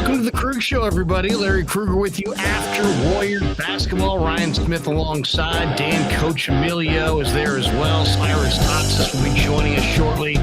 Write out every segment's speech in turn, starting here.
Welcome to the Krueg Show, everybody. Larry Krueger with you after Warriors basketball. Ryan Smith alongside. Dan Coach Emilio is there as well. Cyrus Saatsaz will be joining us shortly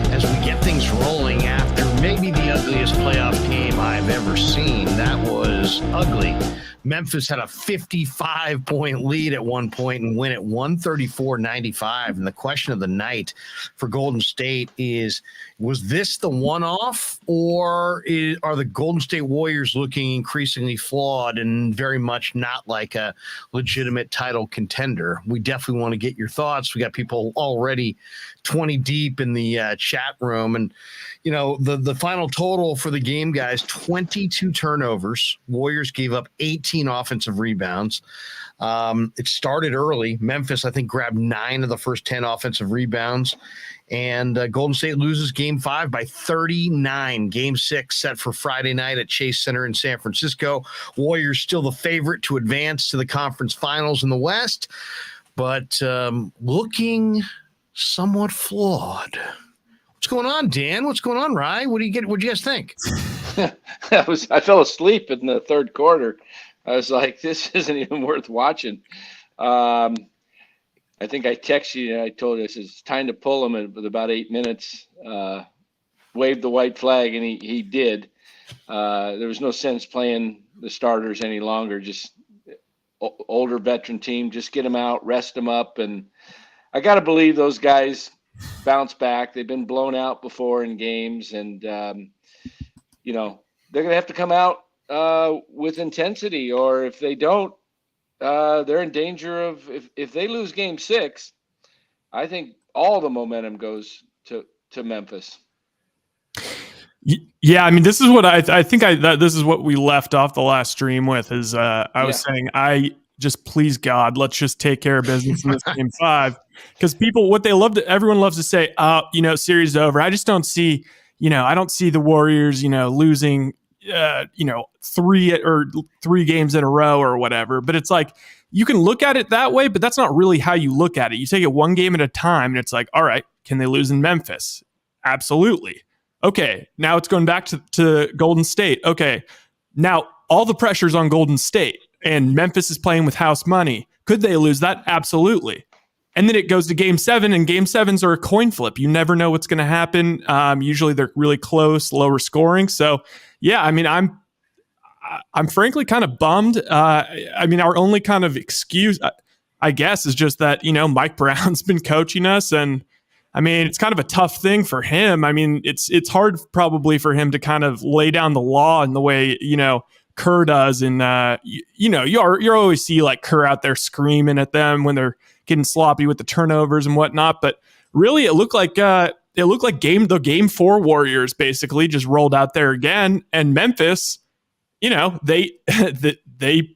as we get things rolling after maybe the ugliest playoff game I've ever seen. That was ugly. Memphis had a 55-point lead at one point and win at 134-95. And the question of the night for Golden State is, was this the one-off, or are the Golden State Warriors looking increasingly flawed and very much not like a legitimate title contender? We definitely want to get your thoughts. We got people already 20 deep in the chat room. And, you know, the final total for the game, guys, 22 turnovers. Warriors gave up 18 offensive rebounds. It started early. Memphis, I think, grabbed 9 of the first 10 offensive rebounds. And Golden State loses Game 5 by 39. Game 6 set for Friday night at Chase Center in San Francisco. Warriors still the favorite to advance to the conference finals in the West, but looking somewhat flawed. What's going on, Dan? What's going on, Rye? What'd you guys think? I fell asleep in the third quarter. I was like, this isn't even worth watching. I think I texted you and I told you, it's time to pull him with about 8 minutes. Waved the white flag, and he did. There was no sense playing the starters any longer. Just older veteran team, just get them out, rest them up. And I got to believe those guys bounce back. They've been blown out before in games, and you know, they're going to have to come out with intensity, or if they don't, they're in danger of, if they lose Game 6, I think all the momentum goes to Memphis. Yeah, I mean, this is what I think this is what we left off the last stream with, is I was saying, please God, let's just take care of business in this Game 5, because everyone loves to say, you know, series is over. I just don't see, I don't see the Warriors, losing, 3 games in a row or whatever. But it's like, you can look at it that way, but that's not really how you look at it. You take it one game at a time, and it's like, all right, can they lose in Memphis? Absolutely. Okay, now it's going back to Golden State. Okay, now all the pressure's on Golden State, and Memphis is playing with house money. Could they lose that? Absolutely. And then it goes to Game 7, and Game 7s are a coin flip. You never know what's going to happen. Usually they're really close, lower scoring. So, yeah, I mean, I'm frankly kind of bummed. I mean, our only kind of excuse, I guess, is just that, Mike Brown's been coaching us, and I mean, it's kind of a tough thing for him. I mean, it's hard probably for him to kind of lay down the law in the way, Kerr does. And, you always see like Kerr out there screaming at them when they're getting sloppy with the turnovers and whatnot. But really, it looked like the Game 4 Warriors basically just rolled out there again. And Memphis, they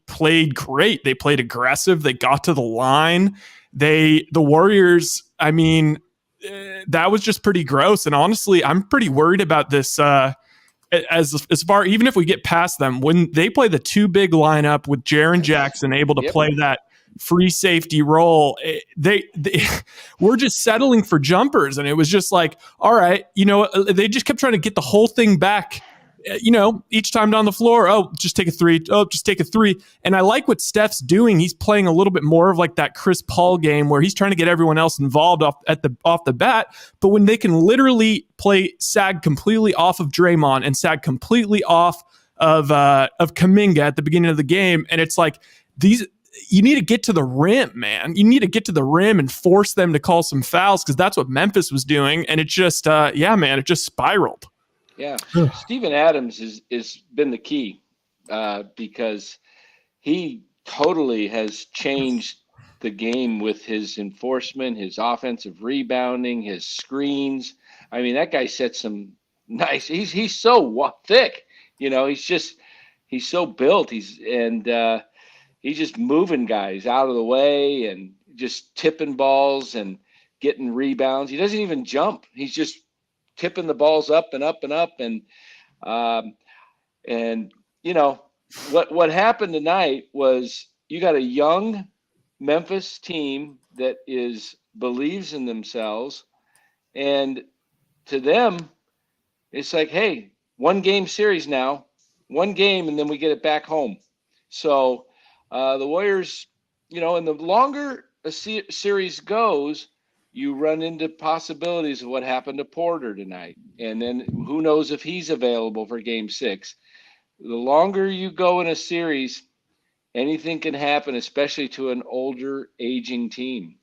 played great. They played aggressive. They got to the line. The Warriors, I mean, that was just pretty gross. And honestly, I'm pretty worried about this as far, even if we get past them, when they play the 2 big lineup with Jaren Jackson able to play that free safety role, we're just settling for jumpers. And it was just like, all right, they just kept trying to get the whole thing back. Each time down the floor, just take a 3. Oh, just take a 3. And I like what Steph's doing. He's playing a little bit more of like that Chris Paul game where he's trying to get everyone else involved off the bat. But when they can literally sag completely off of Draymond and sag completely off of Kuminga at the beginning of the game, and it's like you need to get to the rim, man. You need to get to the rim and force them to call some fouls, because that's what Memphis was doing. And it just, it just spiraled. Yeah, Steven Adams is been the key because he totally has changed the game with his enforcement, his offensive rebounding, his screens. I mean, that guy sets some nice. He's so thick, he's so built. He's just moving guys out of the way and just tipping balls and getting rebounds. He doesn't even jump. He's just tipping the balls up and up and up. And what happened tonight was you got a young Memphis team that believes in themselves. And to them, it's like, hey, 1 game series now. one game, and then we get it back home. So the Warriors, and the longer a series goes, you run into possibilities of what happened to Porter tonight. And then who knows if he's available for game 6. The longer you go in a series, anything can happen, especially to an older, aging team.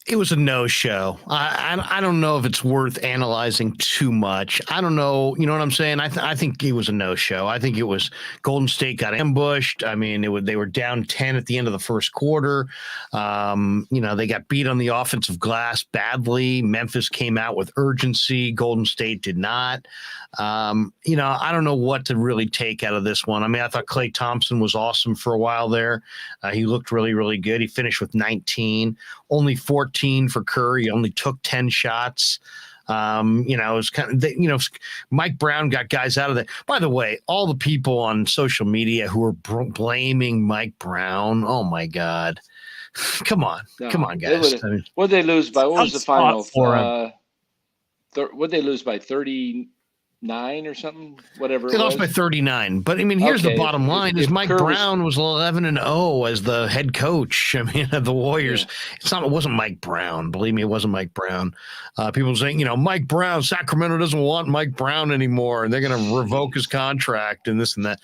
It was a no-show. I don't know if it's worth analyzing too much. I don't know. You know what I'm saying? I think it was a no-show. I think it was Golden State got ambushed. I mean, they were down 10 at the end of the first quarter. They got beat on the offensive glass badly. Memphis came out with urgency. Golden State did not. I don't know what to really take out of this one. I mean, I thought Klay Thompson was awesome for a while there. He looked really, really good. He finished with 19, only 14 for Curry. He only took 10 shots. It was kind of, Mike Brown got guys out of there. By the way, all the people on social media who are blaming Mike Brown. Oh my God. Come on, guys. What'd they lose by? What was the final? What'd they lose by? 39 or something, whatever. They lost by 39. But I mean, here's the bottom line: is Mike Brown was 11-0 as the head coach. I mean, of the Warriors. Yeah. It wasn't Mike Brown. Believe me, it wasn't Mike Brown. People saying, Mike Brown, Sacramento doesn't want Mike Brown anymore, and they're going to revoke his contract and this and that.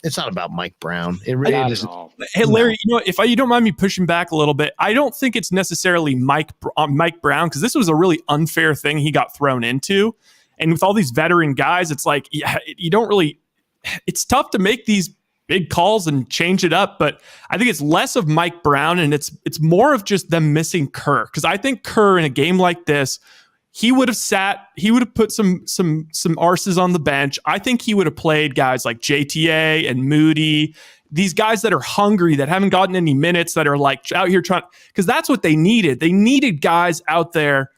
It's not about Mike Brown. It really isn't. Hey, Larry, if you don't mind me pushing back a little bit, I don't think it's necessarily Mike Brown, because this was a really unfair thing he got thrown into. And with all these veteran guys, it's like, you don't really, it's tough to make these big calls and change it up. But I think it's less of Mike Brown and it's more of just them missing Kerr. Because I think Kerr in a game like this, he would have put some arses on the bench. I think he would have played guys like JTA and Moody, these guys that are hungry, that haven't gotten any minutes, that are like out here trying, because that's what they needed. They needed guys out there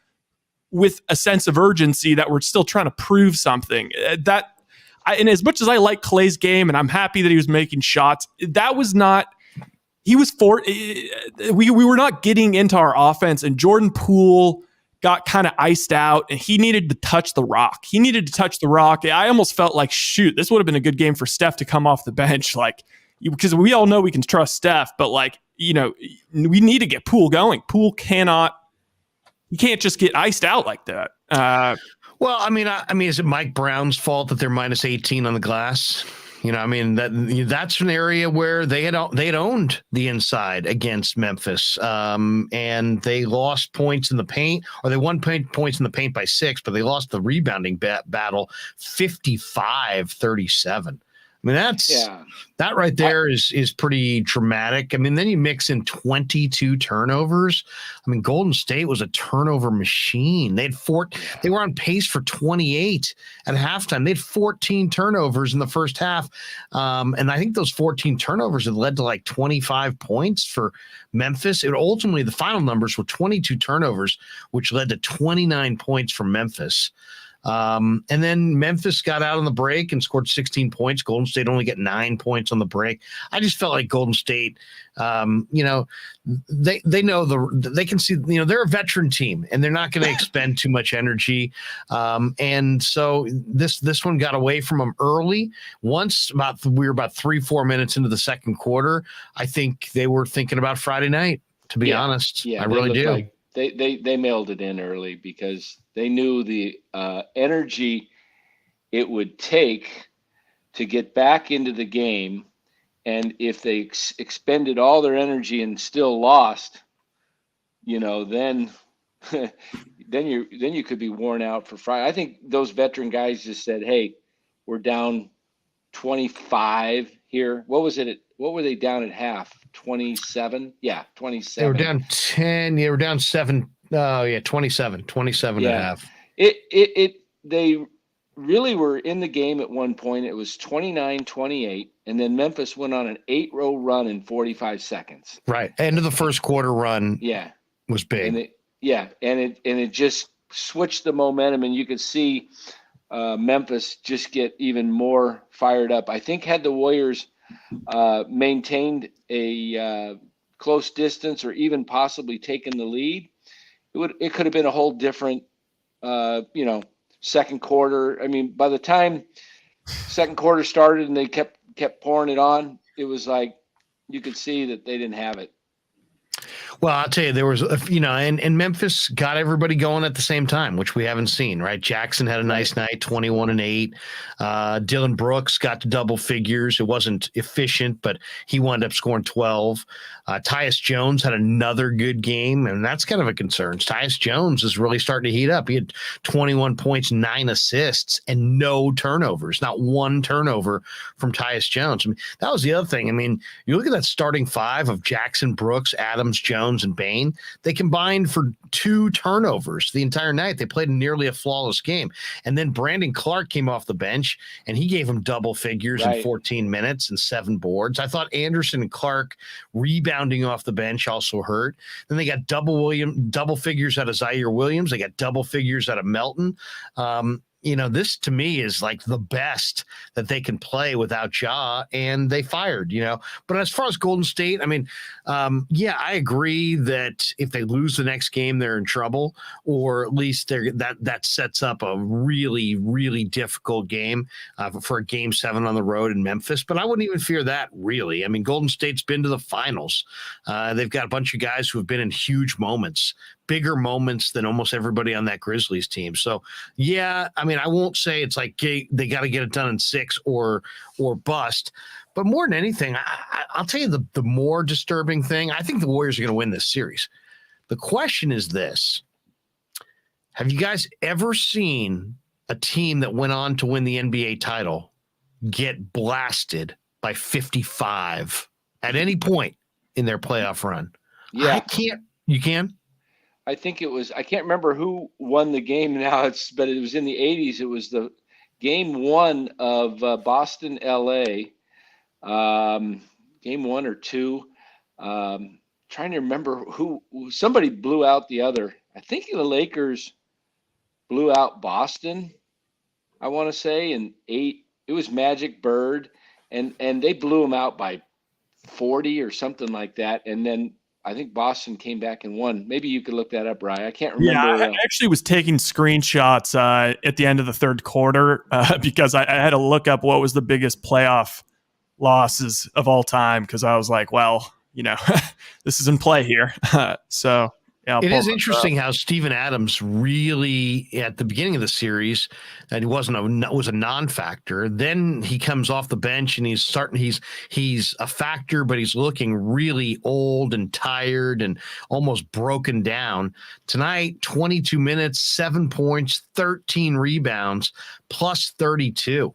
with a sense of urgency that we're still trying to prove something. And as much as I like Klay's game and I'm happy that he was making shots, that was not, we were not getting into our offense, and Jordan Poole got kind of iced out and he needed to touch the rock. I almost felt like, shoot, this would have been a good game for Steph to come off the bench. Because we all know we can trust Steph, but we need to get Poole going. Poole you can't just get iced out like that. Well, I mean, is it Mike Brown's fault that they're minus 18 on the glass? That's an area where they had owned the inside against Memphis, and they lost points in the paint, or they won points in the paint by 6, but they lost the rebounding battle 55-37. I mean, that right there is pretty dramatic. I mean, then you mix in 22 turnovers. I mean, Golden State was a turnover machine. They were on pace for 28 at halftime. They had 14 turnovers in the first half. And I think those 14 turnovers had led to like 25 points for Memphis. Ultimately, the final numbers were 22 turnovers, which led to 29 points for Memphis. And then Memphis got out on the break and scored 16 points. Golden State only get 9 points on the break. I just felt like Golden State, they know they can see, they're a veteran team and they're not going to expend too much energy. And so this one got away from them early. Once we were about 3-4 minutes into the second quarter, I think they were thinking about Friday night, to be honest. Yeah, I really do. Like they mailed it in early because they knew the energy it would take to get back into the game, and if they expended all their energy and still lost, then you could be worn out for Friday. I think those veteran guys just said, "Hey, we're down 25 here." What was it? What were they down at half? 27? Yeah, 27. They were down 10. They were down 7. Oh, yeah, 27 and a half. They really were in the game at one point. It was 29-28, and then Memphis went on an 8-row run in 45 seconds. Right. End of the first quarter run. Yeah. Was big. And it just switched the momentum, and you could see Memphis just get even more fired up. I think had the Warriors maintained a close distance or even possibly taken the lead, it could have been a whole different second quarter. I mean, by the time second quarter started and they kept pouring it on, it was like you could see that they didn't have it. Well, I'll tell you, there was, and Memphis got everybody going at the same time, which we haven't seen, right? Jackson had a nice night, 21-8. Dylan Brooks got to double figures. It wasn't efficient, but he wound up scoring 12. Tyus Jones had another good game, and that's kind of a concern. Tyus Jones is really starting to heat up. He had 21 points, 9 assists, and no turnovers, not one turnover from Tyus Jones. I mean, that was the other thing. I mean, you look at that starting five of Jackson, Brooks, Adams, Jones, and Bane. They combined for 2 turnovers the entire night. They played nearly a flawless game. And then Brandon Clark came off the bench, and he gave them double figures in 14 minutes and 7 boards. I thought Anderson and Clark rebounding off the bench also hurt. Then they got double figures out of Zaire Williams. They got double figures out of Melton. This to me is like the best that they can play without Ja, and they fired, But as far as Golden State, I mean, I agree that if they lose the next game, they're in trouble, or at least that sets up a really, really difficult game for a game 7 on the road in Memphis. But I wouldn't even fear that, really. I mean, Golden State's been to the finals. They've got a bunch of guys who have been in huge moments, bigger moments than almost everybody on that Grizzlies team. So, I mean, I won't say it's like they got to get it done in 6 or bust. But more than anything, I'll tell you the more disturbing thing, I think the Warriors are going to win this series. The question is this. Have you guys ever seen a team that went on to win the NBA title get blasted by 55 at any point in their playoff run? Yeah. You can? I think it was, I can't remember who won the game now, but it was in the 80s. It was the game 1 of Boston, LA. Game 1 or 2. Trying to remember who somebody blew out the other. I think the Lakers blew out Boston, I want to say, in 8. It was Magic, Bird, and they blew them out by 40 or something like that. And then I think Boston came back and won. Maybe you could look that up, Ryan. I can't remember. Yeah, I actually was taking screenshots at the end of the third quarter because I had to look up what was the biggest playoff losses of all time, because I was like, well, this is in play here. So yeah, it is interesting how Steven Adams really, at the beginning of the series, that he was a non-factor. Then he comes off the bench and he's a factor, but he's looking really old and tired and almost broken down. Tonight, 22 minutes, 7 points, 13 rebounds, plus 32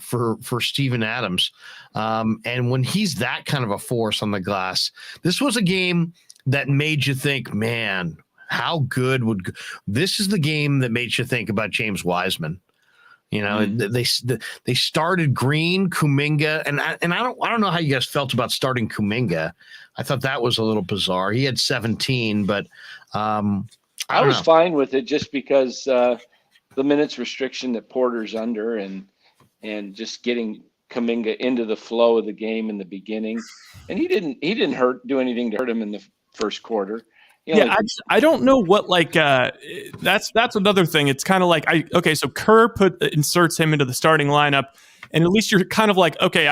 for Steven Adams. And when he's that kind of a force on the glass, this was a game that made you think, man, how good this is the game that made you think about James Wiseman. They started Green, Kuminga, and I don't know how you guys felt about starting Kuminga. I thought that was a little bizarre. He had 17, but I was fine with it just because the minutes restriction that Porter's under and just getting Kuminga into the flow of the game in the beginning, and he didn't do anything to hurt him in the first quarter. I don't know what that's another thing. It's kind of like so Kerr inserts him into the starting lineup, and at least you're kind of like, okay,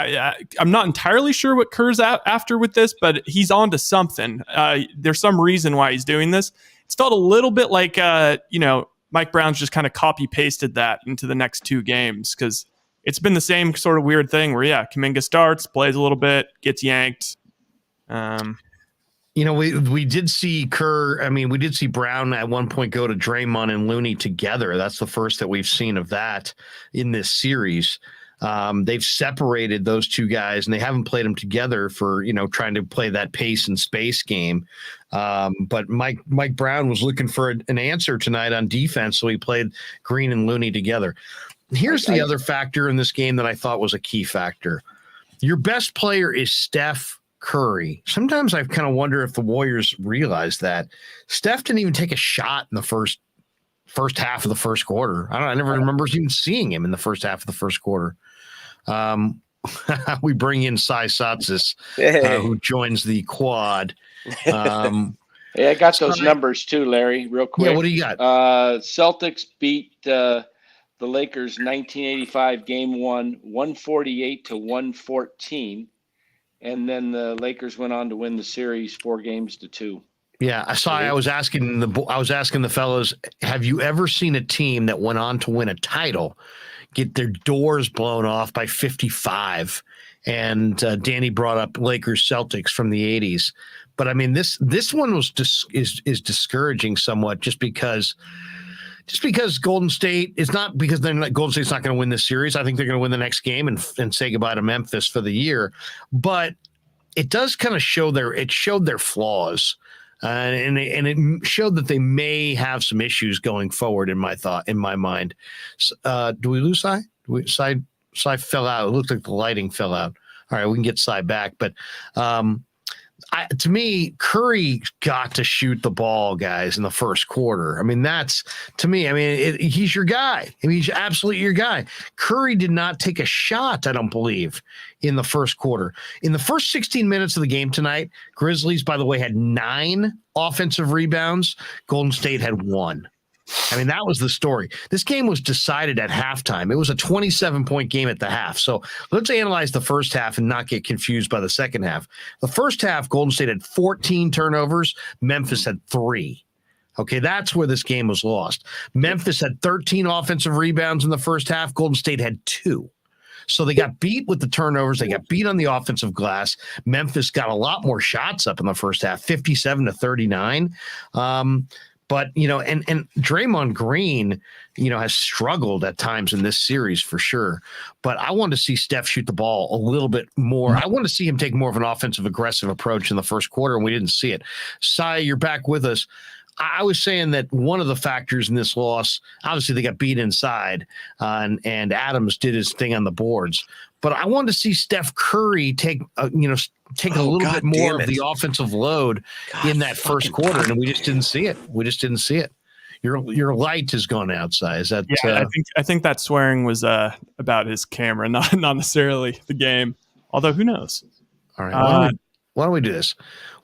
I'm not entirely sure what Kerr's after with this, but he's on to something. There's some reason why he's doing this. It's felt a little bit like Mike Brown's just kind of copy pasted that into the next 2 games, because it's been the same sort of weird thing where Kuminga starts, plays a little bit, gets yanked. We did see Kerr. I mean, we did see Brown at one point go to Draymond and Looney together. That's the first that we've seen of that in this series. They've separated those 2 guys, and they haven't played them together for, trying to play that pace and space game. But Mike Brown was looking for an answer tonight on defense, so he played Green and Looney together. Here's the other factor in this game that I thought was a key factor. Your best player is Steph Curry. Sometimes I kind of wonder if the Warriors realize that. Steph didn't even take a shot in the first half of the first quarter. I never remember even seeing him in the first half of the first quarter. We bring in Saatsaz, who joins the quad. I got those numbers too, Larry, real quick. Yeah, what do you got? Celtics beat the Lakers 1985 Game 1, 148-114. And then the Lakers went on to win the series 4-2. Yeah, I was asking the fellows, have you ever seen a team that went on to win a title get their doors blown off by 55? And Danny brought up Lakers Celtics from the 80s. But I mean, this one was is discouraging somewhat just because Golden State is not, because Golden State's not going to win this series. I think they're going to win the next game and say goodbye to Memphis for the year. But it does kind of showed their flaws. And it showed that they may have some issues going forward in my mind. Do we lose Cy? Cy fell out. It looked like the lighting fell out. All right, we can get Cy back. But to me, Curry got to shoot the ball, guys, in the first quarter. I mean, he's your guy. I mean, he's absolutely your guy. Curry did not take a shot, I don't believe, in the first quarter. In the first 16 minutes of the game tonight, Grizzlies, by the way, had 9 offensive rebounds. Golden State had 1. I mean, that was the story. This game was decided at halftime. It was a 27-point game at the half. So let's analyze the first half and not get confused by the second half. The first half, Golden State had 14 turnovers. Memphis had 3. Okay, that's where this game was lost. Memphis had 13 offensive rebounds in the first half. Golden State had 2. So they got beat with the turnovers. They got beat on the offensive glass. Memphis got a lot more shots up in the first half, 57-39. But, and Draymond Green, has struggled at times in this series for sure. But I want to see Steph shoot the ball a little bit more. I want to see him take more of an offensive, aggressive approach in the first quarter, and we didn't see it. Cy, you're back with us. I was saying that one of the factors in this loss, obviously they got beat inside, and Adams did his thing on the boards. But I wanted to see Steph Curry take a little bit more of the offensive load in that first quarter, and we just didn't see it. Your light has gone outside. Is that? Yeah, I think that swearing was about his camera, not necessarily the game. Although who knows? All right. Why don't we do this?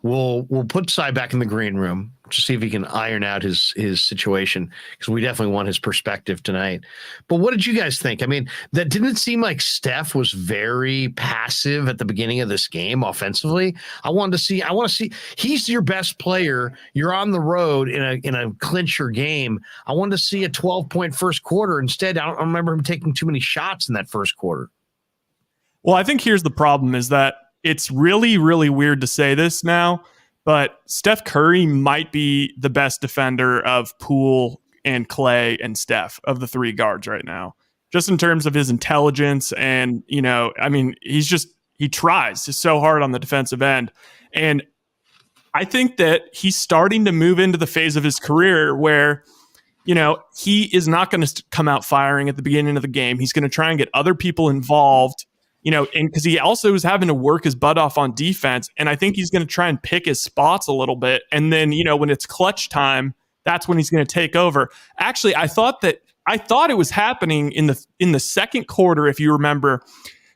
We'll put Cy back in the green room to see if he can iron out his situation, because we definitely want his perspective tonight. But what did you guys think? I mean, that didn't seem like Steph was very passive at the beginning of this game offensively. I want to see he's your best player. You're on the road in a clincher game. I wanted to see a 12-point first quarter. Instead, I don't remember him taking too many shots in that first quarter. Well, I think here's the problem is that it's really, really weird to say this now, but Steph Curry might be the best defender of Poole and Clay and Steph of the 3 guards right now, just in terms of his intelligence. And, he tries so hard on the defensive end. And I think that he's starting to move into the phase of his career where, he is not going to come out firing at the beginning of the game. He's going to try and get other people involved. And because he also is having to work his butt off on defense. And I think he's going to try and pick his spots a little bit. And then, when it's clutch time, that's when he's going to take over. Actually, I thought it was happening in the second quarter. If you remember,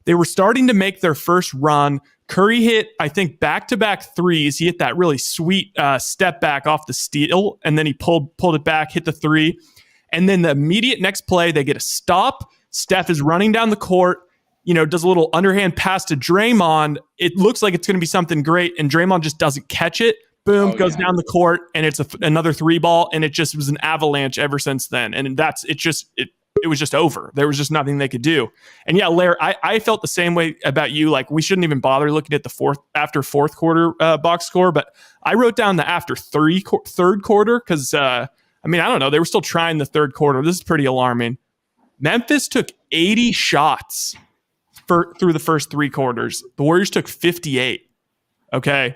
they were starting to make their first run. Curry hit, I think, back-to-back threes. He hit that really sweet step back off the steal. And then he pulled it back, hit the 3. And then the immediate next play, they get a stop. Steph is running down the court. Does a little underhand pass to Draymond. It looks like it's going to be something great, and Draymond just doesn't catch it. Boom, goes down the court, and it's another 3 ball, and it just was an avalanche ever since then. And it was just over. There was just nothing they could do. And yeah, Larry, I felt the same way about you. Like, we shouldn't even bother looking at the after fourth quarter box score, but I wrote down the after third quarter because, I don't know. They were still trying the third quarter. This is pretty alarming. Memphis took 80 shots through the first 3 quarters. The Warriors took 58. Okay.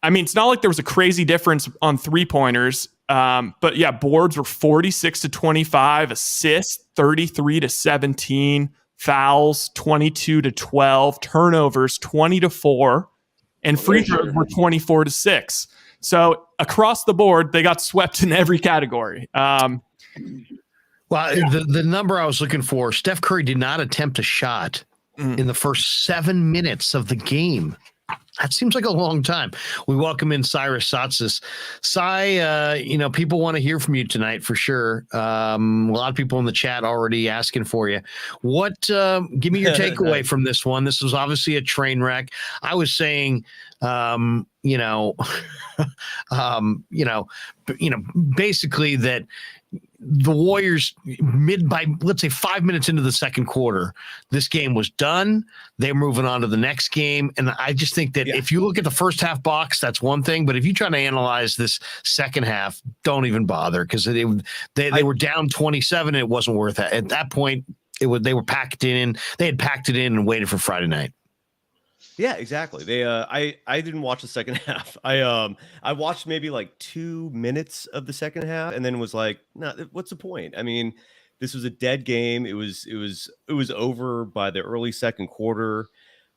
It's not like there was a crazy difference on 3-pointers. But yeah, boards were 46-25, assists 33-17, fouls 22-12, turnovers 20-4, and free throws were 24-6. So across the board, they got swept in every category. The number I was looking for, Steph Curry did not attempt a shot in the first 7 minutes of the game. That seems like a long time. We welcome in Cyrus, Saatsaz. People want to hear from you tonight for sure. A lot of people in the chat already asking for you. Give me your takeaway from this one. This was obviously a train wreck. I was saying, basically that the Warriors by let's say 5 minutes into the second quarter, this game was done. They're moving on to the next game. And I just think that if you look at the first half box, that's one thing. But if you try to analyze this second half, don't even bother, because they were down 27 and it wasn't worth it. At that point, they were packed in. They had packed it in and waited for Friday night. Yeah, exactly. They I didn't watch the second half. I watched maybe like 2 minutes of the second half and then was like, no, what's the point? I mean, this was a dead game. It was over by the early second quarter.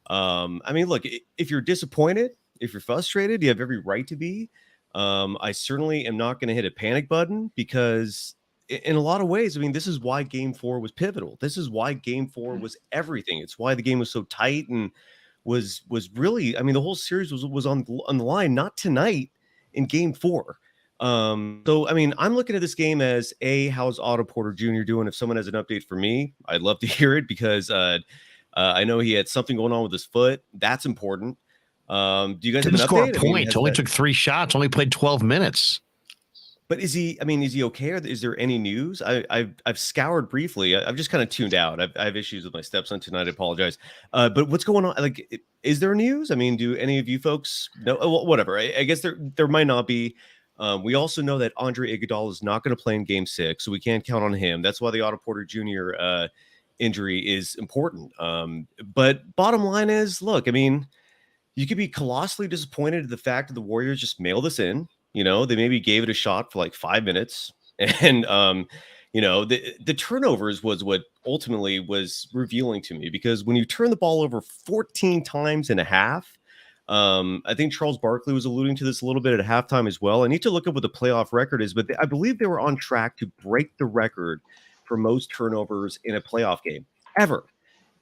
I mean, look, if you're disappointed, if you're frustrated, you have every right to be. I certainly am not going to hit a panic button, because in a lot of ways, I mean, this is why Game 4 was pivotal. This is why Game 4 was everything. It's why the game was so tight and was really, I mean, the whole series was on the line, not tonight in Game 4. So, I mean, I'm looking at this game as how's Otto Porter Jr. doing? If someone has an update for me, I'd love to hear it, because I know he had something going on with his foot. That's important. Do you guys have an score update? a point? Only took 3 shots. Only played 12 minutes. But is he okay? Or is there any news? I've scoured briefly. I've just kind of tuned out. I have issues with my stepson tonight. I apologize. But what's going on? Like, is there news? I mean, do any of you folks know? Well, whatever. I guess there might not be. We also know that Andre Iguodala is not going to play in Game 6, so we can't count on him. That's why the Otto Porter Jr. Injury is important. But bottom line is, look, I mean, you could be colossally disappointed at the fact that the Warriors just mailed this in. You know, they maybe gave it a shot for like 5 minutes. And, the turnovers was what ultimately was revealing to me, because when you turn the ball over 14 times in a half, I think Charles Barkley was alluding to this a little bit at halftime as well. I need to look up what the playoff record is, but I believe they were on track to break the record for most turnovers in a playoff game ever.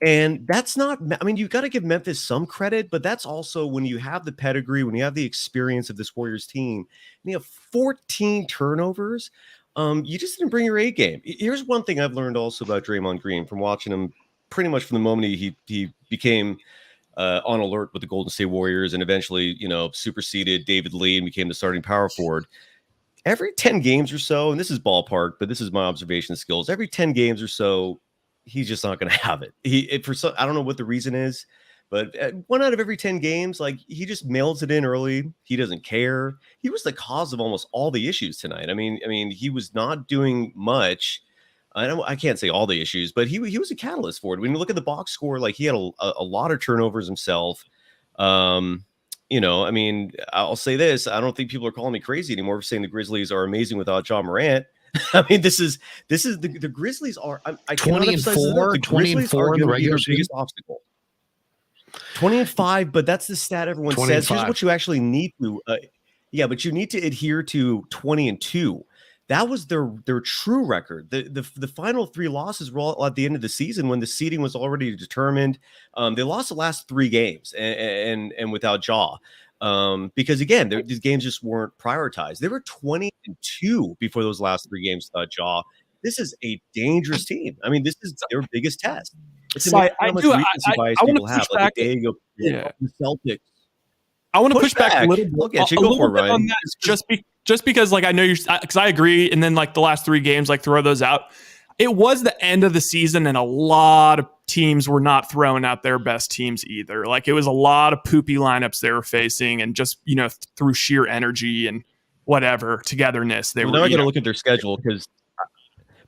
And that's not, I mean, you've got to give Memphis some credit, but that's also when you have the pedigree, when you have the experience of this Warriors team, and you have 14 turnovers, you just didn't bring your A game. Here's one thing I've learned also about Draymond Green from watching him pretty much from the moment he became on alert with the Golden State Warriors, and eventually, superseded David Lee and became the starting power forward. Every 10 games or so, and this is ballpark, but this is my observation skills, every 10 games or so, he's just not going to have it. I don't know what the reason is, but 1 out of every 10 games, like, he just mails it in early. He doesn't care. He was the cause of almost all the issues tonight. I mean, he was not doing much. I can't say all the issues, but he was a catalyst for it. When you look at the box score, like, he had a lot of turnovers himself. I mean, I'll say this. I don't think people are calling me crazy anymore for saying the Grizzlies are amazing without Ja Morant. I mean, this is the Grizzlies are. I 20-4, 20-4 in the regular season. Biggest obstacle. 20-5, but that's the stat everyone says. Here's what you actually need to. But you need to adhere to 20-2. That was their true record. The final 3 losses were all at the end of the season when the seeding was already determined. They lost the last 3 games and without Ja. Because again, these games just weren't prioritized. They were 20-2 before those last 3 games without Ja. This is a dangerous team. I mean, this is their biggest test. It's I want to push back. The Celtics. I want to push back a little bit. Okay, go for it, Ryan. On that, just because, like, I know because I agree, and then, like, the last 3 games, like, throw those out. It was the end of the season, and a lot of teams were not throwing out their best teams either. Like, it was a lot of poopy lineups they were facing, and just, through sheer energy and whatever togetherness, they were. Now I got to look at their schedule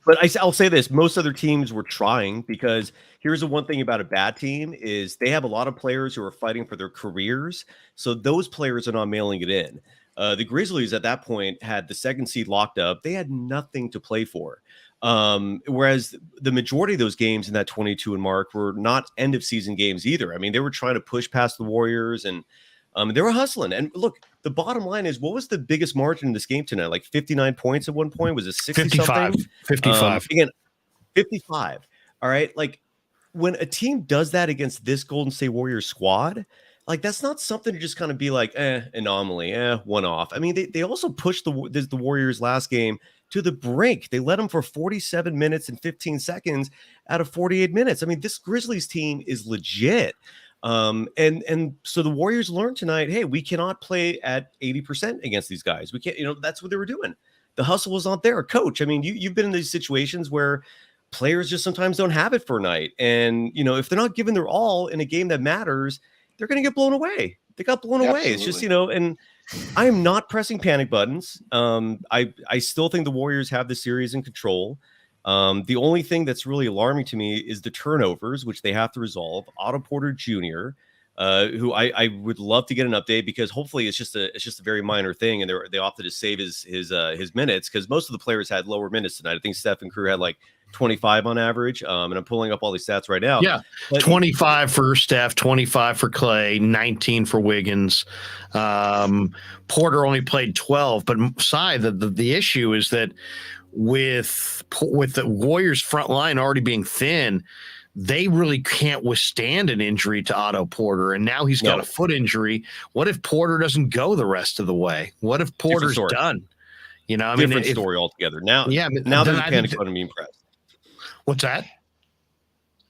but I'll say this: most other teams were trying, because here's the one thing about a bad team is they have a lot of players who are fighting for their careers, so those players are not mailing it in. The Grizzlies at that point had the 2nd seed locked up; they had nothing to play for. Whereas the majority of those games in that 22 and mark were not end of season games either. I mean, they were trying to push past the Warriors, and they were hustling. And look, the bottom line is, what was the biggest margin in this game tonight? Like 59 points at one point? Was it 60 something? 55. Again, 55. All right. Like, when a team does that against this Golden State Warriors squad, Like, that's not something to just kind of be like, anomaly, one off. I mean, they also pushed the Warriors last game to the brink. They led them for 47 minutes and 15 seconds out of 48 minutes. I mean, this Grizzlies team is legit. And so the Warriors learned tonight, hey, we cannot play at 80% against these guys. We can't, that's what they were doing. The hustle was not there. Coach, I mean, you've been in these situations where players just sometimes don't have it for a night. And, if they're not giving their all in a game that matters, they're going to get blown away. They got blown away. It's just, and I am not pressing panic buttons. I still think the Warriors have the series in control. The only thing that's really alarming to me is the turnovers, which they have to resolve. Otto Porter Jr., who I would love to get an update, because hopefully it's just a very minor thing, and they opted to save his minutes, because most of the players had lower minutes tonight. I think Steph and Krueg had like 25 on average. And I'm pulling up all these stats right now. Yeah. 25 for Steph, 25 for Clay, 19 for Wiggins. Porter only played 12, but the issue is that with the Warriors front line already being thin, they really can't withstand an injury to Otto Porter. And now he's got a foot injury. What if Porter doesn't go the rest of the way? What if Porter's done? Different story altogether. Now there's a panic button being pressed. What's that?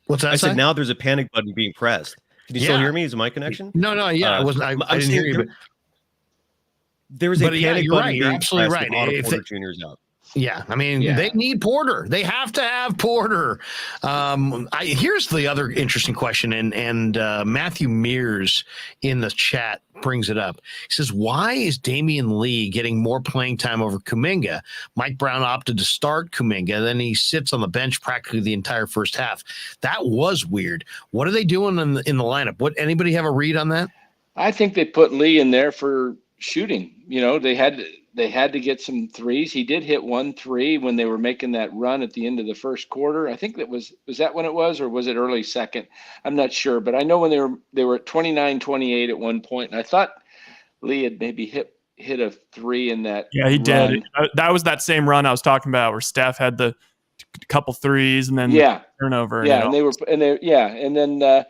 I said now there's a panic button being pressed. Can you still hear me? Is it my connection? No. Yeah, I wasn't. I didn't hear you. But there's a panic button. Right. You're absolutely right. Otto Porter Jr.'s out. Yeah, I mean, they need Porter. They have to have Porter. Here's the other interesting question, and Matthew Mears in the chat brings it up. He says, why is Damian Lee getting more playing time over Kuminga? Mike Brown opted to start Kuminga, then he sits on the bench practically the entire first half. That was weird. What are they doing in the lineup? Anybody have a read on that? I think they put Lee in there for shooting. They had to get some threes. He did hit 1 3 when they were making that run at the end of the first quarter. I think was that when it was, or was it early second? I'm not sure, but I know when they were at 29-28 at one point, and I thought Lee had maybe hit a 3 in that. Yeah, he run. did. That was that same run I was talking about, where Steph had the couple threes and then turnover. Yeah, and then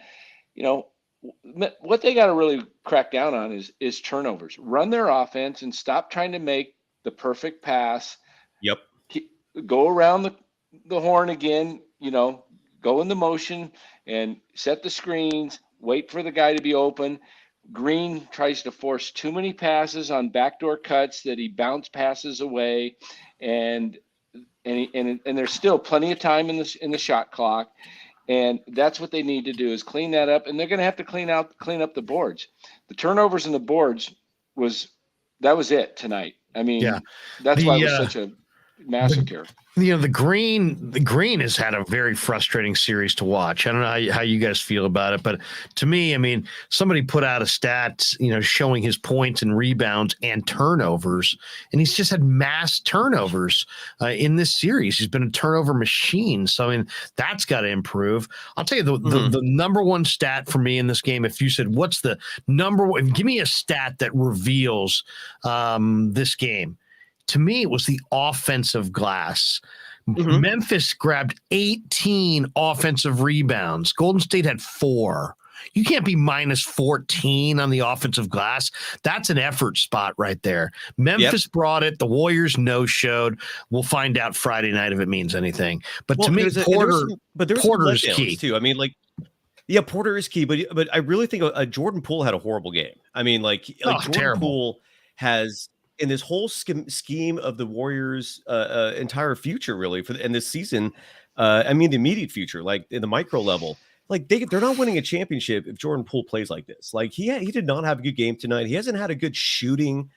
what they got to really crack down on is turnovers. Run their offense and stop trying to make the perfect pass. Yep. Go around the horn again, go in the motion and set the screens, wait for the guy to be open. Green tries to force too many passes on backdoor cuts that he bounce passes away, and there's still plenty of time in the shot clock. And that's what they need to do, is clean that up. And they're going to have to clean up the boards. The turnovers and the boards was it tonight. I mean, that's why it was such a massacre. The Green has had a very frustrating series to watch. I don't know how you guys feel about it, but to me, I mean, somebody put out a stat, showing his points and rebounds and turnovers, and he's just had mass turnovers in this series. He's been a turnover machine. So, I mean, that's got to improve. I'll tell you the number one stat for me in this game. If you said, what's the number one, give me a stat that reveals this game. To me, it was the offensive glass. Mm-hmm. Memphis grabbed 18 offensive rebounds. Golden State had 4. You can't be minus 14 on the offensive glass. That's an effort spot right there. Memphis brought it. The Warriors no-showed. We'll find out Friday night if it means anything. But to me, Porter is key too. I mean, Porter is key. But I really think Jordan Poole had a horrible game. I mean, Jordan Poole has, in this whole scheme of the Warriors' entire future, really, and this season, the immediate future, like in the micro level, they're not winning a championship if Jordan Poole plays like this. He did not have a good game tonight. He hasn't had a good shooting,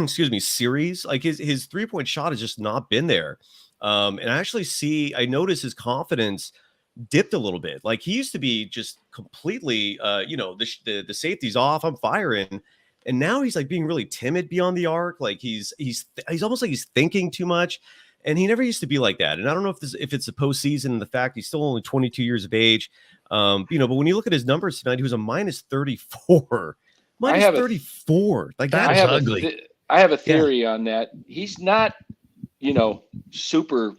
series. His 3-point shot has just not been there. And I notice his confidence dipped a little bit. He used to be just completely, the safety's off, I'm firing. And now he's being really timid beyond the arc. He's almost like he's thinking too much. And he never used to be like that. And I don't know if it's the postseason and the fact he's still only 22 years of age. But when you look at his numbers tonight, he was a minus 34. Minus 34. That is ugly. I have a theory on that. He's not, super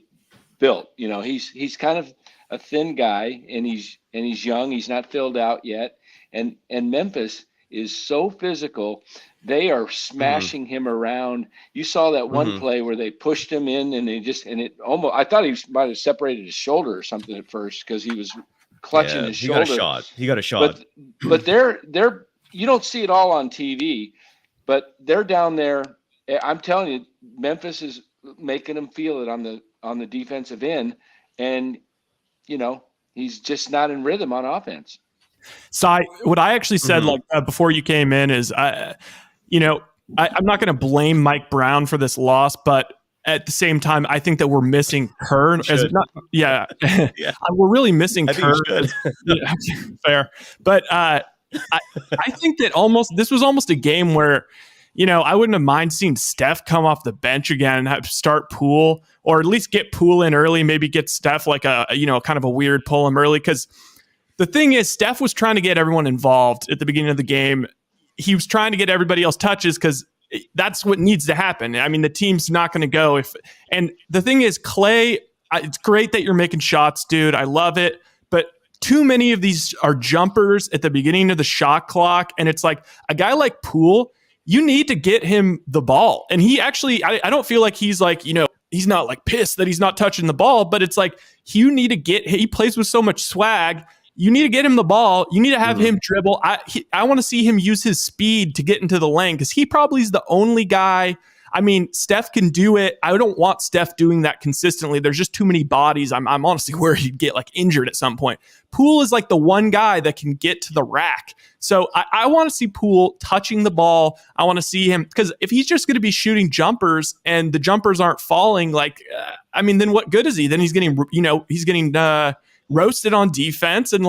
built. He's kind of a thin guy, and he's young. He's not filled out yet. And Memphis is so physical. They are smashing him around. You saw that one play where they pushed him in, and it almost, I thought he might have separated his shoulder or something at first because he was clutching his shoulder. He got a shot. But they're you don't see it all on TV, but they're down there. I'm telling you, Memphis is making them feel it on the defensive end, and he's just not in rhythm on offense. What I actually said before you came in is, I'm not going to blame Mike Brown for this loss, but at the same time, I think that we're missing Kerr. Yeah. We're really missing Kerr. Fair. But I think that this was almost a game where, I wouldn't have mind seeing Steph come off the bench again and have start Poole, or at least get Poole in early, maybe get Steph like kind of a weird pull him early. Because the thing is, Steph was trying to get everyone involved at the beginning of the game. He was trying to get everybody else touches because that's what needs to happen. I mean, the team's not going to go and the thing is, Clay, it's great that you're making shots, dude. I love it. But too many of these are jumpers at the beginning of the shot clock. And it's like a guy like Poole, you need to get him the ball. And he actually, I don't feel like he's like, he's not like pissed that he's not touching the ball, but it's like, he plays with so much swag. You need to get him the ball. You need to have him dribble. I want to see him use his speed to get into the lane because he probably is the only guy. I mean, Steph can do it. I don't want Steph doing that consistently. There's just too many bodies. I'm honestly worried he'd get like injured at some point. Poole is like the one guy that can get to the rack. So I want to see Poole touching the ball. I want to see him, because if he's just going to be shooting jumpers and the jumpers aren't falling, then what good is he? Then he's getting, roasted on defense, and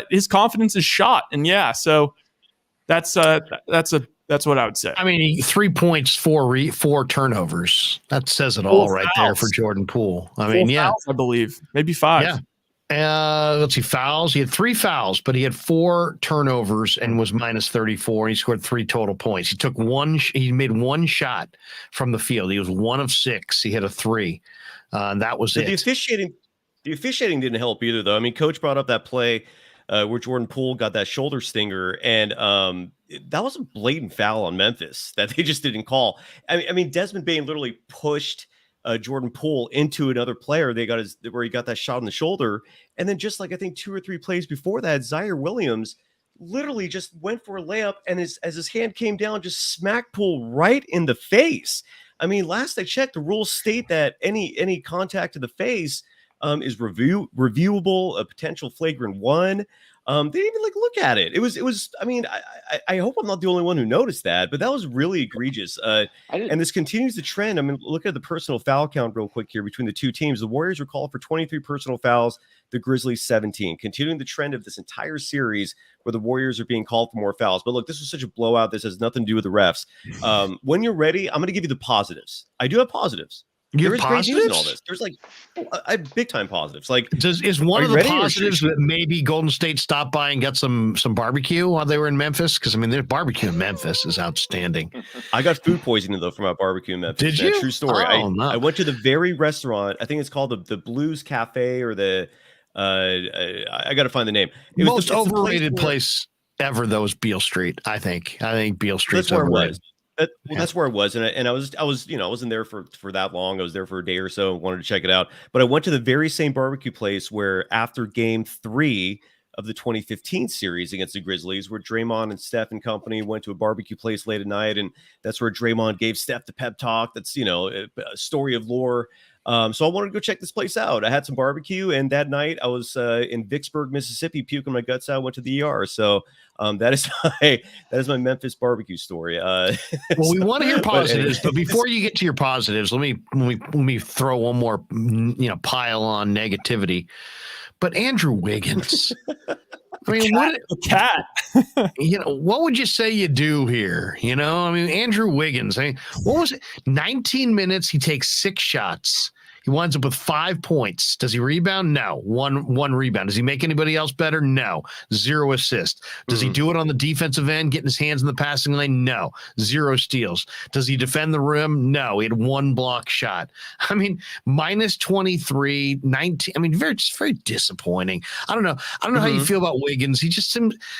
his confidence is shot. And so that's what I would say. I mean, 3 points, four turnovers. That says it all right there for Jordan Poole. I mean, fouls, I believe maybe 5. Yeah. Let's see, fouls. He had 3 fouls, but he had 4 turnovers and was minus 34. And he scored 3 total points. He took he made 1 shot from the field. He was 1 of 6. He hit a 3. And that was it. The officiating didn't help either, though. I mean, Coach brought up that play where Jordan Poole got that shoulder stinger, and that was a blatant foul on Memphis that they just didn't call. I mean, Desmond Bane literally pushed Jordan Poole into another player. Where he got that shot on the shoulder, and then just I think 2 or 3 plays before that, Zaire Williams literally just went for a layup, and as his hand came down, just smacked Poole right in the face. I mean, last I checked, the rules state that any contact to the face is reviewable, a potential flagrant 1. They didn't even look at it. It was. I mean, I hope I'm not the only one who noticed that, but that was really egregious. And this continues the trend. I mean, look at the personal foul count real quick here between the two teams. The Warriors were called for 23 personal fouls. The Grizzlies 17, continuing the trend of this entire series where the Warriors are being called for more fouls. But look, this was such a blowout. This has nothing to do with the refs. When you're ready, I'm going to give you the positives. I do have positives. You're positives in all this. There's I have big time positives. Is one of the positives that maybe Golden State stopped by and got some barbecue while they were in Memphis? Because I mean, their barbecue in Memphis is outstanding. I got food poisoning though from our barbecue in Memphis. Did you? True story. No. I went to the very restaurant. I think it's called the Blues Cafe or the. I got to find the name. Most overrated place ever, though, is Beale Street. I think Beale Street's overrated. That's where I was, and I was I wasn't there for that long. I was there for a day or so, wanted to check it out. But I went to the very same barbecue place where after Game 3 of the 2015 series against the Grizzlies, where Draymond and Steph and company went to a barbecue place late at night, and that's where Draymond gave Steph the pep talk. That's a story of lore. So I wanted to go check this place out. I had some barbecue, and that night I was in Vicksburg, Mississippi, puking my guts out. Went to the ER. So that is my Memphis barbecue story. Well, we want to hear positives, but before you get to your positives, let me throw one more pile on negativity. But Andrew Wiggins, I mean, what a cat? What would you say you do here? I mean, Andrew Wiggins. What was it? 19 minutes. He takes 6 shots. He winds up with 5 points. Does he rebound? No. One rebound. Does he make anybody else better? No. 0 assists. Does he do it on the defensive end, getting his hands in the passing lane? No. 0 steals. Does he defend the rim? No. He had 1 block shot. I mean, minus 23, 19. I mean, just very disappointing. I don't know how you feel about Wiggins. He just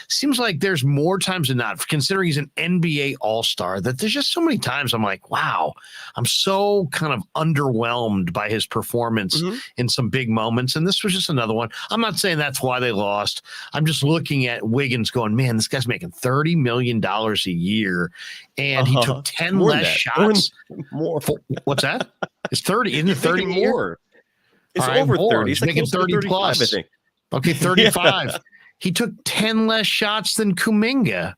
seems like there's more times than not, considering he's an NBA All-Star, that there's just so many times I'm like, wow, I'm so kind of underwhelmed by his performance in some big moments. And this was just another one. I'm not saying that's why they lost. I'm just looking at Wiggins going, man, this guy's making $30 million a year. And he took 10 less shots. More. What's that? It's 30. Isn't it 30 more? It's right, over more. 30. He's It's making 30 plus. I think. Okay, 35. Yeah. He took 10 less shots than Kuminga.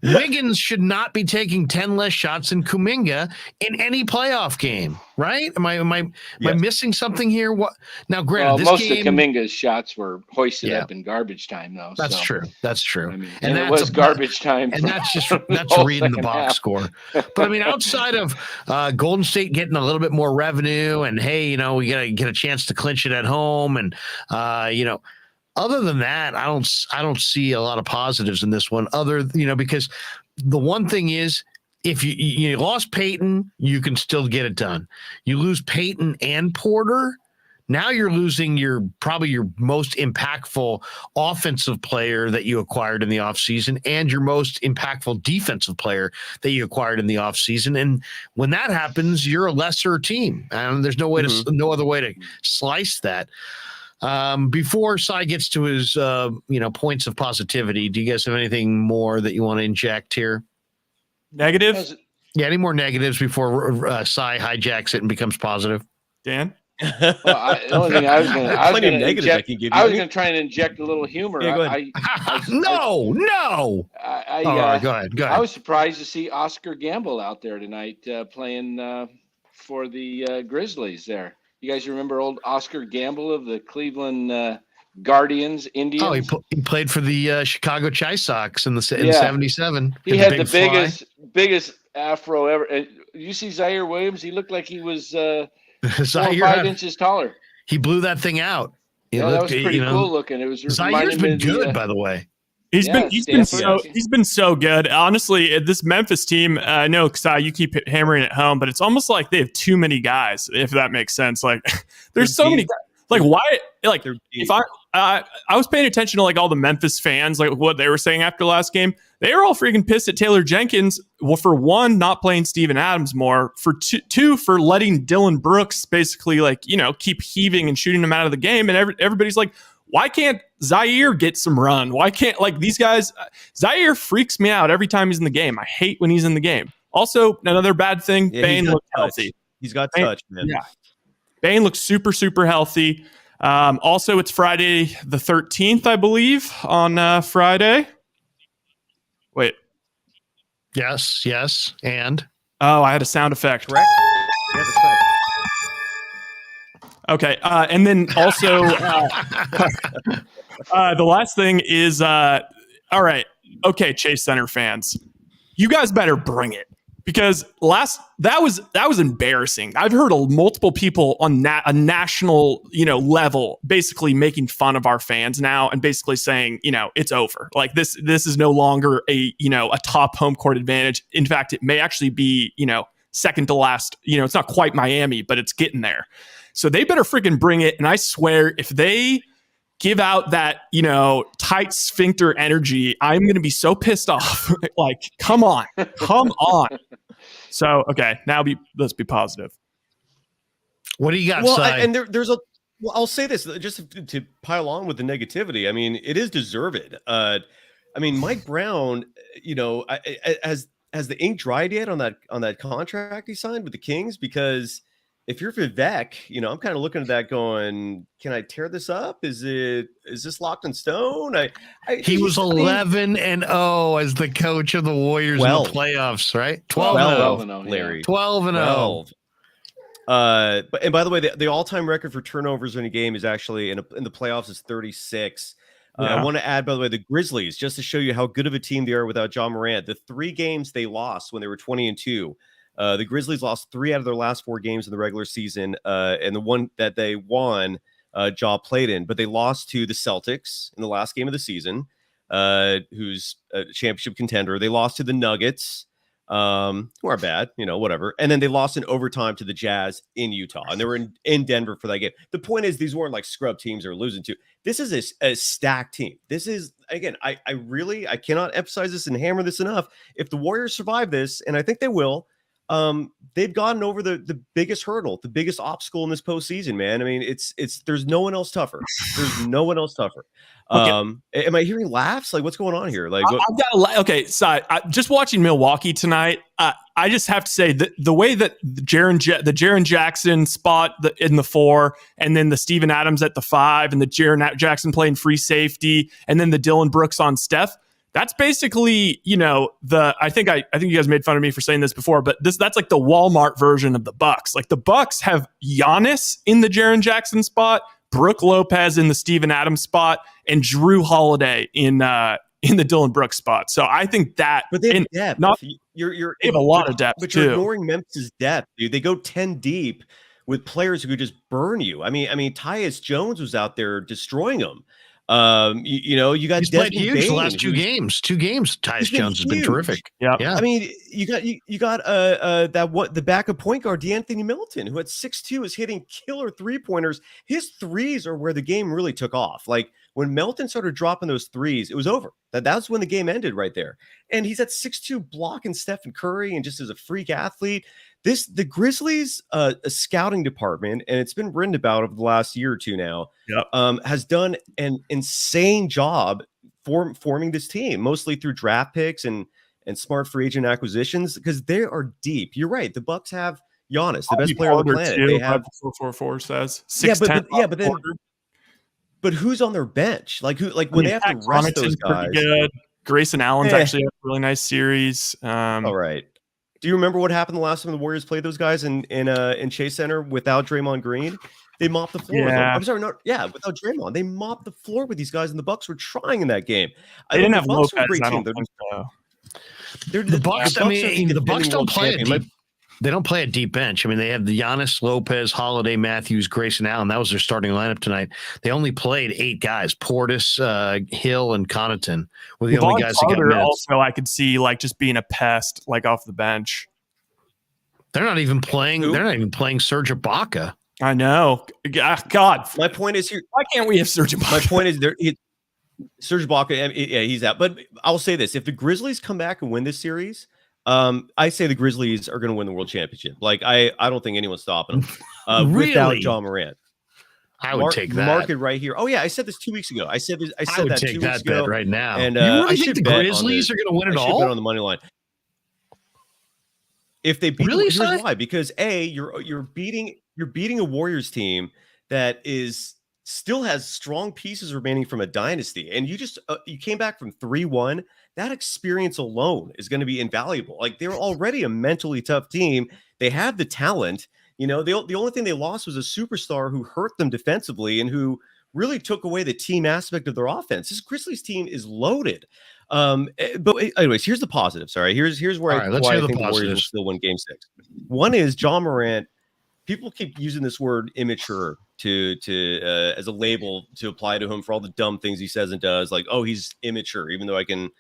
Wiggins should not be taking 10 less shots than Kuminga in any playoff game, right? Am I missing something here? What now? Granted, most of Kuminga's shots were hoisted up in garbage time, though. That's true. That's true. I mean, and it was garbage time, and that's reading the box score. But I mean, outside of Golden State getting a little bit more revenue, and hey, we gotta get a chance to clinch it at home, and other than that, I don't see a lot of positives in this one. Because the one thing is, if you lost Peyton, you can still get it done. You lose Peyton and Porter, now you're losing probably your most impactful offensive player that you acquired in the offseason and your most impactful defensive player that you acquired in the offseason. And when that happens, you're a lesser team. And there's no other way to slice that. Before Cy gets to his, points of positivity, do you guys have anything more that you want to inject here? Negatives? Yeah, any more negatives before Cy hijacks it and becomes positive? Dan? The only thing I was going to try and inject a little humor. Yeah, go ahead. No. Go ahead. I was surprised to see Oscar Gamble out there tonight playing for the Grizzlies there. You guys remember old Oscar Gamble of the Cleveland Guardians, Indians? Oh, he played for the Chicago Chi Sox in 77. He had the biggest afro ever. You see Zaire Williams? He looked like he was 4 or 5 inches taller. He blew that thing out. That was pretty cool looking. It was Zaire's been good, by the way. He's been so good. Honestly, this Memphis team, I know, Cy, you keep hammering it home, but it's almost like they have too many guys, if that makes sense. Like, there's so many guys. Like, why? Like, if I was paying attention to like all the Memphis fans, like what they were saying after the last game, they were all freaking pissed at Taylor Jenkins. Well, for one, not playing Steven Adams more. For two, for letting Dylan Brooks basically keep heaving and shooting him out of the game. And everybody's like, why can't Zaire get some run? Why can't these guys? Zaire freaks me out every time he's in the game. I hate when he's in the game. Also, another bad thing, Bane looks healthy. He's got touch, man. Yeah. Bane looks super, super healthy. Also, it's Friday the 13th, I believe, on Friday. Wait. Yes. And? Oh, I had a sound effect. Correct. Yeah, that's right. Okay, and then also the last thing is, all right, okay, Chase Center fans, you guys better bring it, because that was embarrassing. I've heard multiple people on a national level basically making fun of our fans now and basically saying it's over. Like this is no longer a top home court advantage. In fact, it may actually be second to last. It's not quite Miami, but it's getting there. So they better freaking bring it. And I swear, if they give out that, tight sphincter energy, I'm going to be so pissed off. Like, come on. So, okay, let's be positive. What do you got, I'll say this just to pile on with the negativity. I mean, it is deserved. Mike Brown, has the ink dried yet on that contract he signed with the Kings? Because if you're Vivek, I'm kind of looking at that going, can I tear this up? Is this locked in stone? He was 11-0 as the coach of the Warriors in the playoffs, right? 12-0, Larry. 12-0. And by the way, the all-time record for turnovers in a game is actually in the playoffs is 36. I want to add, by the way, the Grizzlies, just to show you how good of a team they are without John Morant. The 3 games they lost when they were 20-2. The Grizzlies lost 3 out of their last 4 games in the regular season, and the one that they won, Ja played in, but they lost to the Celtics in the last game of the season, who's a championship contender. They lost to the Nuggets, who are bad, whatever. And then they lost in overtime to the Jazz in Utah, and they were in Denver for that game. The point is, these weren't like scrub teams they're losing to. This is a stacked team. This is, again, I cannot emphasize this and hammer this enough. If the Warriors survive this, and I think they will, they've gotten over the biggest hurdle, the biggest obstacle in this postseason, man. I mean, it's there's no one else tougher. There's no one else tougher. Okay. Am I hearing laughs? Like, what's going on here? Like, I've got okay. So just watching Milwaukee tonight, I just have to say that the way that the Jaren Jackson spot in the 4, and then the Steven Adams at the 5, and the Jaren Jackson playing free safety, and then the Dylan Brooks on Steph. That's basically, I think you guys made fun of me for saying this before, but that's like the Walmart version of the Bucks. Like the Bucks have Giannis in the Jaren Jackson spot, Brook Lopez in the Steven Adams spot, and Drew Holiday in the Dylan Brooks spot. So I think that, but they have depth. They have a lot of depth, but too. You're ignoring Memphis' depth, dude. They go 10 deep with players who could just burn you. I mean, Tyus Jones was out there destroying them. You got he's played huge the last 2 games. 2 games, Tyus Jones has been terrific. Yeah. I mean, you got the backup point guard, DeAnthony Milton, who at 6'2" is hitting killer 3-pointers. His threes are where the game really took off. Like when Milton started dropping those threes, it was over. That's when the game ended right there. And he's at 6'2", blocking Steph Curry, and just as a freak athlete. The Grizzlies a scouting department, and it's been written about over the last year or 2 now, has done an insane job forming this team, mostly through draft picks and smart free agent acquisitions, because they are deep. You're right. The Bucks have Giannis, the best player on the planet. They have 444 says 6'10". But who's on their bench? Like when they have to rest those guys? Good. Grayson Allen's actually had a really nice series. All right. Do you remember what happened the last time the Warriors played those guys in Chase Center without Draymond Green? They mopped the floor with them. I'm sorry, without Draymond. They mopped the floor with these guys, and the Bucks were trying in that game. They didn't have Lopez. The Bucks, the Bucks don't play a deep. They don't play a deep bench. I mean, they have the Giannis, Lopez, Holiday, Matthews, Grayson Allen. That was their starting lineup tonight. They only played 8 guys: Portis, Hill, and Connaughton were the only guys that got minutes. Also, I could see like just being a pest, like off the bench. They're not even playing. They're not even playing Serge Ibaka. I know. God, my point is here. Why can't we have Serge Ibaka? My point is Serge Ibaka. Yeah, he's out. But I'll say this: if the Grizzlies come back and win this series, I say the Grizzlies are going to win the world championship. Like I don't think anyone's stopping them without John Morant. I would take that. Mark it right here. Oh yeah, I said this 2 weeks ago. I said that 2 weeks ago. Bet right now. And you really think the Grizzlies are going to win it all? I should bet on the money line. If they beat, here's why. Because you're beating a Warriors team that still has strong pieces remaining from a dynasty, and you came back from 3-1. That experience alone is going to be invaluable. Like they're already a mentally tough team. They have the talent. The only thing they lost was a superstar who hurt them defensively and who really took away the team aspect of their offense. This Grizzlies team is loaded. But anyways, here's the positives. All right, here's where I think the Warriors will still win Game 6. One is John Morant. People keep using this word immature to as a label to apply to him for all the dumb things he says and does. Like, oh, he's immature, even though I can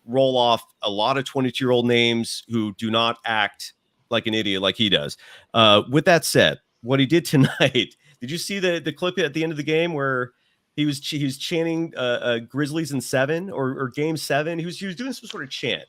roll off a lot of 22-year-old names who do not act like an idiot like he does. With that said, what he did tonight, did you see the clip at the end of the game where he was chanting Grizzlies in 7 or Game 7? He was doing some sort of chant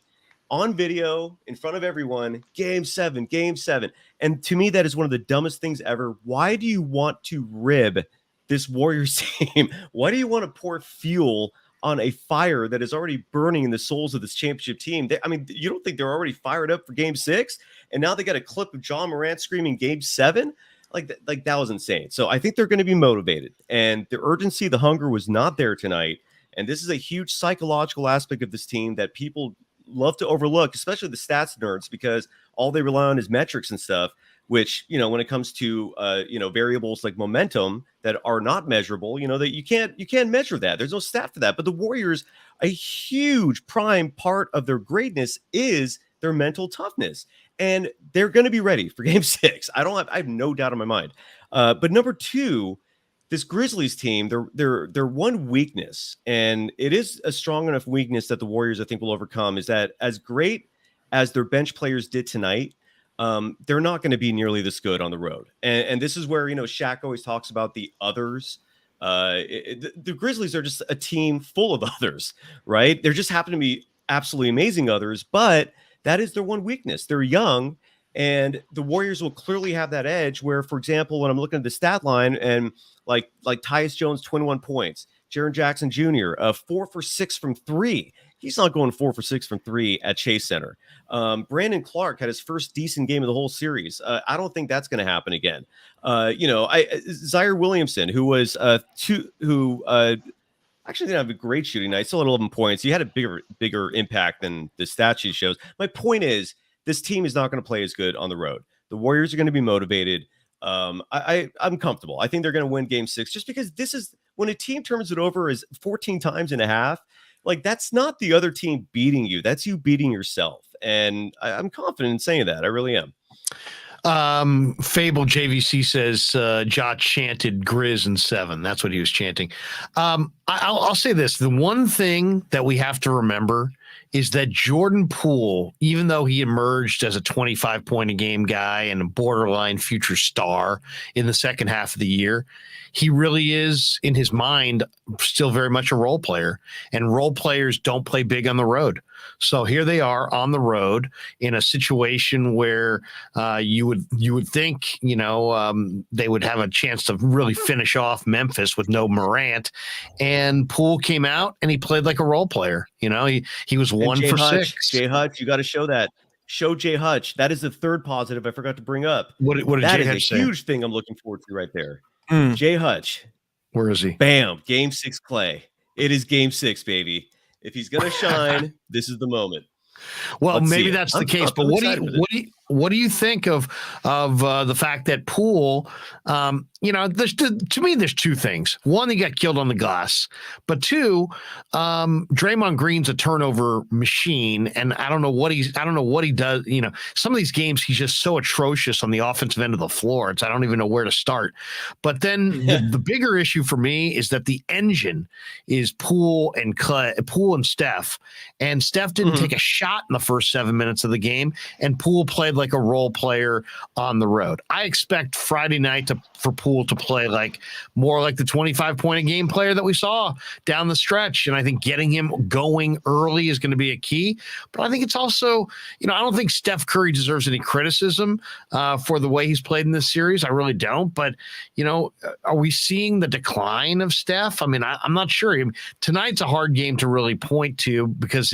on video in front of everyone. Game 7, Game 7. And to me, that is one of the dumbest things ever. Why do you want to rib this Warriors team? Why do you want to pour fuel on a fire that is already burning in the souls of this championship team? You don't think they're already fired up for Game 6? And now they got a clip of John Morant screaming Game 7? Like that was insane. So I think they're going to be motivated. And the urgency, the hunger was not there tonight. And this is a huge psychological aspect of this team that people love to overlook, especially the stats nerds, because all they rely on is metrics and stuff, which, when it comes to, variables like momentum that are not measurable, that you can't measure that. There's no stat for that. But the Warriors, a huge prime part of their greatness is their mental toughness. and they're going to be ready for Game 6. I have no doubt in my mind. But number two, this Grizzlies team, their one weakness, and it is a strong enough weakness that the Warriors, I think, will overcome, is that as great as their bench players did tonight, they're not going to be nearly this good on the road. And this is where, Shaq always talks about the others. The Grizzlies are just a team full of others, right? There just happen to be absolutely amazing others, but that is their one weakness. They're young, and the Warriors will clearly have that edge where, for example, when I'm looking at the stat line and like Tyus Jones, 21 points, Jaren Jackson Jr., 4 for 6 from 3. He's not going 4 for 6 from 3 at Chase Center. Brandon Clark had his first decent game of the whole series. I don't think that's going to happen again. Zaire Williamson, who was actually didn't have a great shooting night, still had 11 points. He had a bigger impact than the stat sheet shows. My point is, this team is not going to play as good on the road. The Warriors are going to be motivated. I'm comfortable. I think they're going to win Game 6 just because this is when a team turns it over is 14 times and a half. Like, that's not the other team beating you. That's you beating yourself. And I'm confident in saying that. I really am. Fable JVC says Ja chanted Grizz in 7. That's what he was chanting. I'll say this. The one thing that we have to remember is that Jordan Poole, even though he emerged as a 25-point-a-game guy and a borderline future star in the second half of the year, he really is, in his mind, still very much a role player. And role players don't play big on the road. So here they are on the road in a situation where you would think, they would have a chance to really finish off Memphis with no Morant. And Poole came out and he played like a role player. He was 1 for 6. Jay Hutch, you got to show that. Show Jay Hutch. That is the third positive I forgot to bring up. What did that Jay is Hutch a say? Huge thing I'm looking forward to right there. Jay Hutch. Where is he? Bam. Game 6 Clay. It is Game 6 , baby. If he's going to shine, this is the moment. Well, maybe that's the case. But what do you think of the fact that Poole? To me, there's two things. One, he got killed on the glass, but two, Draymond Green's a turnover machine, and I don't know what he does. Some of these games he's just so atrocious on the offensive end of the floor. I don't even know where to start. But then the bigger issue for me is that the engine is Poole and Steph, and Steph didn't take a shot in the first 7 minutes of the game, and Poole played like a role player on the road. I expect Friday night for Poole to play more like the 25-point-a-game player that we saw down the stretch. And I think getting him going early is going to be a key. But I think it's also, I don't think Steph Curry deserves any criticism for the way he's played in this series. I really don't. But, are we seeing the decline of Steph? I mean, I'm not sure. Tonight's a hard game to really point to because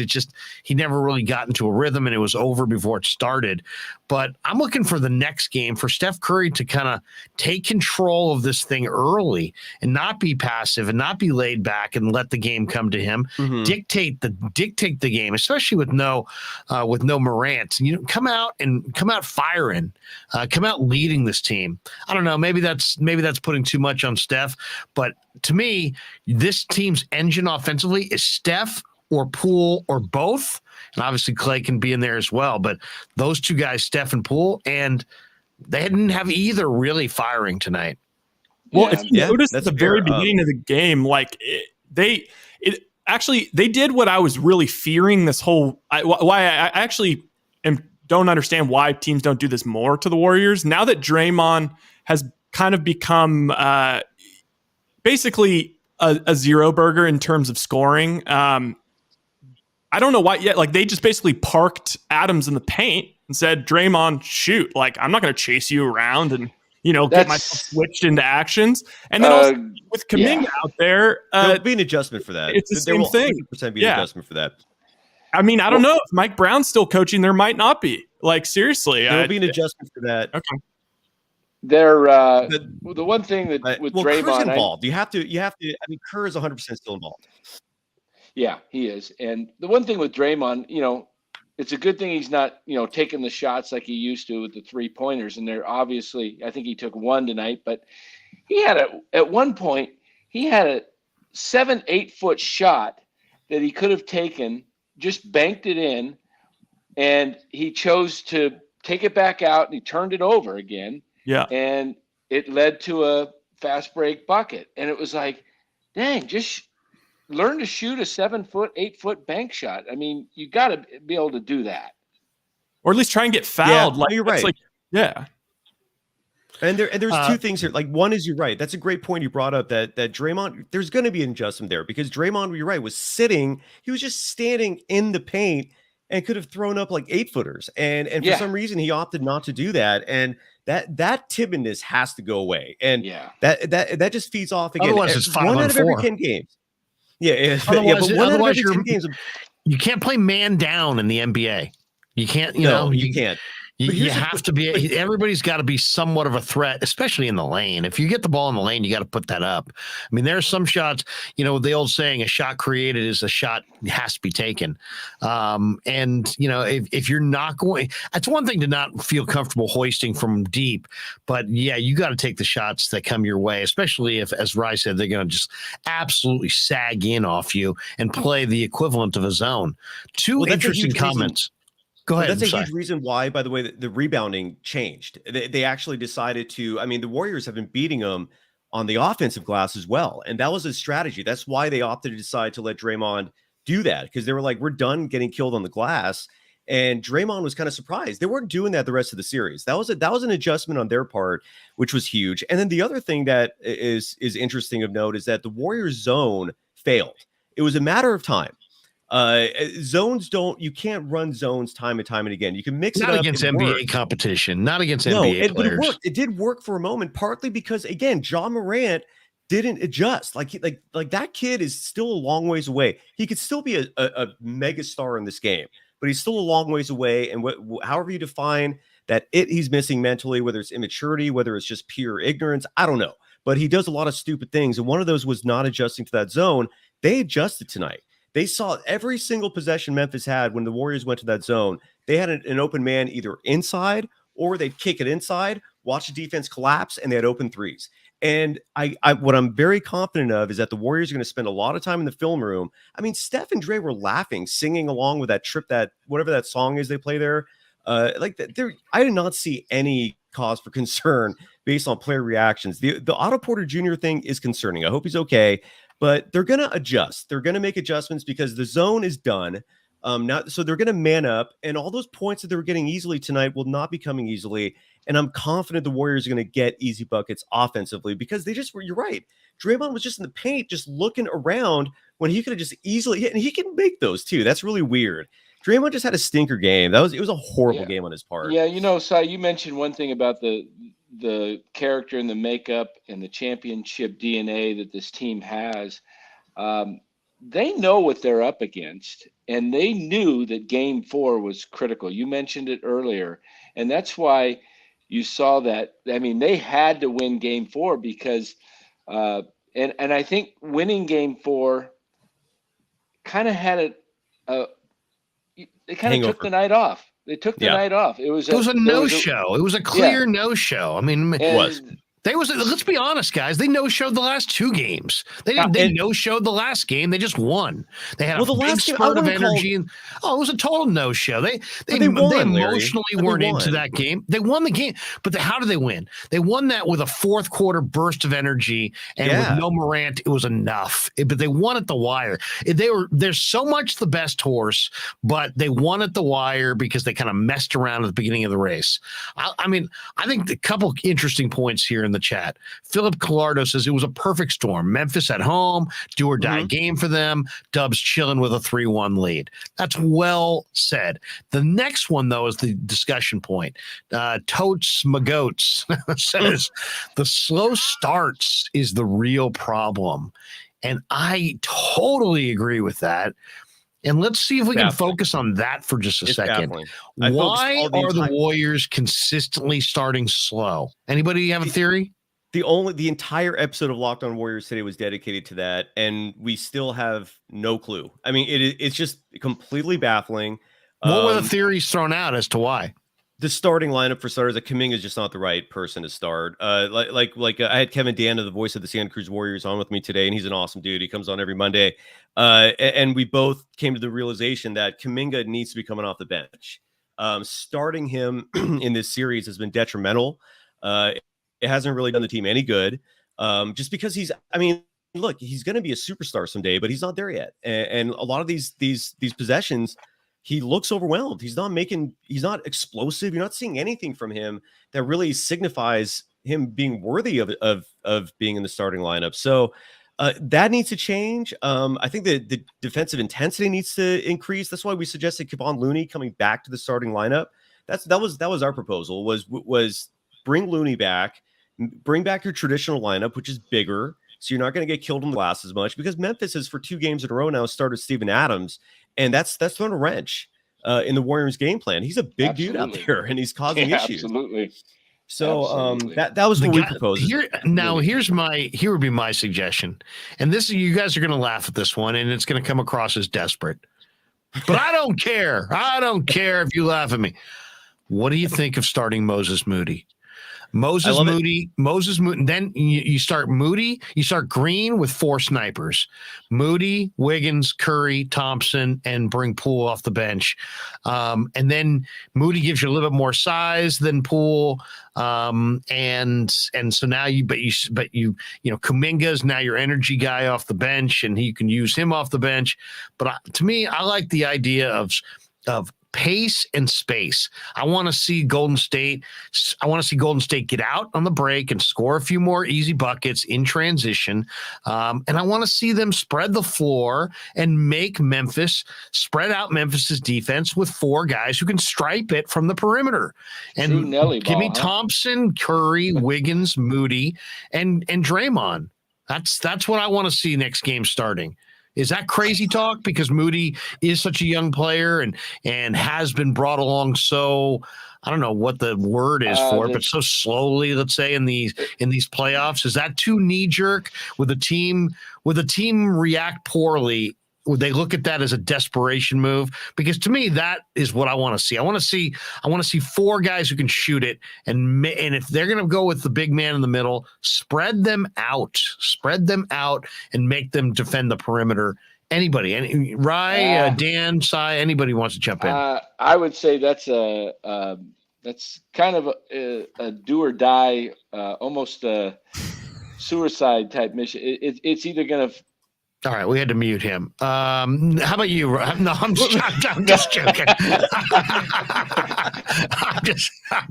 he never really got into a rhythm and it was over before it started. But I'm looking for the next game for Steph Curry to kind of take control of this thing early and not be passive and not be laid back and let the game come to him. Dictate the game, especially with no Morant. Come out firing, come out leading this team. I don't know. Maybe that's putting too much on Steph, but to me, this team's engine offensively is Steph or Poole or both. And obviously Clay can be in there as well, but those two guys, Steph and Poole, and they didn't have either really firing tonight. Well, if you notice at the very beginning of the game, they did what I was really fearing this whole. Why I actually don't understand why teams don't do this more to the Warriors now that Draymond has kind of become basically a zero burger in terms of scoring. I don't know why yet. They just basically parked Adams in the paint and said, Draymond, shoot. I'm not going to chase you around and, get myself switched into actions. And then also with Kuminga out there. There'll be an adjustment for that. It's the same thing. 100% be an adjustment for that. I mean, I don't know. If Mike Brown's still coaching, there might not be. Seriously. There'll be an adjustment for that. Okay. The one thing that with Draymond, Kerr's involved. You have to. Kerr is 100% still involved. Yeah, he is. And the one thing with Draymond, it's a good thing he's not, taking the shots like he used to with the 3-pointers. And they're obviously, I think he took one tonight, but he had at one point, he had a 7-8 foot shot that he could have taken, just banked it in, and he chose to take it back out, and he turned it over again. Yeah. And it led to a fast break bucket. And it was like, dang, just learn to shoot a 7-foot, 8-foot bank shot. I mean, you got to be able to do that. Or at least try and get fouled. Yeah, like you're right. Like, yeah. And there's two things here. Like, one is, you're right. That's a great point you brought up, that Draymond, there's going to be an adjustment there, because Draymond, you're right, was sitting. He was just standing in the paint and could have thrown up like 8-footers. And for some reason, he opted not to do that. And that timidness has to go away. And that just feeds off again. Otherwise, it's 5 one on out of every 4. 10 games. Yeah, but Otherwise, one out of every 10 games. You can't play man down in the NBA. You can't, you can't. You have to be, everybody's got to be somewhat of a threat, especially in the lane. If you get the ball in the lane, you got to put that up. I mean, there are some shots, the old saying, a shot created is a shot has to be taken. If you're not going, it's one thing to not feel comfortable hoisting from deep, but you got to take the shots that come your way, especially if, as Rye said, they're going to just absolutely sag in off you and play the equivalent of a zone. Two interesting comments. Go ahead. That's a huge reason why, by the way, the rebounding changed. They actually decided to, the Warriors have been beating them on the offensive glass as well. And that was a strategy. That's why they opted to decide to let Draymond do that, because they were like, we're done getting killed on the glass. And Draymond was kind of surprised. They weren't doing that the rest of the series. That was an adjustment on their part, which was huge. And then the other thing that is interesting of note is that the Warriors zone failed. It was a matter of time. Zones you can't run zones time and time and again. You can mix not it up against NBA competition, not against NBA but players. It did work for a moment, partly because, again, Ja Morant didn't adjust. Like that kid is still a long ways away. He could still be a mega star in this game, but he's still a long ways away. And however you define that, he's missing mentally, whether it's immaturity, whether it's just pure ignorance, I don't know. But he does a lot of stupid things, and one of those was not adjusting to that zone. They adjusted tonight. They saw every single possession Memphis had when the Warriors went to that zone. They had an open man either inside, or they'd kick it inside, watch the defense collapse, and they had open threes. And what I'm very confident of is that the Warriors are going to spend a lot of time in the film room. I mean, Steph and Dre were laughing, singing along with that trip, that whatever that song is they play there. I did not see any cause for concern based on player reactions. The Otto Porter Jr. thing is concerning. I hope he's okay. But they're going to adjust. They're going to make adjustments because the zone is done. So they're going to man up, and all those points that they were getting easily tonight will not be coming easily. And I'm confident the Warriors are going to get easy buckets offensively, because you're right. Draymond was just in the paint, just looking around when he could have just easily hit, and he can make those too. That's really weird. Draymond just had a stinker game. It was a horrible game on his part. Yeah, Cy, you mentioned one thing about the character and the makeup and the championship DNA that this team has. They know what they're up against, and they knew that Game 4 was critical. You mentioned it earlier, and that's why you saw that. I mean, they had to win Game 4 because, and I think winning Game 4 kind of had they kind of took the night off. They took the night off. It was a no-show. It was a clear no-show. I mean, it was. Let's be honest, guys. They no-showed the last 2 games. They no-showed the last game. They just won. They had a big spurt of energy. It was a total no-show. They emotionally weren't into that game. They won the game. But how did they win? They won that with a fourth quarter burst of energy, and with no Morant, it was enough. But they won at the wire. They're so much the best horse, but they won at the wire because they kind of messed around at the beginning of the race. I think a couple interesting points here in the chat. Philip Collardo says it was a perfect storm. Memphis at home, do or die game for them. Dubs chilling with a 3-1 lead. That's well said. The next one, though, is the discussion point. Totes Magoats says the slow starts is the real problem. And I totally agree with that. And let's see if we can focus on that for just a second. Why are the Warriors consistently starting slow? Anybody have a theory? The entire episode of Locked On Warriors today was dedicated to that, and we still have no clue. I mean, it's just completely baffling. What were the theories thrown out as to why? The starting lineup, for starters, Kuminga is just not the right person to start. I had Kevin Dana, the voice of the Santa Cruz Warriors, on with me today, and he's an awesome dude. He comes on every Monday. And we both came to the realization that Kuminga needs to be coming off the bench. Starting him in this series has been detrimental. It hasn't really done the team any good. Just because look, he's going to be a superstar someday, but he's not there yet. And a lot of these possessions, he looks overwhelmed. He's not explosive. You're not seeing anything from him that really signifies him being worthy of being in the starting lineup. So that needs to change. I think the defensive intensity needs to increase. That's why we suggested Kevon Looney coming back to the starting lineup. That was our proposal was bring Looney back, bring back your traditional lineup, which is bigger. So you're not going to get killed in the glass as much, because Memphis has for 2 games in a row now started Steven Adams, and that's thrown a wrench in the Warriors' game plan. He's a big dude out there, and he's causing issues. Absolutely. So that was what we proposed. Here would be my suggestion, and this, you guys are going to laugh at this one, and it's going to come across as desperate, but I don't care. I don't care if you laugh at me. What do you think of starting Moses Moody? Moses Moody. Then you start Moody. You start Green with 4 snipers: Moody, Wiggins, Curry, Thompson, and bring Poole off the bench. And then Moody gives you a little bit more size than Poole. And so now Kuminga's now your energy guy off the bench, and you can use him off the bench. But to me, I like the idea of pace and space. I want to see Golden State get out on the break and score a few more easy buckets in transition. And I want to see them spread the floor and make spread out Memphis's defense with 4 guys who can stripe it from the perimeter. And give me Thompson, Curry, Wiggins, Moody, and Draymond. That's what I want to see next game starting. Is that crazy talk? Because Moody is such a young player and has been brought along so, I don't know what the word is for it, but so slowly, let's say, in these playoffs. Is that too knee jerk? Would the team react poorly? Would they look at that as a desperation move? Because to me, that is what I want to see. I want to see 4 guys who can shoot it, and if they're going to go with the big man in the middle, spread them out, and make them defend the perimeter. Anybody, Dan, Cy, anybody wants to jump in? I would say that's kind of a do or die, almost a suicide type mission. It's either going to. All right, we had to mute him. How about you? No, I'm just joking. I'm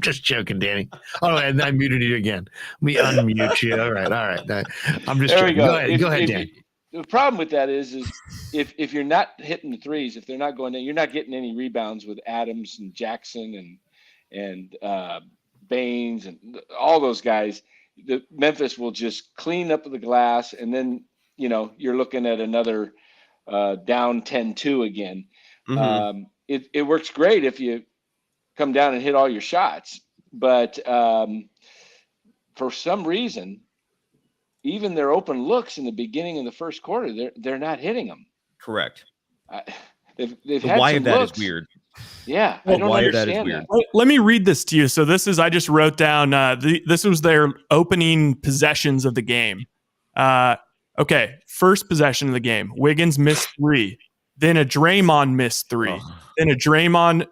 just joking, Danny. Oh, and I muted you again. We unmute you. All right. I'm just joking. Go ahead, Danny. The problem with that is if you're not hitting the threes, if they're not going in, you're not getting any rebounds with Adams and Jackson and Baines and all those guys. The Memphis will just clean up the glass, and then you're looking at another down 10-2 again. Mm-hmm. It works great if you come down and hit all your shots. But for some reason, even their open looks in the beginning of the first quarter, they're not hitting them. Correct. They've had why some that looks. Is weird. Yeah, I don't understand that. Let me read this to you. So I just wrote down, this was their opening possessions of the game. Okay, first possession of the game, Wiggins missed 3. Then a Draymond missed 3. Then a Draymond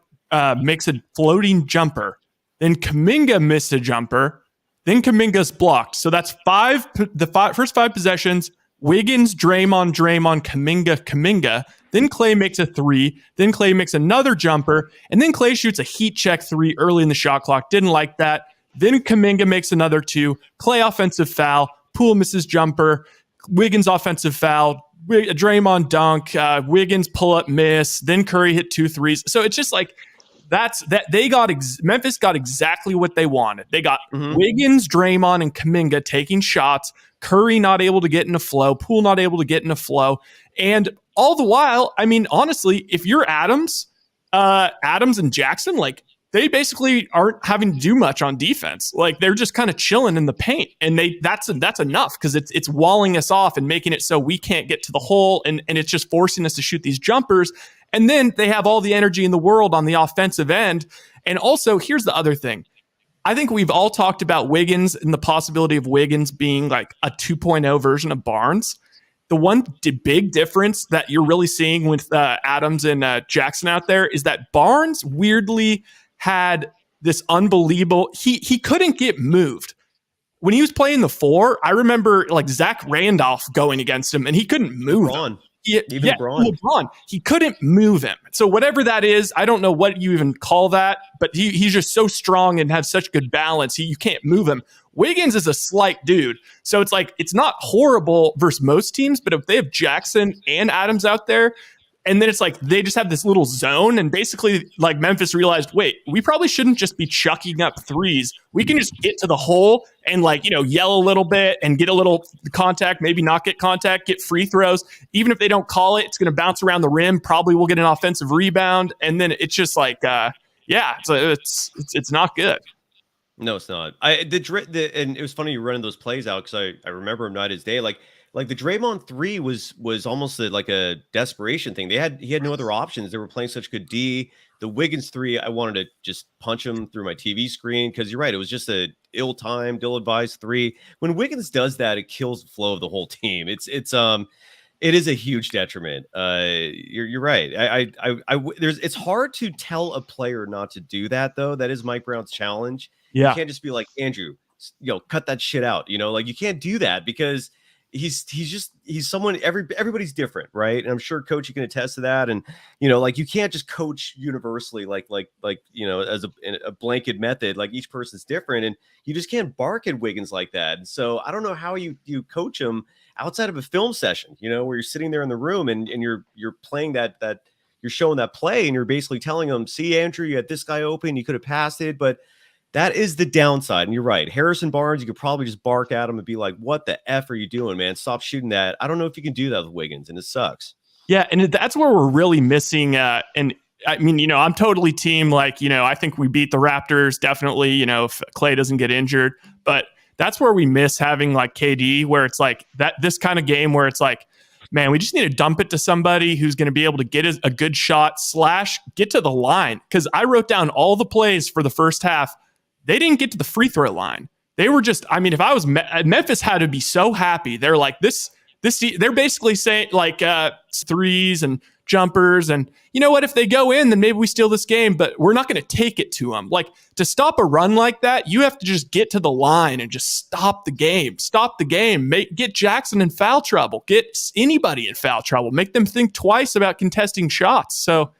makes a floating jumper. Then Kuminga missed a jumper. Then Kuminga's blocked. So that's first 5 possessions, Wiggins, Draymond, Kuminga. Then Klay makes a 3. Then Klay makes another jumper. And then Klay shoots a heat check 3 early in the shot clock. Didn't like that. Then Kuminga makes another 2. Klay offensive foul. Poole misses jumper. Wiggins offensive foul, Draymond dunk, Wiggins pull up miss, then Curry hit 2 threes. So it's just like Memphis got exactly what they wanted. They got Wiggins, Draymond, and Kuminga taking shots, Curry not able to get in a flow, Poole not able to get in a flow, and all the while, I mean, honestly, if you're Adams and Jackson, like, they basically aren't having to do much on defense. Like, they're just kind of chilling in the paint, and that's enough, because it's walling us off and making it so we can't get to the hole, and it's just forcing us to shoot these jumpers. And then they have all the energy in the world on the offensive end. And also, here's the other thing. I think we've all talked about Wiggins and the possibility of Wiggins being like a 2.0 version of Barnes. the one big difference that you're really seeing with Adams and Jackson out there is that Barnes weirdly had this unbelievable. He couldn't get moved. When he was playing the 4, I remember like Zach Randolph going against him, and he couldn't move him. LeBron. He couldn't move him. So whatever that is, I don't know what you even call that, but he's just so strong and has such good balance. You can't move him. Wiggins is a slight dude. So it's like, it's not horrible versus most teams, but if they have Jackson and Adams out there, and then it's like they just have this little zone, and basically like Memphis realized, wait, we probably shouldn't just be chucking up threes. We can just get to the hole and yell a little bit and get a little contact, maybe not get contact, get free throws. Even if they don't call it, it's going to bounce around the rim. Probably we'll get an offensive rebound, and then it's just like, it's not good. No, it's not. And it was funny you running those plays out because I remember him night as day. Like the Draymond 3 was almost like a desperation thing. He had no other options. They were playing such good D. The Wiggins 3, I wanted to just punch him through my TV screen because you're right. It was just a ill-timed, ill-advised 3. When Wiggins does that, it kills the flow of the whole team. It is a huge detriment. You're right. It's hard to tell a player not to do that though. That is Mike Brown's challenge. Yeah. You can't just be like, Andrew, cut that shit out. Like you can't do that because he's someone, everybody's different, right? And I'm sure coach, you can attest to that. And like you can't just coach universally like as a blanket method. Like each person's different, and you just can't bark at Wiggins like that. And so I don't know how you coach him outside of a film session, where you're sitting there in the room and you're playing that you're showing that play, and you're basically telling him, see, Andrew, you had this guy open, you could have passed it. But that is the downside. And you're right. Harrison Barnes, you could probably just bark at him and be like, what the F are you doing, man? Stop shooting that. I don't know if you can do that with Wiggins, and it sucks. Yeah, and that's where we're really missing. And I mean, I'm totally team, I think we beat the Raptors, definitely, if Clay doesn't get injured. But that's where we miss having like KD, where it's like this kind of game where it's like, man, we just need to dump it to somebody who's going to be able to get a good shot / get to the line. Because I wrote down all the plays for the first half. They didn't get to the free throw line. They were just, if I was Memphis, had to be so happy. They're like this. They're basically saying like threes and jumpers, and you know what? If they go in, then maybe we steal this game. But we're not going to take it to them. Like, to stop a run like that, you have to just get to the line and just stop the game. Stop the game. Get Jackson in foul trouble. Get anybody in foul trouble. Make them think twice about contesting shots. So,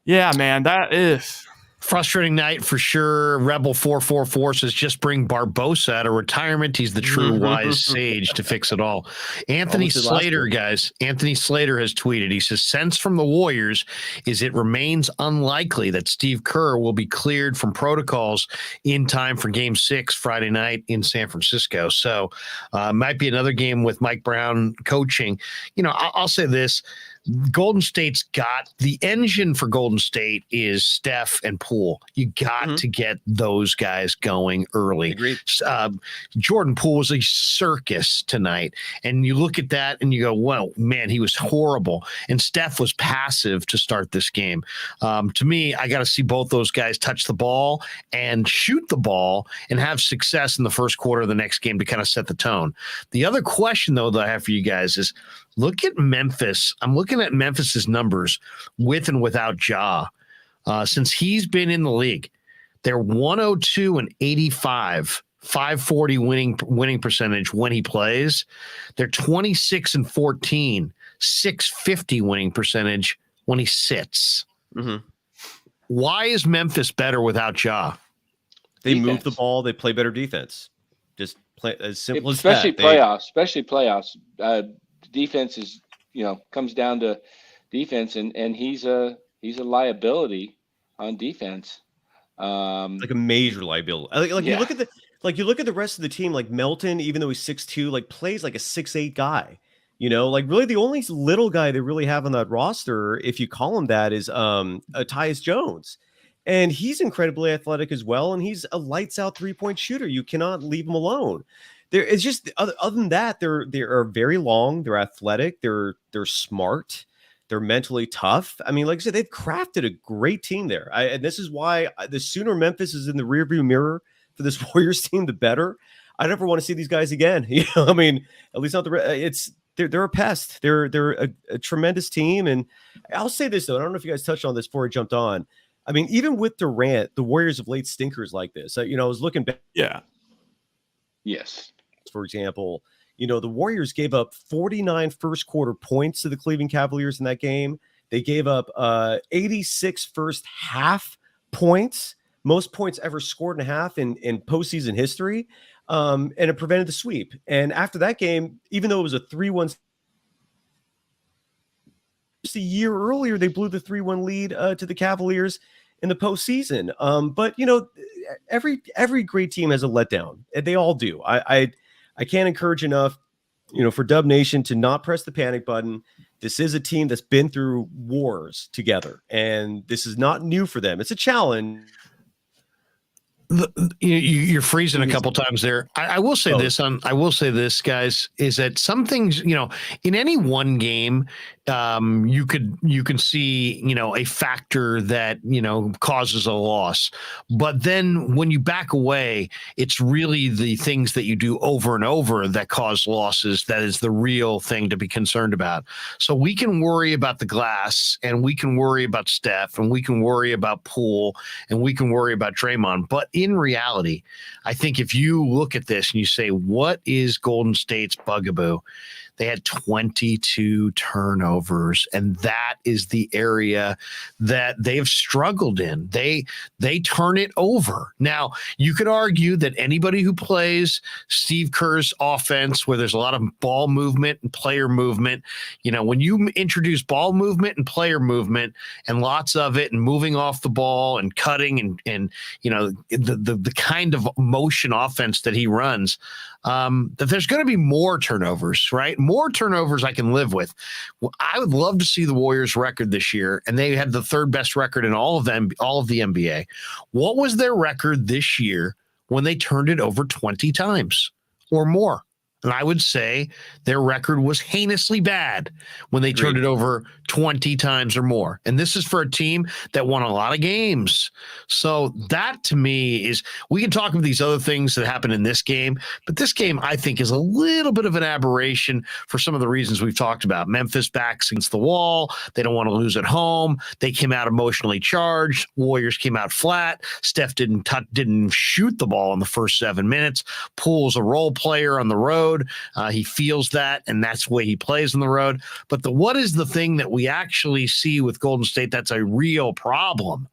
yeah, man, that is. Frustrating night for sure. Rebel 444 says just bring Barbosa out of retirement. He's the true wise sage to fix it all. Anthony Slater, guys. Anthony Slater has tweeted. He says, sense from the Warriors is it remains unlikely that Steve Kerr will be cleared from protocols in time for Game 6 Friday night in San Francisco. So might be another game with Mike Brown coaching. I'll say this. Golden State's got the engine for Golden State is Steph and Poole. You got to get those guys going early. Agreed. Jordan Poole was a circus tonight. And you look at that and you go, well, man, he was horrible. And Steph was passive to start this game. To me, I got to see both those guys touch the ball and shoot the ball and have success in the first quarter of the next game to kind of set the tone. The other question, though, that I have for you guys is, look at Memphis. I'm looking at Memphis's numbers with and without Ja. Since he's been in the league, they're 102 and 85, 540 winning percentage when he plays. They're 26 and 14, 650 winning percentage when he sits. Mm-hmm. Why is Memphis better without Ja? They move the ball. They play better defense. Just play as simple as that. Especially playoffs. Defense is, comes down to defense, and he's a liability on defense. Like a major liability. You look at the rest of the team, like Melton, even though he's 6'2", plays like a 6'8" guy. Really the only little guy they really have on that roster, if you call him that, is Tyus Jones. And he's incredibly athletic as well, and he's a lights out 3-point shooter. You cannot leave him alone. It's just other than that, they are very long. They're athletic. They're smart. They're mentally tough. Like I said, they've crafted a great team there. And this is why the sooner Memphis is in the rearview mirror for this Warriors team, the better. I never want to see these guys again. At least not they're a pest. They're a tremendous team. And I'll say this though, I don't know if you guys touched on this before I jumped on. I mean, even with Durant, the Warriors have laid stinkers like this. I was looking back. Yeah. Yes. For example, the Warriors gave up 49 first quarter points to the Cleveland Cavaliers in that game. They gave up 86 first half points, most points ever scored in a half in postseason history. And it prevented the sweep. And after that game, even though it was a 3-1, just a year earlier, they blew the 3-1 lead to the Cavaliers in the postseason. But every great team has a letdown, and they all do. I can't encourage enough, for Dub Nation to not press the panic button. This is a team that's been through wars together, and this is not new for them. It's a challenge. You're freezing a couple times there. I will say this, guys, is that some things, in any one game, you can see, a factor that, causes a loss. But then when you back away, it's really the things that you do over and over that cause losses that is the real thing to be concerned about. So we can worry about the glass, and we can worry about Steph, and we can worry about Poole, and we can worry about Draymond. But in reality, I think if you look at this and you say, what is Golden State's bugaboo? They had 22 turnovers, and that is the area that they've struggled in. They turn it over. Now, you could argue that anybody who plays Steve Kerr's offense, where there's a lot of ball movement and player movement, when you introduce ball movement and player movement and lots of it and moving off the ball and cutting and the kind of motion offense that he runs, that there's going to be more turnovers, right? More turnovers I can live with. Well, I would love to see the Warriors record this year, and they had the third best record in all of the NBA. What was their record this year when they turned it over 20 times or more? And I would say their record was heinously bad when they turned it over 20 times or more. And this is for a team that won a lot of games. So that to me is, we can talk about these other things that happened in this game, but this game I think is a little bit of an aberration for some of the reasons we've talked about. Memphis backs against the wall. They don't want to lose at home. They came out emotionally charged. Warriors came out flat. Steph didn't shoot the ball in the first 7 minutes. Poole's a role player on the road. He feels that, and that's the way he plays on the road. But what is the thing that we actually see with Golden State that's a real problem?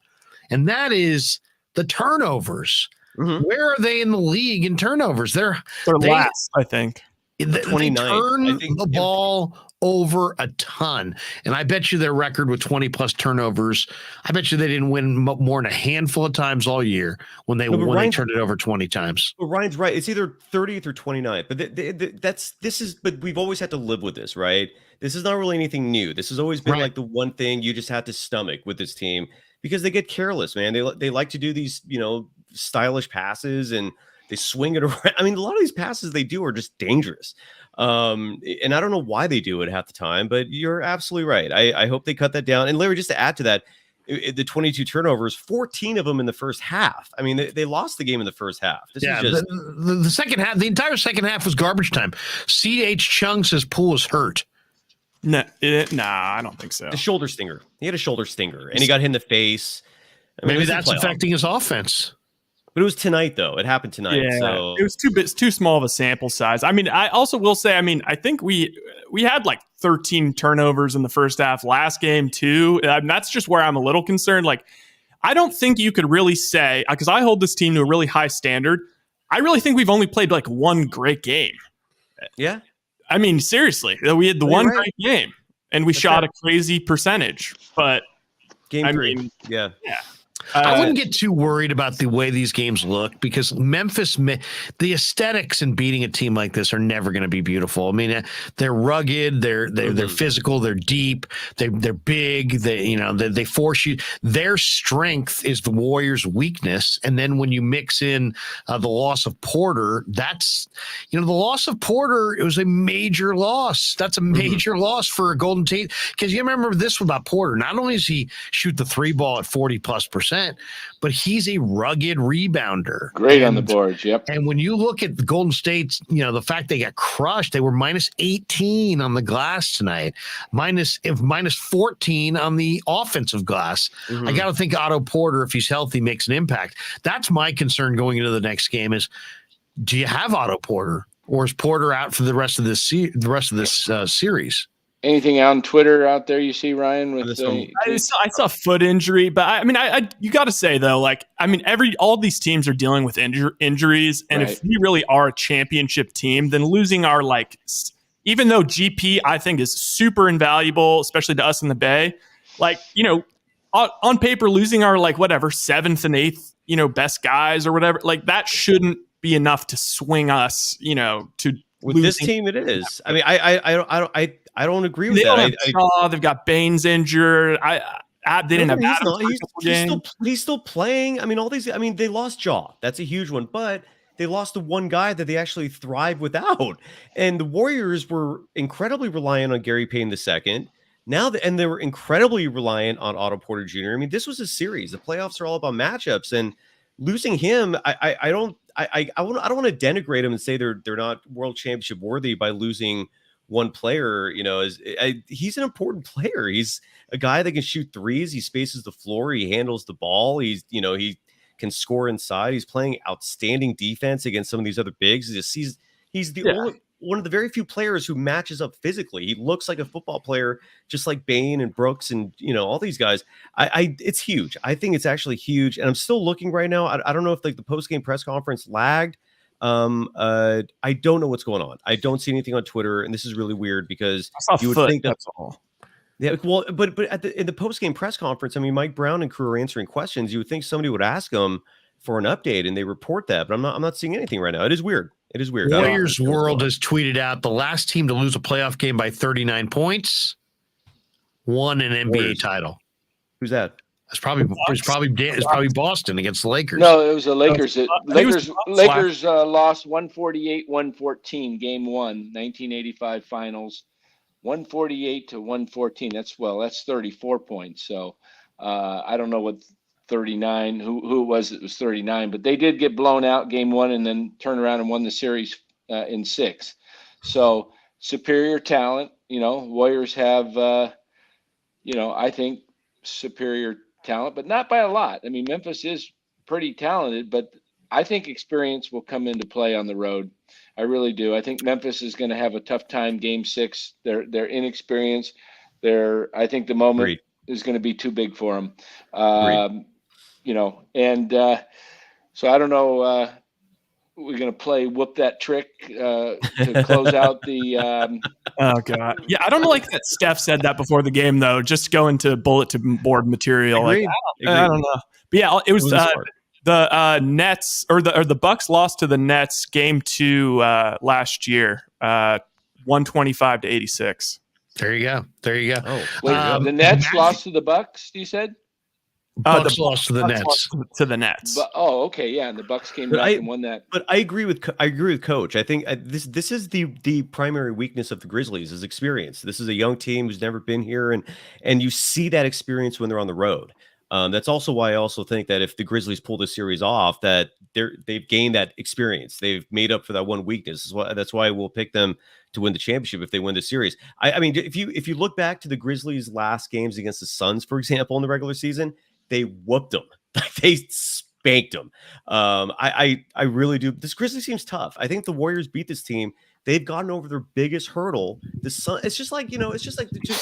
And that is the turnovers. Mm-hmm. Where are they in the league in turnovers? They're last, I think. They turn the ball over a ton. And I bet you their record with 20 plus turnovers, I bet you they didn't win more than a handful of times all year when they turned it over 20 times. But Ryan's right. It's either 30th or 29th. But but we've always had to live with this, right? This is not really anything new. This has always been like the one thing you just have to stomach with this team, because they get careless, man. They like to do these, stylish passes, and they swing it around. I mean, a lot of these passes they do are just dangerous. And I don't know why they do it half the time, but you're absolutely right. I hope they cut that down. And Larry, just to add to that, the 22 turnovers, 14 of them in the first half. I mean, they lost the game in the first half. The second half, the entire second half was garbage time. C.H. Chung says Poole is hurt. Nah, I don't think so. The shoulder stinger. He had a shoulder stinger, and he got hit in the face. Maybe that's affecting his offense. But it was tonight, though. It happened tonight. Yeah, so it was too small of a sample size. I mean, I also will say, I think we had like 13 turnovers in the first half last game too. That's just where I'm a little concerned. Like, I don't think you could really say, because I hold this team to a really high standard, I really think we've only played like one great game. Yeah. I mean, seriously, we had the one great game, and we shot a crazy percentage. But game three, yeah. I wouldn't get too worried about the way these games look, because Memphis, the aesthetics in beating a team like this are never going to be beautiful. I mean, they're rugged, they're physical, they're deep, they're big, they force you. Their strength is the Warriors' weakness, and then when you mix in the loss of Porter, that's the loss of Porter. It was a major loss. That's a major loss for a Golden State, because you remember this about Porter. Not only does he shoot the three ball at 40+%. 100%, but he's a rugged rebounder. Great on the boards. Yep. And when you look at the Golden State's, the fact they got crushed, they were minus 18 on the glass tonight, minus 14 on the offensive glass. I got to think Otto Porter, if he's healthy, makes an impact. That's my concern going into the next game is, do you have Otto Porter, or is Porter out for the rest of this series? Anything on Twitter out there you see, Ryan? With I saw a foot injury, but I you got to say though, all these teams are dealing with injuries, and right. if we really are a championship team, then losing our even though GP I think is super invaluable, especially to us in the Bay, on paper losing our 7th and 8th best guys or whatever, that shouldn't be enough to swing us to. With this team, it is. I mean, I don't agree with that. Shaw, they've got Baines injured. They didn't have Adams. He's still playing. I mean, all these. I mean, they lost Shaw. That's a huge one, but they lost the one guy that they actually thrive without. And the Warriors were incredibly reliant on Gary Payne II. And they were incredibly reliant on Otto Porter Jr. I mean, this was a series. The playoffs are all about matchups, and losing him, I don't want to denigrate him and say they're not world championship worthy by losing one player. He's an important player. He's a guy that can shoot threes. He spaces the floor. He handles the ball. He can score inside. He's playing outstanding defense against some of these other bigs. He's the only one of the very few players who matches up physically. He looks like a football player, just like Bane and Brooks and all these guys. It's huge. I think it's actually huge, and I'm still looking right now. I don't know if the post-game press conference lagged. I don't know what's going on. I don't see anything on Twitter, and this is really weird because you would think that's all. Yeah, well, but in the post-game press conference, I mean, Mike Brown and crew are answering questions. You would think somebody would ask them for an update, and they report that, but I'm not seeing anything right now. It is weird. Warriors World has tweeted out the last team to lose a playoff game by 39 points won an NBA Warriors. Title. Who's that? It's probably Boston against the Lakers. No, it was the Lakers. Lakers lost 148-114 game 1, 1985 finals. 148 to 114. That's 34 points. So I don't know what 39, who it was 39, but they did get blown out game 1 and then turn around and won the series in 6. So superior talent, Warriors have, I think superior talent, but not by a lot. I mean, Memphis is pretty talented, but I think experience will come into play on the road. I really do. I think Memphis is going to have a tough time game 6. They're inexperienced. I think the moment is going to be too big for them. So I don't know. We're going to play whoop that trick to close out the. Oh God! Yeah, I don't like that Steph said that before the game though. Just go into bulletin board material. I don't know. But yeah, it was the Nets or the Bucks lost to the Nets game 2 last year, 125 to 86. There you go. Oh, wait, the Nets lost to the Bucks. You said. Bucks lost to the Nets. To the Nets. But, okay, yeah, and the Bucks came back and won that. But I agree with Coach. I think this is the primary weakness of the Grizzlies is experience. This is a young team who's never been here, and you see that experience when they're on the road. That's also why I also think that if the Grizzlies pull this series off, that they've gained that experience. They've made up for that one weakness. That's why we'll pick them to win the championship if they win the series. I mean, if you look back to the Grizzlies' last games against the Suns, for example, in the regular season. They whooped them. They spanked them. I really do. This Grizzlies team's tough. I think the Warriors beat this team. They've gotten over their biggest hurdle. It's just like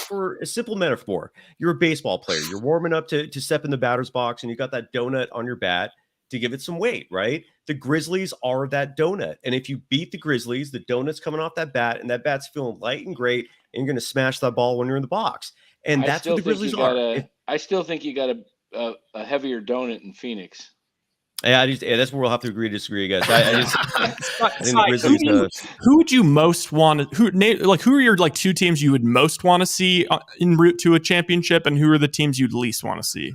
for a simple metaphor. You're a baseball player. You're warming up to step in the batter's box, and you got that donut on your bat to give it some weight, right? The Grizzlies are that donut. And if you beat the Grizzlies, the donut's coming off that bat, and that bat's feeling light and great, and you're going to smash that ball when you're in the box. And that's what the Grizzlies are. I still think you got a heavier donut in Phoenix. Yeah, that's where we'll have to agree to disagree, guys. I think the Grizzlies. Who would you most want to? Who are your 2 teams you would most want to see en route to a championship, and who are the teams you'd least want to see?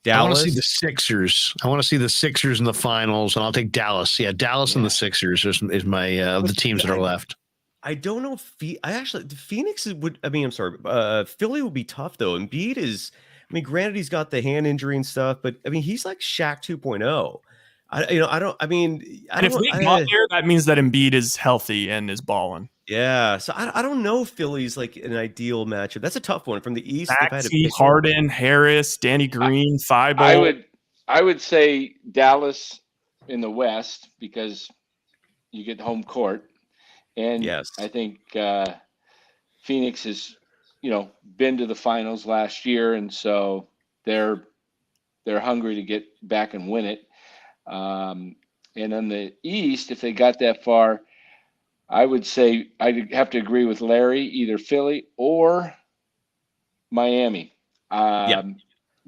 Dallas. I want to see the Sixers. I want to see the Sixers in the finals, and I'll take Dallas. Yeah, Dallas and the Sixers is my the teams that are left. I don't know if the Phoenix would. I mean, I'm sorry. Philly would be tough though. Embiid is. I mean, granted, he's got the hand injury and stuff, but I mean, he's like Shaq 2.0. If we got there, that means that Embiid is healthy and is balling. Yeah, so I don't know if Philly's like an ideal matchup. That's a tough one from the East. Maxey, Harden, Harris, Danny Green, Thibault. I would say Dallas in the West because you get home court, and yes, I think Phoenix has been to the finals last year, and so they're hungry to get back and win it. And on the East, if they got that far, I would say I'd have to agree with Larry, either Philly or Miami,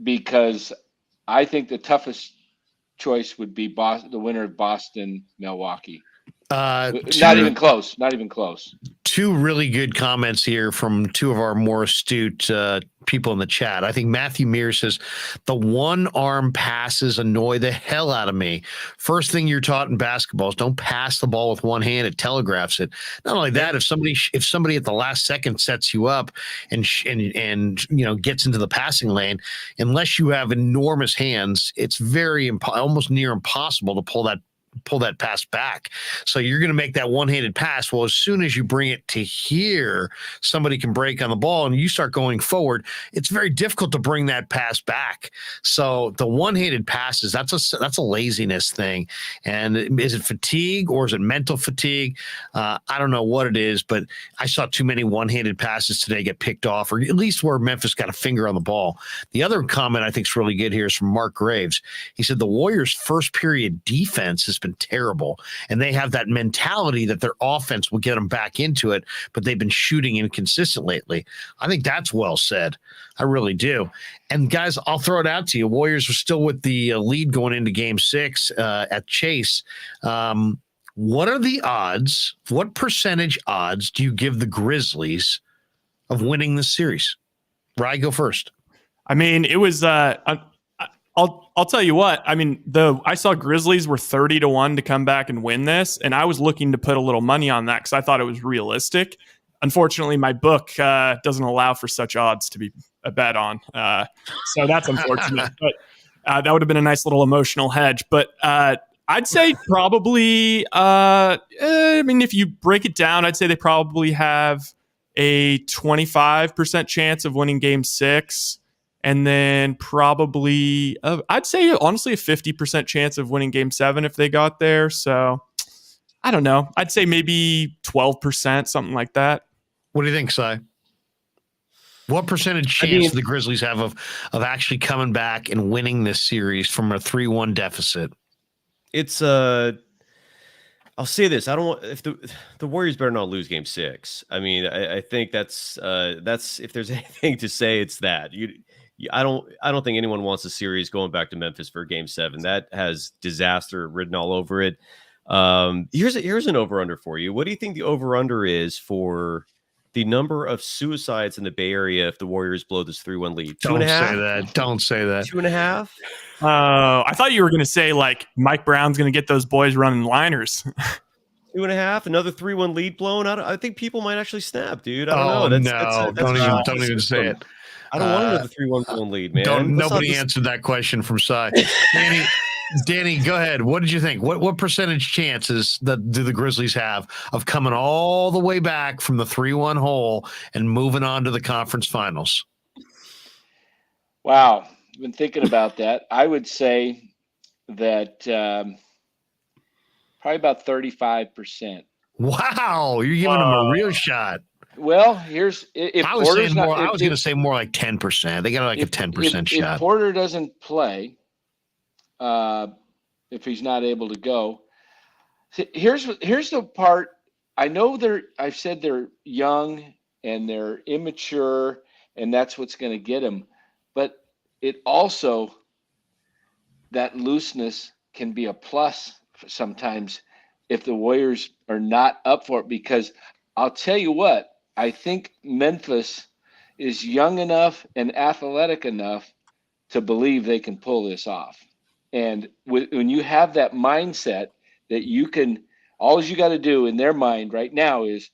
because I think the toughest choice would be the winner of Boston, Milwaukee. Not even close. Two really good comments here from two of our more astute people in the chat. I think Matthew Mears says the one-arm passes annoy the hell out of me. First thing you're taught in basketball is don't pass the ball with one hand. It telegraphs it. Not only that, if somebody at the last second sets you up and gets into the passing lane, unless you have enormous hands, it's very almost near impossible to pull that pass back. So you're going to make that one-handed pass. Well, as soon as you bring it to here, somebody can break on the ball and you start going forward. It's very difficult to bring that pass back. So the one-handed passes, that's a laziness thing. And is it fatigue or is it mental fatigue? I don't know what it is, but I saw too many one-handed passes today get picked off, or at least where Memphis got a finger on the ball. The other comment I think is really good here is from Mark Graves. He said the Warriors' first period defense has been terrible, and they have that mentality that their offense will get them back into it, but they've been shooting inconsistent lately. I think that's well said. I really do. And guys, I'll throw it out to you. Warriors are still with the lead going into Game 6 at Chase. What are the odds? What percentage odds do you give the Grizzlies of winning this series? Rye, go first. I mean, it was I'll tell you what. I mean, I saw Grizzlies were 30-1 to come back and win this, and I was looking to put a little money on that because I thought it was realistic. Unfortunately, my book doesn't allow for such odds to be a bet on, so that's unfortunate. But that would have been a nice little emotional hedge. But I'd say probably. I mean, if you break it down, I'd say they probably have a 25% chance of winning Game 6. And then probably, I'd say honestly, a 50% chance of winning Game 7 if they got there. So I don't know. I'd say maybe 12%, something like that. What do you think, Si? What percentage chance do the Grizzlies have of actually coming back and winning this series from a 3-1 deficit? It's I'll say this. I don't want if the Warriors better not lose Game 6. I mean, I think that's if there's anything to say, it's that I don't think anyone wants a series going back to Memphis for Game 7. That has disaster written all over it. Here's an over-under for you. What do you think the over-under is for the number of suicides in the Bay Area if the Warriors blow this 3-1 lead? Don't say that. 2.5? I thought you were going to say like Mike Brown's going to get those boys running liners. 2.5, another 3-1 lead blown. I think people might actually snap, dude. I don't know. Don't even say it. I don't want another 3-1 lead, man. Nobody answered that question from Si. Danny, go ahead. What did you think? What percentage chances do the Grizzlies have of coming all the way back from the 3-1 hole and moving on to the conference finals? Wow. I've been thinking about that. I would say that probably about 35%. Wow. You're giving them a real shot. Well, here's if I was going to say more like 10%. They got like a 10% shot. If Porter doesn't play, if he's not able to go, here's the part. I know I've said they're young and they're immature, and that's what's going to get them. But it also, that looseness can be a plus sometimes if the Warriors are not up for it, because I'll tell you what. I think Memphis is young enough and athletic enough to believe they can pull this off. And when you have that mindset that you can, all you got to do in their mind right now is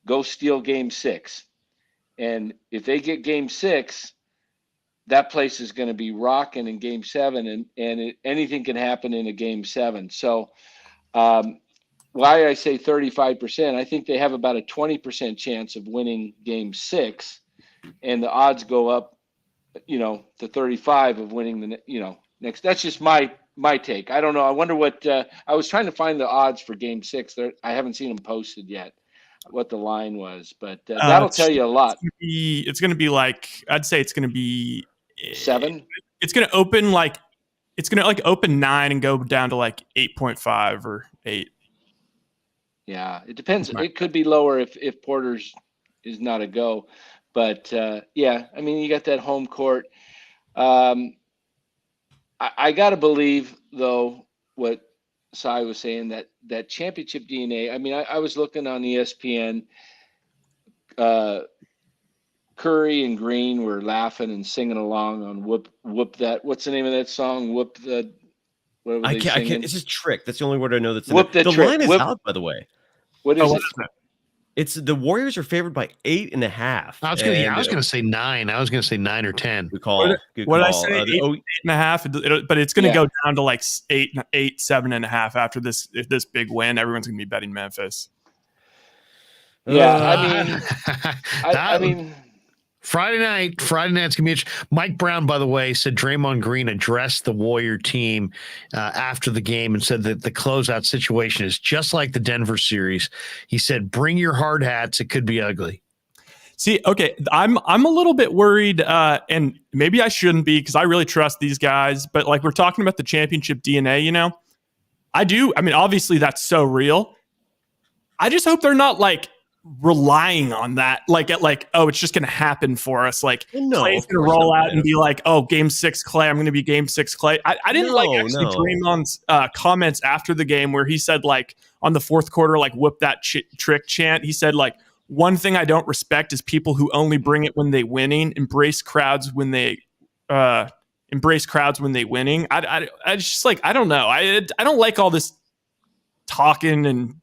go steal Game 6. And if they get Game 6, that place is going to be rocking in Game 7, and anything can happen in a Game 7. So why I say 35%, I think they have about a 20% chance of winning Game 6, and the odds go up, to 35 of winning the next. That's just my take. I don't know. I wonder what I was trying to find the odds for Game 6. I haven't seen them posted yet, what the line was, but that'll tell you a lot. It's going to be like, I'd say it's going to be 7. It's going to open open 9 and go down to like 8.5 or 8. Yeah, it depends. It could be lower if Porter's is not a go, but yeah, I mean, you got that home court. I got to believe though what Sai was saying, that championship DNA. I mean, I was looking on ESPN. Curry and Green were laughing and singing along on whoop that. What's the name of that song? Whoop the. What were they singing? I can't. It's just trick. That's the only word I know. That's whoop the trick. Line is out, by the way. What is it? It's the Warriors are favored by 8.5. I was going to say 9. I was going to say 9 or 10. Good call. What did I say? 8.5. But it's going to go down to like 8, 7.5 after this big win. Everyone's going to be betting Memphis. Yeah, I mean. Friday night's gonna be interesting. Mike Brown, by the way, said Draymond Green addressed the Warrior team after the game and said that the closeout situation is just like the Denver series. He said, "Bring your hard hats. It could be ugly." See, okay, I'm a little bit worried, and maybe I shouldn't be because I really trust these guys. But like we're talking about the championship DNA, I do. I mean, obviously that's so real. I just hope they're not like relying on that, oh, it's just going to happen for us. Like Clay's going to roll out and be like, oh, Game 6 Clay, I'm going to be Game 6 Clay. I didn't Draymond's comments after the game where he said like on the fourth quarter, like whoop that trick chant. He said like, one thing I don't respect is people who only bring it when they winning, embrace crowds when they winning. I just like, I don't know. I don't like all this talking and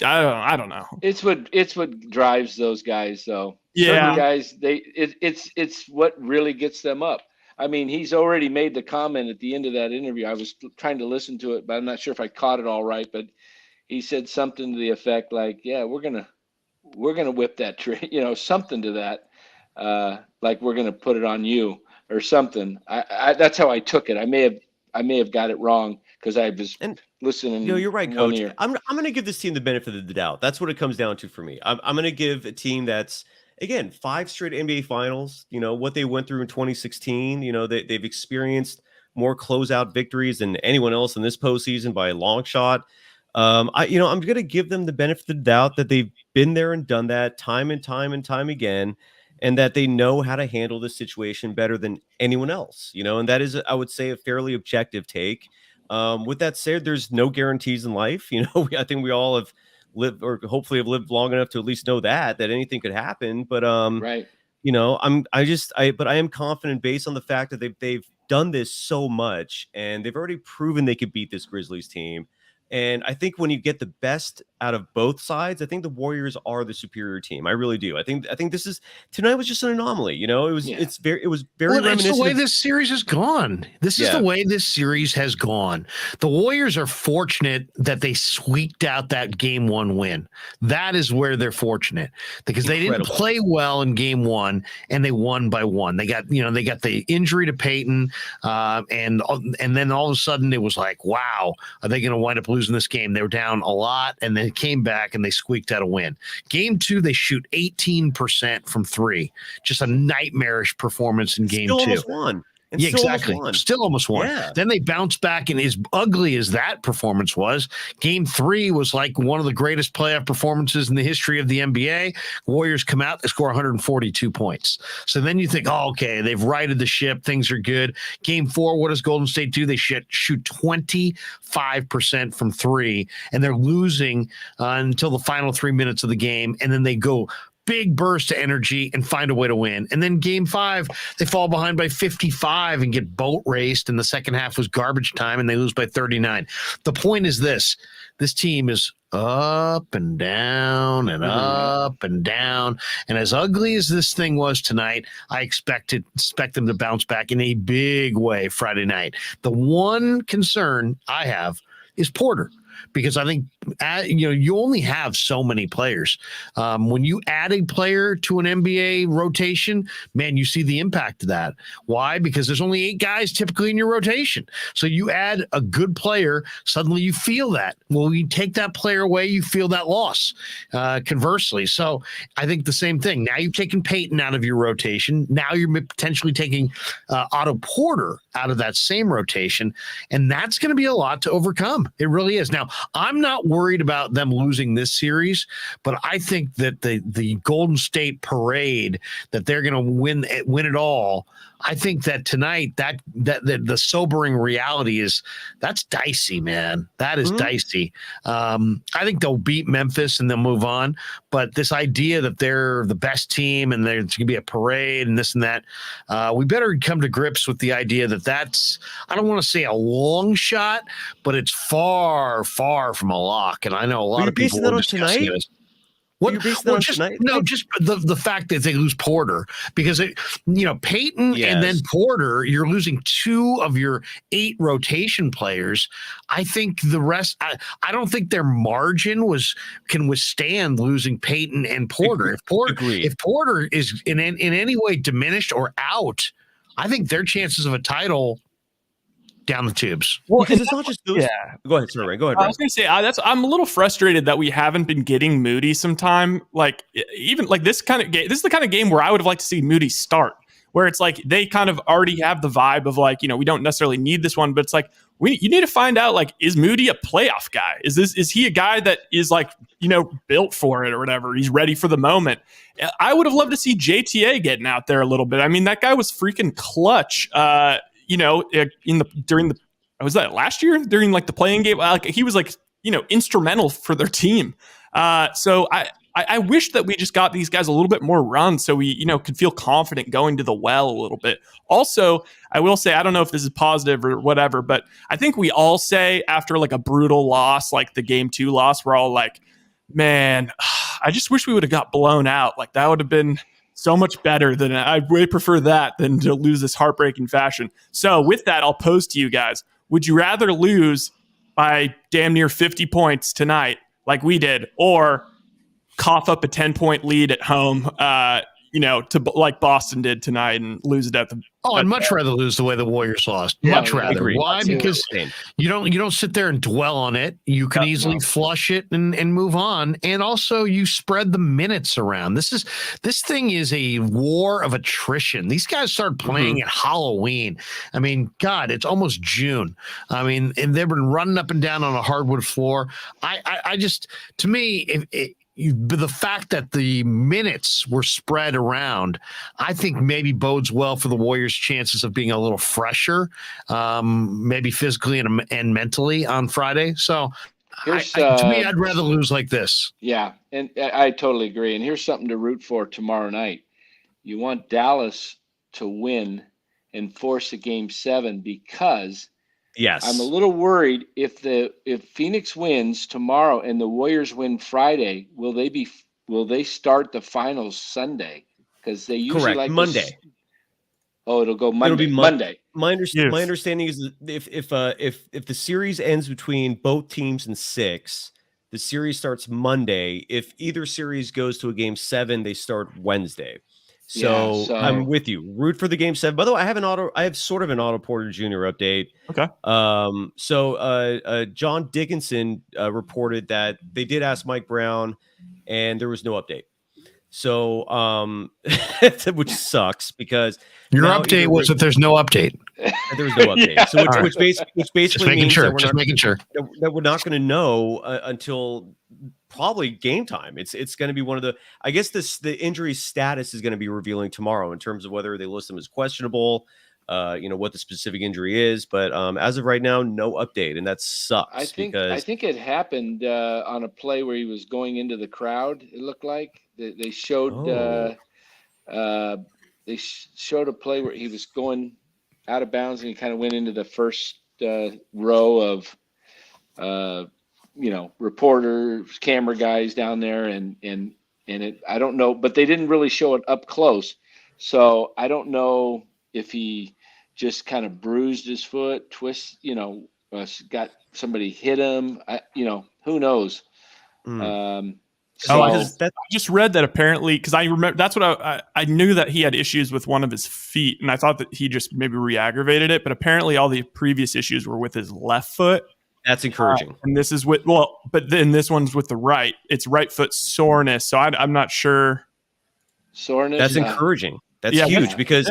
I don't know. It's what drives those guys, though. Yeah, certain guys, it's what really gets them up. I mean, he's already made the comment at the end of that interview. I was trying to listen to it, but I'm not sure if I caught it all right. But he said something to the effect like, "Yeah, we're gonna whip that trick," something to that, like we're gonna put it on you or something. I that's how I took it. I may have got it wrong because I was listening. You're right, Coach. I'm going to give this team the benefit of the doubt. That's what it comes down to for me. I'm going to give a team that's, again, 5 straight NBA Finals. What they went through in 2016. They've experienced more closeout victories than anyone else in this postseason by a long shot. I'm going to give them the benefit of the doubt that they've been there and done that time and time and time again, and that they know how to handle this situation better than anyone else. And that is, I would say, a fairly objective take. With that said, there's no guarantees in life. I think we all have lived, or hopefully have lived long enough to at least know that anything could happen. But right. But I am confident based on the fact that they've done this so much and they've already proven they could beat this Grizzlies team. And I think when you get the best out of both sides, I think the Warriors are the superior team. I really do. I think tonight was just an anomaly. It was very reminiscent. It's the way this series has gone. This is the way this series has gone. The Warriors are fortunate that they squeaked out that Game 1 win. That is where they're fortunate because they didn't play well in Game 1 and they won by 1. They got the injury to Peyton, and then all of a sudden it was like, wow, are they going to wind up losing in this game? They were down a lot and then came back and they squeaked out a win. Game 2, they shoot 18% from 3. Just a nightmarish performance in Game 2. Almost won. Yeah, exactly. Still almost won. Yeah. Then they bounced back, and as ugly as that performance was, Game 3 was like one of the greatest playoff performances in the history of the NBA. Warriors come out, they score 142 points. So then you think, oh, okay, they've righted the ship. Things are good. Game 4, what does Golden State do? They shoot 25% from 3, and they're losing until the final 3 minutes of the game, and then they go big burst of energy and find a way to win. And then Game 5, they fall behind by 55 and get boat raced, and the second half was garbage time, and they lose by 39. The point is this. this team is up and down and up and down. And as ugly as this thing was tonight, I expect them to bounce back in a big way Friday night. The one concern I have is Porter, because I think you only have so many players. When you add a player to an NBA rotation, man, you see the impact of that. Why? Because there's only 8 guys typically in your rotation. So you add a good player, suddenly you feel that. Well, you take that player away, you feel that loss. Conversely, so I think the same thing. Now you've taken Peyton out of your rotation. Now you're potentially taking Otto Porter out of that same rotation, and that's going to be a lot to overcome. It really is. Now, I'm not worried about them losing this series, but I think that the Golden State parade, that they're going to win it all. I think that tonight that the sobering reality is that's dicey, man. That is dicey. I think they'll beat Memphis and they'll move on. But this idea that they're the best team and there's going to be a parade and this and that, we better come to grips with the idea that that's, I don't want to say a long shot, but it's far, far from a lock. And I know a lot of people are discussing it. What? Well, just the fact that they lose Porter, because Peyton and then Porter, you're losing 2 of your 8 rotation players. I think the rest, I don't think their margin can withstand losing Peyton and Porter. If Porter is in any way diminished or out, I think their chances of a title down the tubes. Well, because it's not just those. Yeah. Go ahead, sir. Go ahead. I was going to say I'm a little frustrated that we haven't been getting Moody sometime. Like even like this kind of game. This is the kind of game where I would have liked to see Moody start, where it's like they kind of already have the vibe of like, we don't necessarily need this one, but it's like you need to find out, like, is Moody a playoff guy? Is he a guy that is like built for it or whatever? He's ready for the moment. I would have loved to see JTA getting out there a little bit. I mean, that guy was freaking clutch. Was that last year during like the playing game? Like he was like, instrumental for their team. So I wish that we just got these guys a little bit more run so we, could feel confident going to the well a little bit. Also, I will say, I don't know if this is positive or whatever, but I think we all say after like a brutal loss, like the game 2 loss, we're all like, man, I just wish we would have got blown out. Like that would have been so much better than I'd way prefer that than to lose this heartbreaking fashion. So with that, I'll pose to you guys, would you rather lose by damn near 50 points tonight like we did, or cough up a 10-point lead at home, to like Boston did tonight and lose it at the... I'd much rather lose the way the Warriors lost. Much rather. Why? Because you don't sit there and dwell on it. You can easily flush it and move on. And also you spread the minutes around. This thing is a war of attrition. These guys started playing at Halloween. I mean, God, it's almost June. I mean, and they've been running up and down on a hardwood floor. I just, to me, the fact that the minutes were spread around, I think maybe bodes well for the Warriors' chances of being a little fresher, maybe physically and mentally on Friday. So to me, I'd rather lose like this. Yeah, and I totally agree. And here's something to root for tomorrow night. You want Dallas to win and force a Game 7 because I'm a little worried if Phoenix wins tomorrow and the Warriors win Friday, will they start the finals Sunday? Because they usually like Monday. It'll go Monday. It'll be Monday. My understanding is that if the series ends between both teams in 6, the series starts Monday. If either series goes to a Game 7, they start Wednesday. So I'm with you. Root for the Game 7. By the way, I have sort of an Otto Porter Jr. update. Okay. John Dickinson reported that they did ask Mike Brown, and there was no update. So, which sucks because your update was that there's no update. There was no update. So which basically means that we're not going to know until probably game time. It's going to be one of the, I guess the injury status is going to be revealing tomorrow in terms of whether they list them as questionable, what the specific injury is. But as of right now, no update, and that sucks. I think it happened on a play where he was going into the crowd. It looked like they showed showed a play where he was going out of bounds and he kind of went into the first row of reporters, camera guys down there, and I don't know, but they didn't really show it up close. So I don't know if he just kind of bruised his foot, got somebody hit him. Who knows? I just read that apparently, because I remember that's what I knew that he had issues with one of his feet, and I thought that he just maybe re-aggravated it, but apparently all the previous issues were with his left foot. That's encouraging. And this is but then this one's with the right. It's right foot soreness, so I'm not sure. Soreness. That's encouraging. That's huge because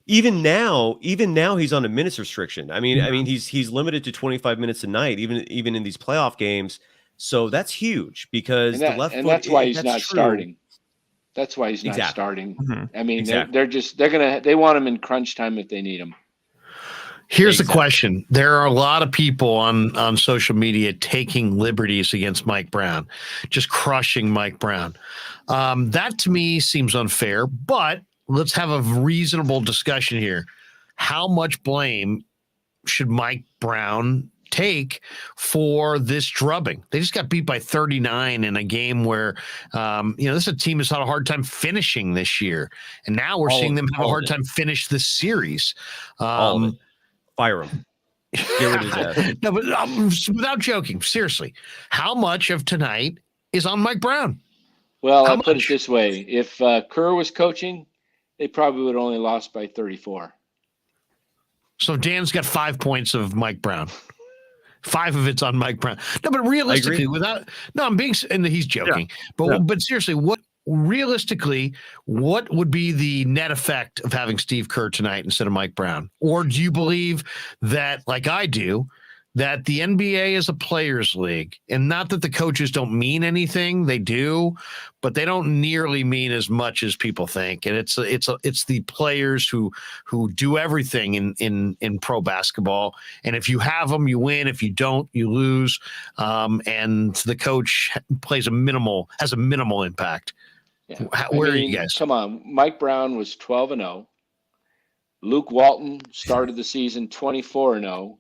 even now he's on a minutes restriction. I mean he's limited to 25 minutes a night, even in these playoff games. So that's huge because the left foot. And that's why he's not starting. That's why he's not starting. Mm-hmm. I mean, they want him in crunch time if they need him. Here's the question. There are a lot of people on social media taking liberties against Mike Brown, just crushing Mike Brown. That to me seems unfair, but let's have a reasonable discussion here. How much blame should Mike Brown take for this drubbing? They just got beat by 39 in a game where, this is a team that's had a hard time finishing this year. And now we're seeing them have a hard time finish this series. Fire him. Get rid of his ass. No, but without joking, seriously, how much of tonight is on Mike Brown? Well, I'll put it this way. If Kerr was coaching, they probably would have only lost by 34. So Dan's got 5 points of Mike Brown. 5 of it's on Mike Brown. No, but realistically, and he's joking. Yeah. But seriously, what would be the net effect of having Steve Kerr tonight instead of Mike Brown? Or do you believe that, like I do, that the NBA is a players' league, and not that the coaches don't mean anything, they do, but they don't nearly mean as much as people think. And it's the players who do everything in pro basketball. And if you have them, you win. If you don't, you lose. And the coach has a minimal impact. Yeah. Where are you guys? Come on. Mike Brown was 12-0. Luke Walton started the season 24-0.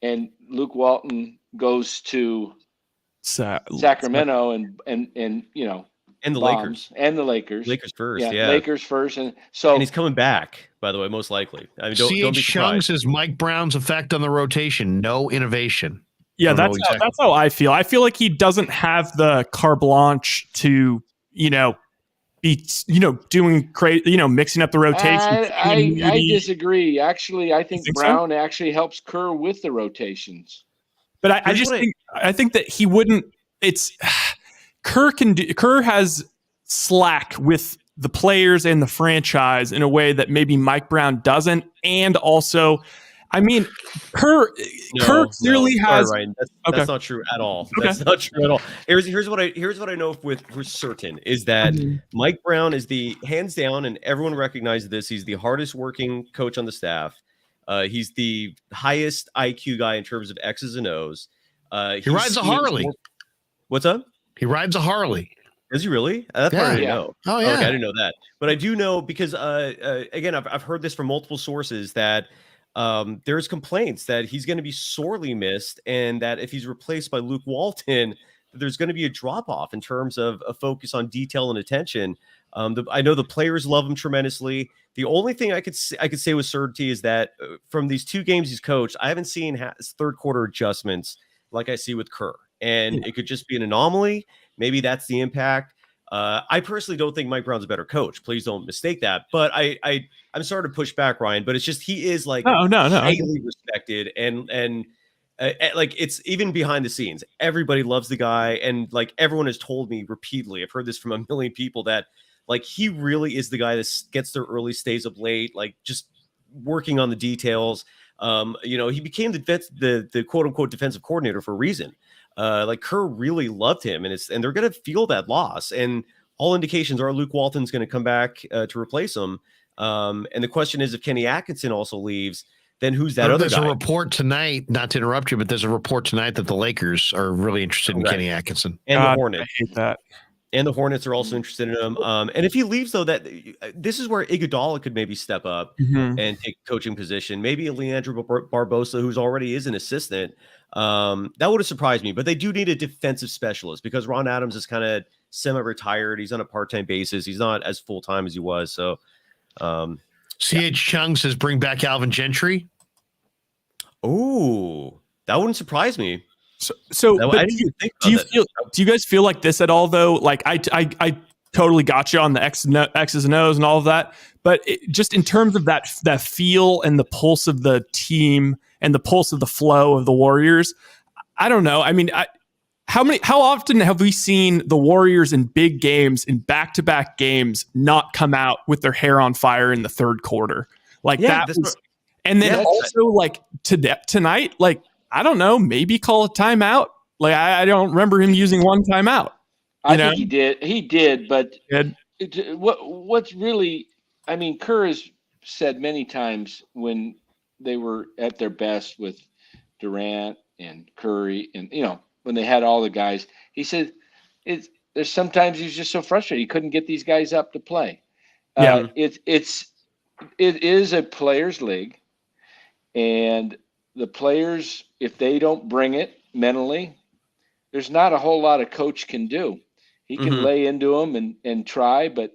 And Luke Walton goes to Sacramento and the Lakers first. Lakers first. And he's coming back, by the way, most likely. I mean, don't be Chung surprised. says Mike Brown's effect on the rotation, no innovation. Yeah, that's how I feel. I feel like he doesn't have the carte blanche to, be, doing crazy, mixing up the rotation. I disagree. Actually, I think Brown actually helps Kerr with the rotations. But I think that he wouldn't. It's Kerr has slack with the players and the franchise in a way that maybe Mike Brown doesn't, and also. I mean, Kerr clearly has. Sorry, Ryan. That's not true at all. Okay. That's not true at all. Here's what I know for certain is that Mike Brown is the hands down, and everyone recognizes this. He's the hardest working coach on the staff. He's the highest IQ guy in terms of X's and O's. He rides a Harley. What's up? He rides a Harley. Does he really? That part I didn't know. Oh yeah. Okay, I didn't know that, but I do know because again, I've heard this from multiple sources that. There's complaints that he's going to be sorely missed, and that if he's replaced by Luke Walton, there's going to be a drop off in terms of a focus on detail and attention. I know the players love him tremendously. The only thing I could say with certainty is that from these 2 games he's coached, I haven't seen third quarter adjustments like I see with Kerr, and it could just be an anomaly. Maybe that's the impact. I personally don't think Mike Brown's a better coach. Please don't mistake that. But I'm sorry to push back, Ryan, but it's just he is like highly respected and like it's even behind the scenes. Everybody loves the guy, and like everyone has told me repeatedly. I've heard this from a million people that like he really is the guy that gets there early, stays up late, like just working on the details. He became the quote unquote defensive coordinator for a reason. Like Kerr really loved him, and they're going to feel that loss. And all indications are Luke Walton's going to come back to replace him. And the question is, if Kenny Atkinson also leaves, then who's that other guy? There's a report tonight, not to interrupt you, but there's a report tonight that the Lakers are really interested in Kenny Atkinson and the Hornets. I hate that. And the Hornets are also interested in him. And if he leaves, though, this is where Iguodala could maybe step up and take a coaching position. Maybe a Leandro Barbosa, who's already is an assistant. That would have surprised me. But they do need a defensive specialist because Ron Adams is kind of semi-retired. He's on a part-time basis. He's not as full-time as he was. So, C.H. Chung says bring back Alvin Gentry. Oh, that wouldn't surprise me. So I do didn't think do you guys feel like this at all though? Like I totally got you on the X's and O's and all of that, but just in terms of that feel and the pulse of the team and the pulse of the flow of the Warriors, I don't know. I mean, how often have we seen the Warriors in big games, in back-to-back games, not come out with their hair on fire in the third quarter? Like and then also like tonight, like, I don't know, maybe call a timeout. Like, I don't remember him using one timeout. I think he did. He did, but what's really, I mean, Kerr has said many times when they were at their best with Durant and Curry and, when they had all the guys, he said there's sometimes he's just so frustrated. He couldn't get these guys up to play. It is a players' league, and the players, if they don't bring it mentally, there's not a whole lot a coach can do. He can lay into them and try, but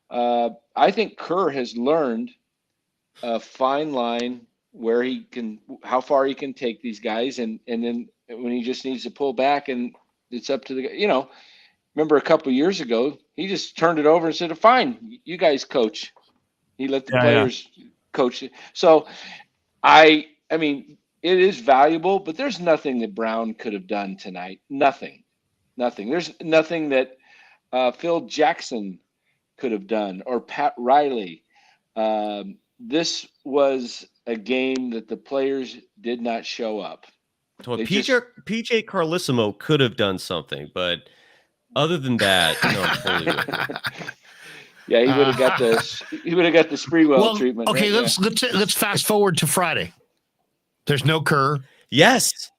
I think Kerr has learned a fine line where how far he can take these guys, and then when he just needs to pull back, and it's up to the, remember a couple of years ago, he just turned it over and said, fine, you guys coach. He let the players coach. So I mean, it is valuable, but there's nothing that Brown could have done tonight. Nothing. There's nothing that Phil Jackson could have done or Pat Riley. This was a game that the players did not show up. Well, PJ Carlissimo could have done something, but other than that, no. Yeah, he would have got the Spreewell treatment. Okay, right? let's fast forward to Friday. There's no Kerr. Yes.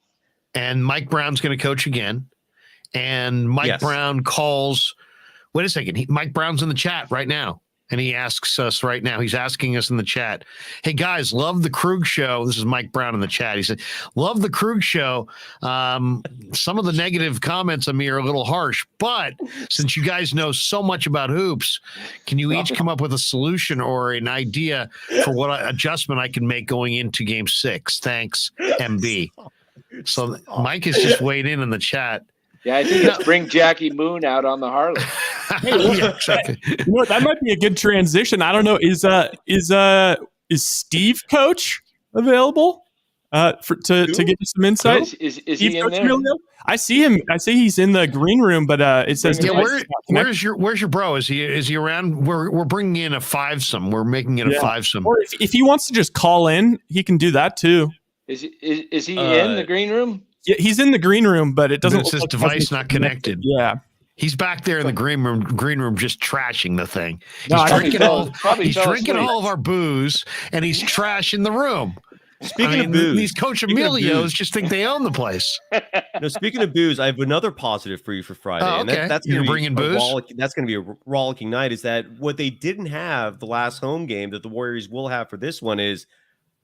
And Mike Brown's going to coach again. And Mike Brown calls. Wait a second. Mike Brown's in the chat right now. And he asks us right now. He's asking us in the chat, hey, guys, love the Krueg show. This is Mike Brown in the chat. He said, love the Krueg show. Some of the negative comments on me are a little harsh. But since you guys know so much about hoops, can you each come up with a solution or an idea for what adjustment I can make going into Game 6? Thanks, MB. So Mike has just weighed in the chat. Yeah, I think it's bring Jackie Moon out on the Harley. Yeah, exactly. That might be a good transition. I don't know. Is Steve Coach available to give us some insight? Is he in there? I see him. I see he's in the green room, but it says where's your bro? Is he around? We're bringing in a fivesome. We're making it a fivesome. Or if he wants to just call in, he can do that too. Is he in the green room? Yeah, he's in the green room, but it doesn't. It says device not connected. Yeah. He's back there in the green room, just trashing the thing. He's drinking all of our booze, and he's trashing the room. Speaking of booze, these Coach Emilios just think they own the place. No, speaking of booze, I have another positive for you for Friday. Oh, okay. And that's You're bringing booze? That's going to be a rollicking night. Is that what they didn't have the last home game that the Warriors will have for this one is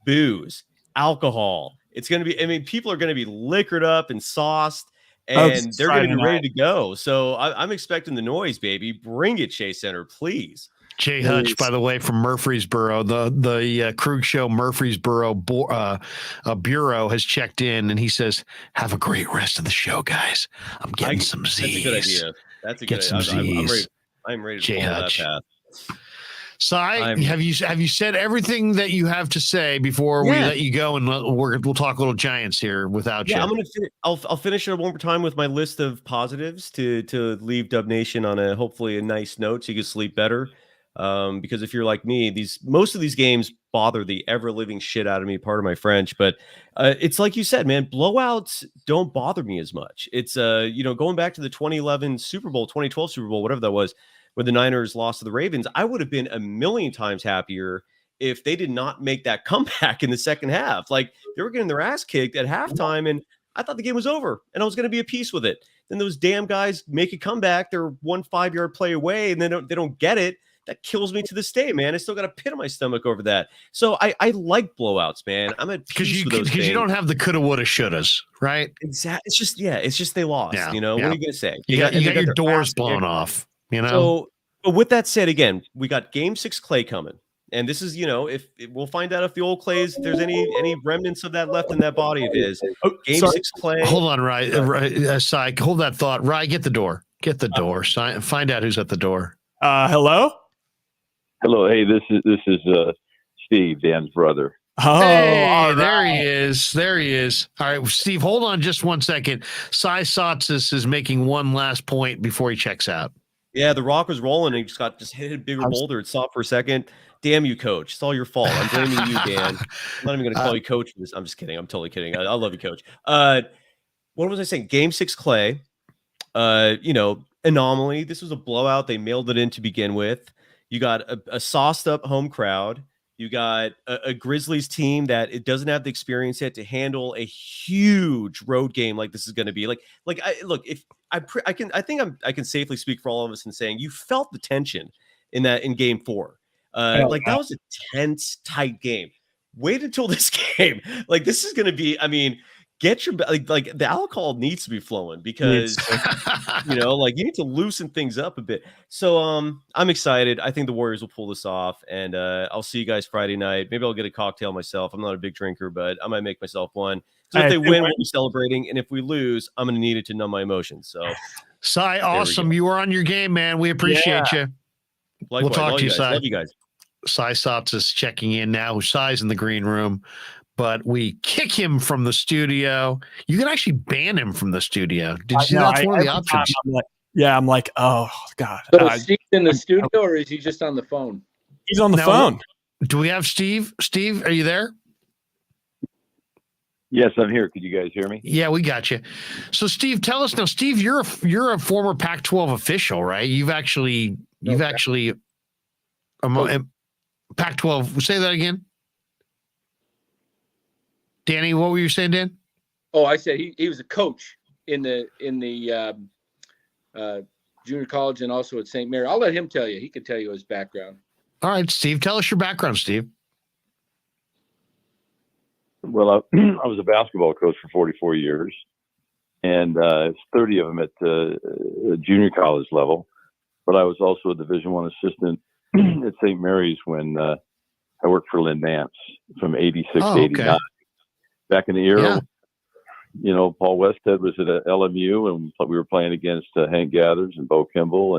booze, alcohol. It's going to be, I mean, people are going to be liquored up and sauced, and they're going to be ready to go. So I'm expecting the noise, baby. Bring it, Chase Center, please. Jay Hutch, by the way, from Murfreesboro, the Krueg Show Murfreesboro bureau has checked in, and he says, "Have a great rest of the show, guys. I'm getting some Z's. That's a good idea. That's a good idea. I'm ready to Jay follow Hutch. that path. So have you said everything that you have to say before we let you go, and we'll talk a little Giants here without you? I'm gonna I'll finish it one more time with my list of positives to leave Dub Nation on hopefully a nice note so you can sleep better. Because if you're like me, most of these games bother the ever living shit out of me. Part of my French, but it's like you said, man, blowouts don't bother me as much. It's going back to the 2011 Super Bowl, 2012 Super Bowl, whatever that was, when the Niners lost to the Ravens. I would have been a million times happier if they did not make that comeback in the second half. Like, they were getting their ass kicked at halftime, and I thought the game was over and I was going to be at peace with it. then those damn guys make a comeback. They're 1 5-yard play away, and they don't get it. That kills me to this day, man. I still got a pit in my stomach over that. So I like blowouts, man. I'm at peace with those things. Because you don't have the coulda, woulda, shouldas, right? Exactly. It's just they lost. Yeah, What are you gonna say? You got your doors blown off. So, but with that said, again, we got Game 6 Clay coming, and this is if we'll find out if the old Clay's there's any remnants of that left in that body of his. Game 6 Clay. Hold on, Cy, hold that thought. Rye, get the door. Get the door. Find out who's at the door. Hello. Hello. Hey, this is Steve, Dan's brother. Oh, hey, there he is. There he is. All right, Steve, hold on just 1 second. Saatsaz is making one last point before he checks out. Yeah, the rock was rolling and he just hit a bigger boulder. It stopped for a second. Damn you, coach. It's all your fault. I'm blaming you, Dan. I'm not even going to call you coach. I'm just kidding. I'm totally kidding. I love you, coach. What was I saying? Game 6 Clay, anomaly. This was a blowout. They mailed it in to begin with. You got a sauced up home crowd. You got a Grizzlies team that it doesn't have the experience yet to handle a huge road game like this is going to be. I can safely speak for all of us in saying you felt the tension in Game 4. That was a tense, tight game. Wait until this game. This is going to be. I mean, get your the alcohol needs to be flowing because you need to loosen things up a bit. So I'm excited. I think the Warriors will pull this off, and I'll see you guys Friday night. Maybe I'll get a cocktail myself. I'm not a big drinker, but I might make myself one. So if they win, we'll be celebrating, and if we lose, I'm going to need it to numb my emotions. So, Cy, awesome. You were on your game, man. We appreciate you. Likewise, we'll talk to you, Cy. Love you guys. Cy Saatsaz is checking in now. Cy's in the green room, but we kick him from the studio. You can actually ban him from the studio. Did you see that's one of the options? I'm like, oh God. So is Steve in the studio or is he just on the phone? He's on the phone. Do we have Steve? Steve, are you there? Yes, I'm here. Could you guys hear me? Yeah, we got you. So Steve, tell us now, Steve, you're a former Pac-12 official, right? You've actually Pac-12. Say that again. Danny, what were you saying, Dan? Oh, I said he was a coach in the junior college and also at St. Mary. I'll let him tell you. He can tell you his background. All right, Steve, tell us your background, Steve. Well, I was a basketball coach for 44 years, and 30 of them at the junior college level. But I was also a Division I assistant at St. Mary's when I worked for Lynn Nance from 86 to 89. Back in the era, Paul Westhead was at LMU, and we were playing against Hank Gathers and Bo Kimball,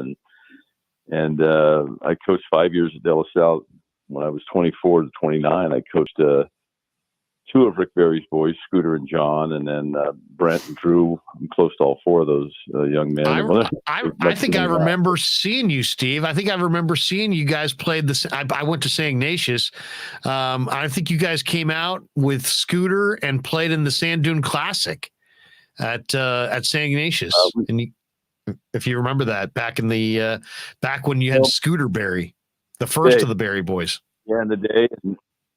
and I coached 5 years at De La Salle. When I was 24 to 29, I coached two of Rick Barry's boys, Scooter and John, and then Brent and Drew. I'm close to all four of those young men. I think I remember seeing you, Steve. I think I remember seeing you guys played this. I went to St. Ignatius. I think you guys came out with Scooter and played in the Sand Dune Classic at St. Ignatius. If you remember that back when you had Scooter Barry, the first of the Barry boys. Yeah, in the day,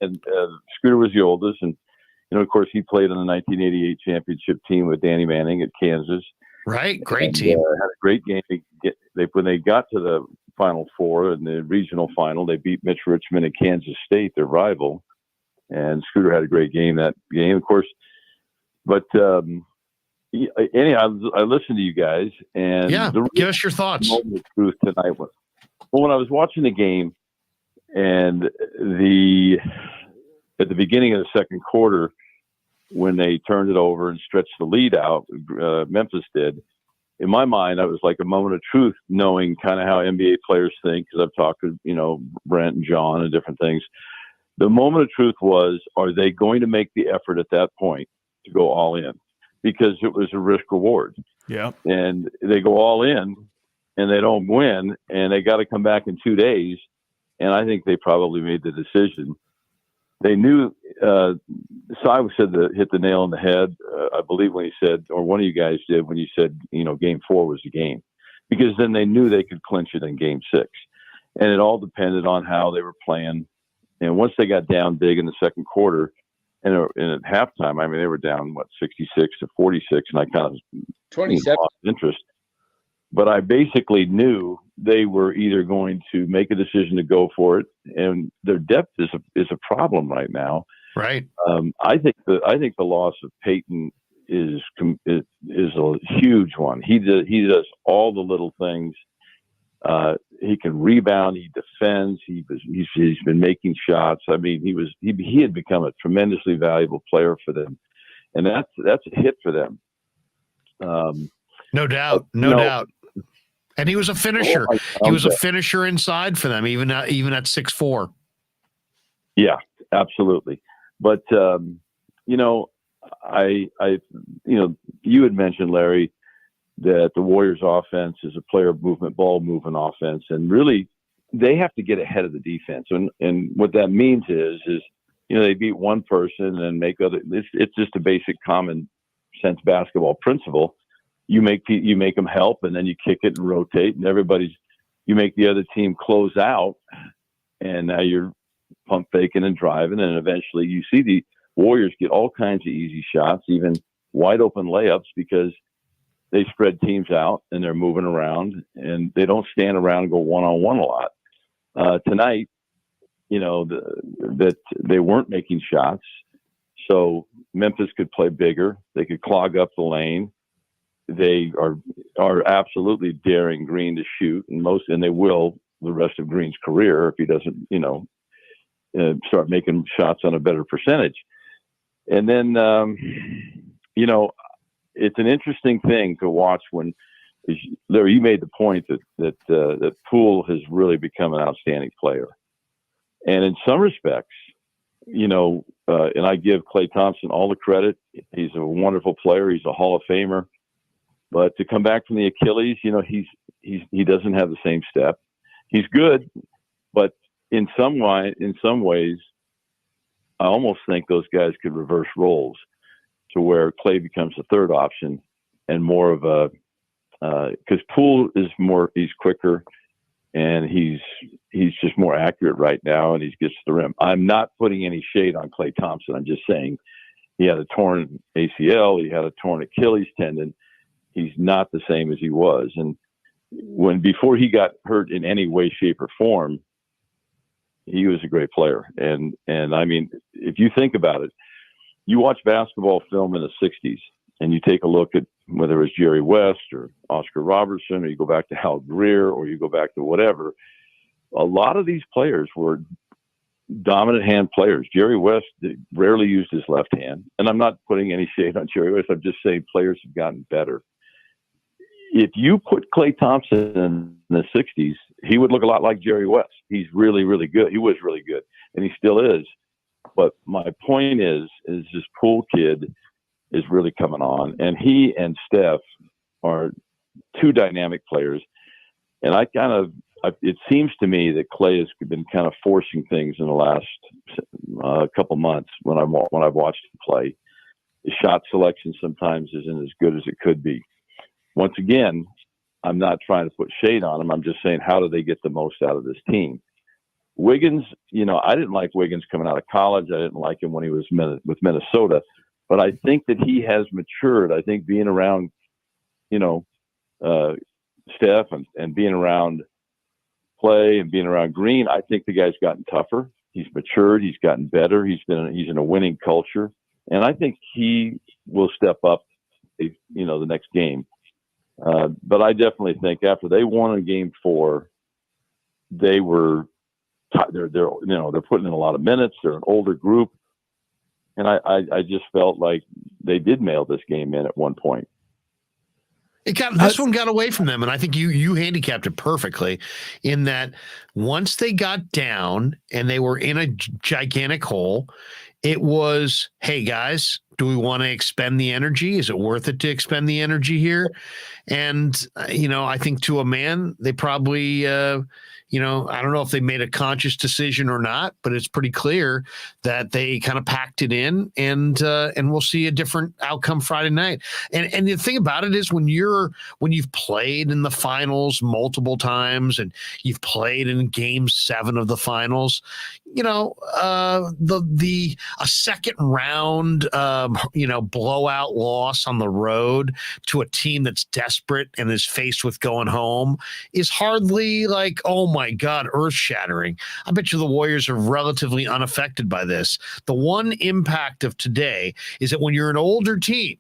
and Scooter was the oldest, and of course, he played on the 1988 championship team with Danny Manning at Kansas. Right, great team. Had a great game. When they got to the Final Four in the regional final, they beat Mitch Richmond at Kansas State, their rival, and Scooter had a great game that game, of course. But anyhow, I listened to you guys, and give us your thoughts. The truth tonight was when I was watching the game, and at the beginning of the second quarter, when they turned it over and stretched the lead out, Memphis did. In my mind, that was like a moment of truth, knowing kind of how NBA players think, because I've talked to, Brent and John and different things. The moment of truth was, are they going to make the effort at that point to go all in? Because it was a risk reward. Yeah. And they go all in and they don't win, and they got to come back in 2 days. And I think they probably made the decision. They knew, Cy said hit the nail on the head, I believe, when he said, or one of you guys did, when you said, Game 4 was the game. Because then they knew they could clinch it in Game 6. And it all depended on how they were playing. And once they got down big in the second quarter, And at halftime, I mean, they were down 66-46, and I kind of 27. lost interest. But I basically knew they were either going to make a decision to go for it, and their depth is a problem right now. Right. I think the loss of Peyton is a huge one. He does all the little things. He can rebound. He defends. He's been making shots. I mean, he had become a tremendously valuable player for them, and that's a hit for them. No doubt. No doubt. And he was a finisher. He was a finisher inside for them, even at 6'4". Yeah, absolutely. But you had mentioned, Larry, that the Warriors offense is a player movement, ball movement offense. And really they have to get ahead of the defense. And what that means is, they beat one person and then make other, it's just a basic common sense basketball principle. You make them help, and then you kick it and rotate, and you make the other team close out, and now you're pump faking and driving, and eventually you see the Warriors get all kinds of easy shots, even wide open layups, because they spread teams out and they're moving around, and they don't stand around and go one-on-one a lot. Tonight, that they weren't making shots, so Memphis could play bigger. They could clog up the lane. They are absolutely daring Green to shoot, and they will the rest of Green's career if he doesn't, start making shots on a better percentage. And then, it's an interesting thing to watch when, Larry, you made the point that Poole has really become an outstanding player. And in some respects, and I give Klay Thompson all the credit. He's a wonderful player. He's a Hall of Famer. But to come back from the Achilles, he doesn't have the same step. He's good, but in some ways, I almost think those guys could reverse roles to where Klay becomes the third option and more of a because Poole he's quicker and he's just more accurate right now, and he gets to the rim. I'm not putting any shade on Klay Thompson. I'm just saying he had a torn ACL, he had a torn Achilles tendon. He's not the same as he was. And before he got hurt in any way, shape, or form, he was a great player. And I mean, if you think about it, you watch basketball film in the 60s and you take a look at whether it was Jerry West or Oscar Robertson, or you go back to Hal Greer, or you go back to whatever, a lot of these players were dominant hand players. Jerry West rarely used his left hand. And I'm not putting any shade on Jerry West. I'm just saying players have gotten better. If you put Klay Thompson in the 60s, he would look a lot like Jerry West. He's really, really good. He was really good, and he still is. But my point is this Poole kid is really coming on, and he and Steph are two dynamic players. And it seems to me that Klay has been kind of forcing things in the last couple months when I've watched him play. His shot selection sometimes isn't as good as it could be. Once again, I'm not trying to put shade on him. I'm just saying, how do they get the most out of this team? Wiggins, I didn't like Wiggins coming out of college. I didn't like him when he was with Minnesota. But I think that he has matured. I think being around, Steph and being around Klay and being around Green, I think the guy's gotten tougher. He's matured. He's gotten better. He's in a winning culture. And I think he will step up, the next game. But I definitely think after they won in Game 4, they're putting in a lot of minutes. They're an older group, and I just felt like they did mail this game in at one point. This one got away from them, and I think you handicapped it perfectly in that once they got down and they were in a gigantic hole, it was, hey guys, Do we want to expend the energy? Is it worth it to expend the energy here? And, I think to a man, they probably, I don't know if they made a conscious decision or not, but it's pretty clear that they kind of packed it in, and we'll see a different outcome Friday night. And the thing about it is when you've played in the finals multiple times and you've played in Game 7 of the finals, a second round, blowout loss on the road to a team that's desperate and is faced with going home is hardly like, oh my God, earth shattering. I bet you the Warriors are relatively unaffected by this. The one impact of today is that when you're an older team,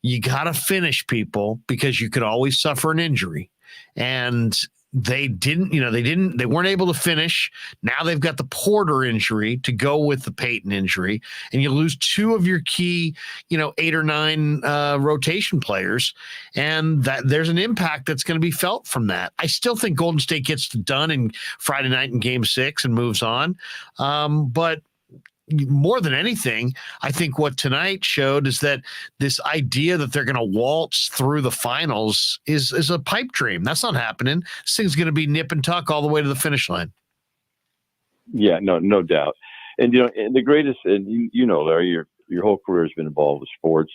you got to finish people because you could always suffer an injury. And they weren't able to finish. Now they've got the Porter injury to go with the Peyton injury, and you lose two of your key, 8 or 9 rotation players, and that there's an impact that's going to be felt from that. I still think Golden State gets it done in Friday night in Game 6 and moves on. But more than anything, I think what tonight showed is that this idea that they're going to waltz through the finals is a pipe dream. That's not happening. This thing's going to be nip and tuck all the way to the finish line. Yeah, no doubt. And and the greatest, and Larry, your whole career has been involved with sports,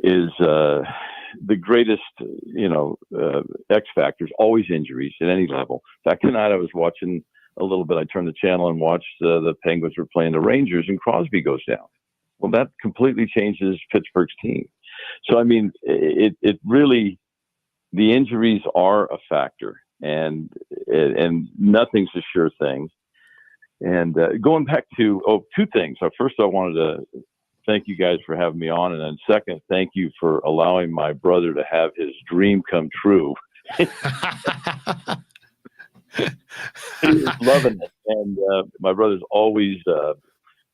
is the greatest, X factors, always injuries at any level. In fact, tonight I was watching a little bit. I turned the channel and watched the Penguins were playing the Rangers, and Crosby goes down. Well, that completely changes Pittsburgh's team. So, I mean, it really, the injuries are a factor, and nothing's a sure thing. And going back to, two things. So first, I wanted to thank you guys for having me on. And then second, thank you for allowing my brother to have his dream come true. He's loving it, and my brother's always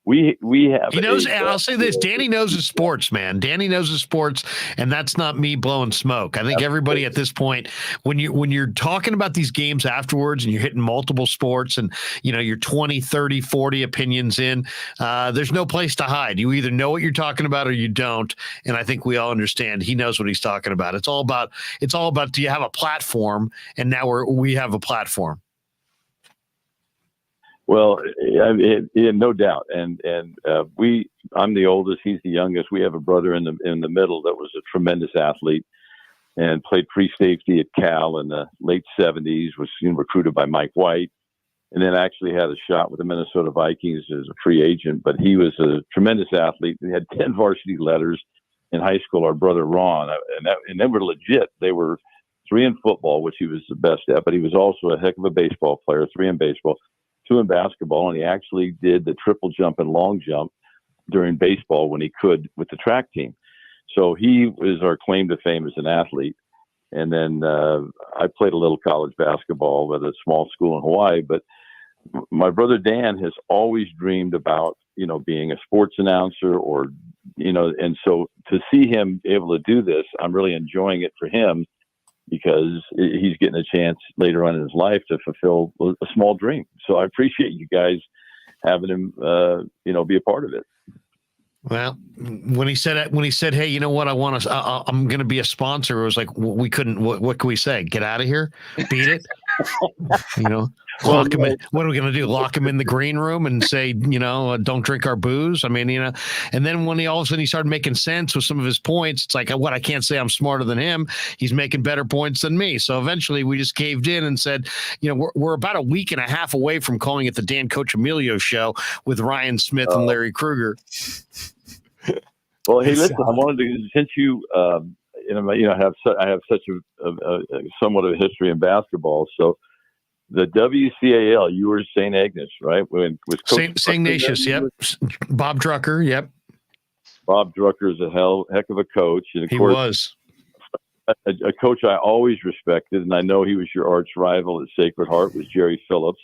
we have. He knows. I'll say this: Danny knows his sports, man. Danny knows his sports, and that's not me blowing smoke. I think everybody at this point, when you're talking about these games afterwards, and you're hitting multiple sports, and you're 20, 30, 40 opinions in, there's no place to hide. You either know what you're talking about or you don't. And I think we all understand he knows what he's talking about. It's all about. Do you have a platform? And now we have a platform. Well, no doubt, and I'm the oldest. He's the youngest. We have a brother in the middle that was a tremendous athlete and played free safety at Cal in the late '70s. Was recruited by Mike White, and then actually had a shot with the Minnesota Vikings as a free agent. But he was a tremendous athlete. He had 10 varsity letters in high school. Our brother Ron, and they were legit. They were 3 in football, which he was the best at, but he was also a heck of a baseball player. 3 in baseball. 2 in basketball, and he actually did the triple jump and long jump during baseball when he could with the track team. So he was our claim to fame as an athlete. And then I played a little college basketball at a small school in Hawaii, but my brother Dan has always dreamed about, being a sports announcer and so to see him able to do this, I'm really enjoying it for him, because he's getting a chance later on in his life to fulfill a small dream. So I appreciate you guys having him, be a part of it. Well, when he said, hey, you know what, I'm going to be a sponsor, it was like, we couldn't, what can we say? Get out of here, beat it. Lock him in. What are we going to do? Lock him in the green room and say, don't drink our booze. I mean, and then when all of a sudden he started making sense with some of his points, it's like, I can't say I'm smarter than him. He's making better points than me. So eventually we just caved in and said, we're about a week and a half away from calling it the Dan Coach Emilio show with Ryan Smith and Larry Kruger. Well, hey, listen, I wanted to, since you, I have such a somewhat of a history in basketball. So the WCAL, you were St. Agnes, right? With St. Ignatius, yep. Bob Drucker, yep. Bob Drucker is a heck of a coach. And of course, was. A coach I always respected, and I know he was your arch rival at Sacred Heart, was Jerry Phillips.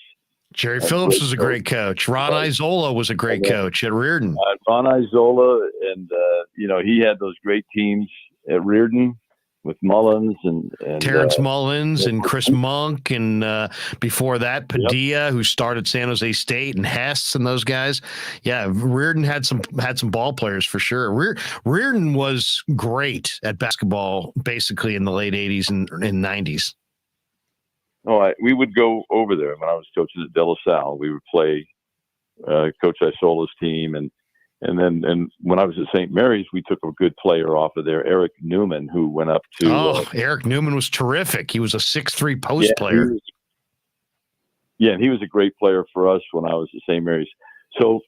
Jerry Phillips was a great coach. Ron Isola was a great coach at Reardon. Ron Isola, and he had those great teams at Reardon. with Mullins and Terrence Mullins and Chris Monk, and before that Padilla, who started San Jose State, and Hess and those guys. Yeah, Reardon had some ball players for sure. Reardon was great at basketball, basically in the late '80s and 90s. Oh, we would go over there when I was coaching at De La Salle. We would play Coach Isola's team, and then when I was at St. Mary's, we took a good player off of there, Eric Newman, who went up to. Eric Newman was terrific. He was a 6'3" post player. And he was a great player for us when I was at St. Mary's. So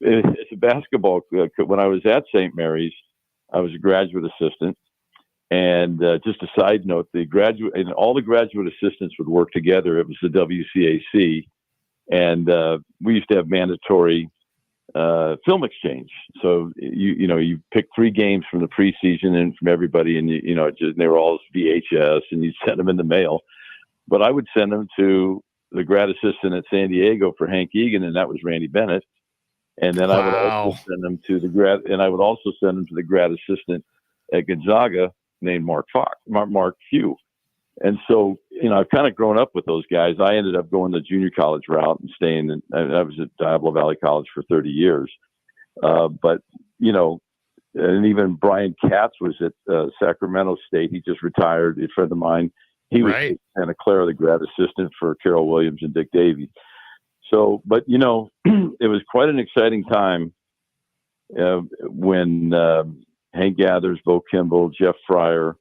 as a basketball, when I was at St. Mary's, I was a graduate assistant. And just a side note, all the graduate assistants would work together. It was the WCAC, and we used to have mandatory film exchange. So you pick 3 games from the preseason and from everybody, and they were all VHS, and you send them in the mail. But I would send them to the grad assistant at San Diego for Hank Egan, and that was Randy Bennett. And then I would also send them to the grad assistant at Gonzaga, named Mark Few. And so, I've kind of grown up with those guys. I ended up going the junior college route and staying I was at Diablo Valley College for 30 years. But, and even Brian Katz was at Sacramento State. He just retired, a friend of mine. He was Santa Clara, the grad assistant for Carol Williams and Dick Davey. So, but, it was quite an exciting time when Hank Gathers, Bo Kimball, Jeff Fryer,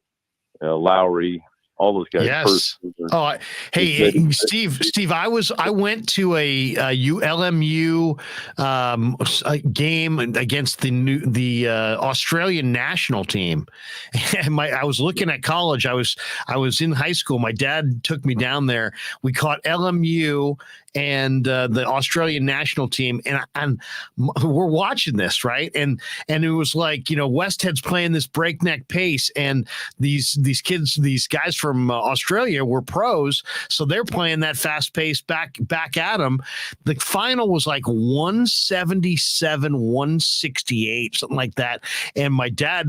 Lowry, all those guys. Yes. Hey, Steve, I went to a LMU game against the Australian national team, and I was looking at college. I was in high school. My dad took me down there. We caught LMU and the Australian national team, and we're watching this, right? And it was like, Westhead's playing this breakneck pace, and these kids, these guys from Australia were pros, so they're playing that fast pace back at them. The final was like 177-168, something like that. And my dad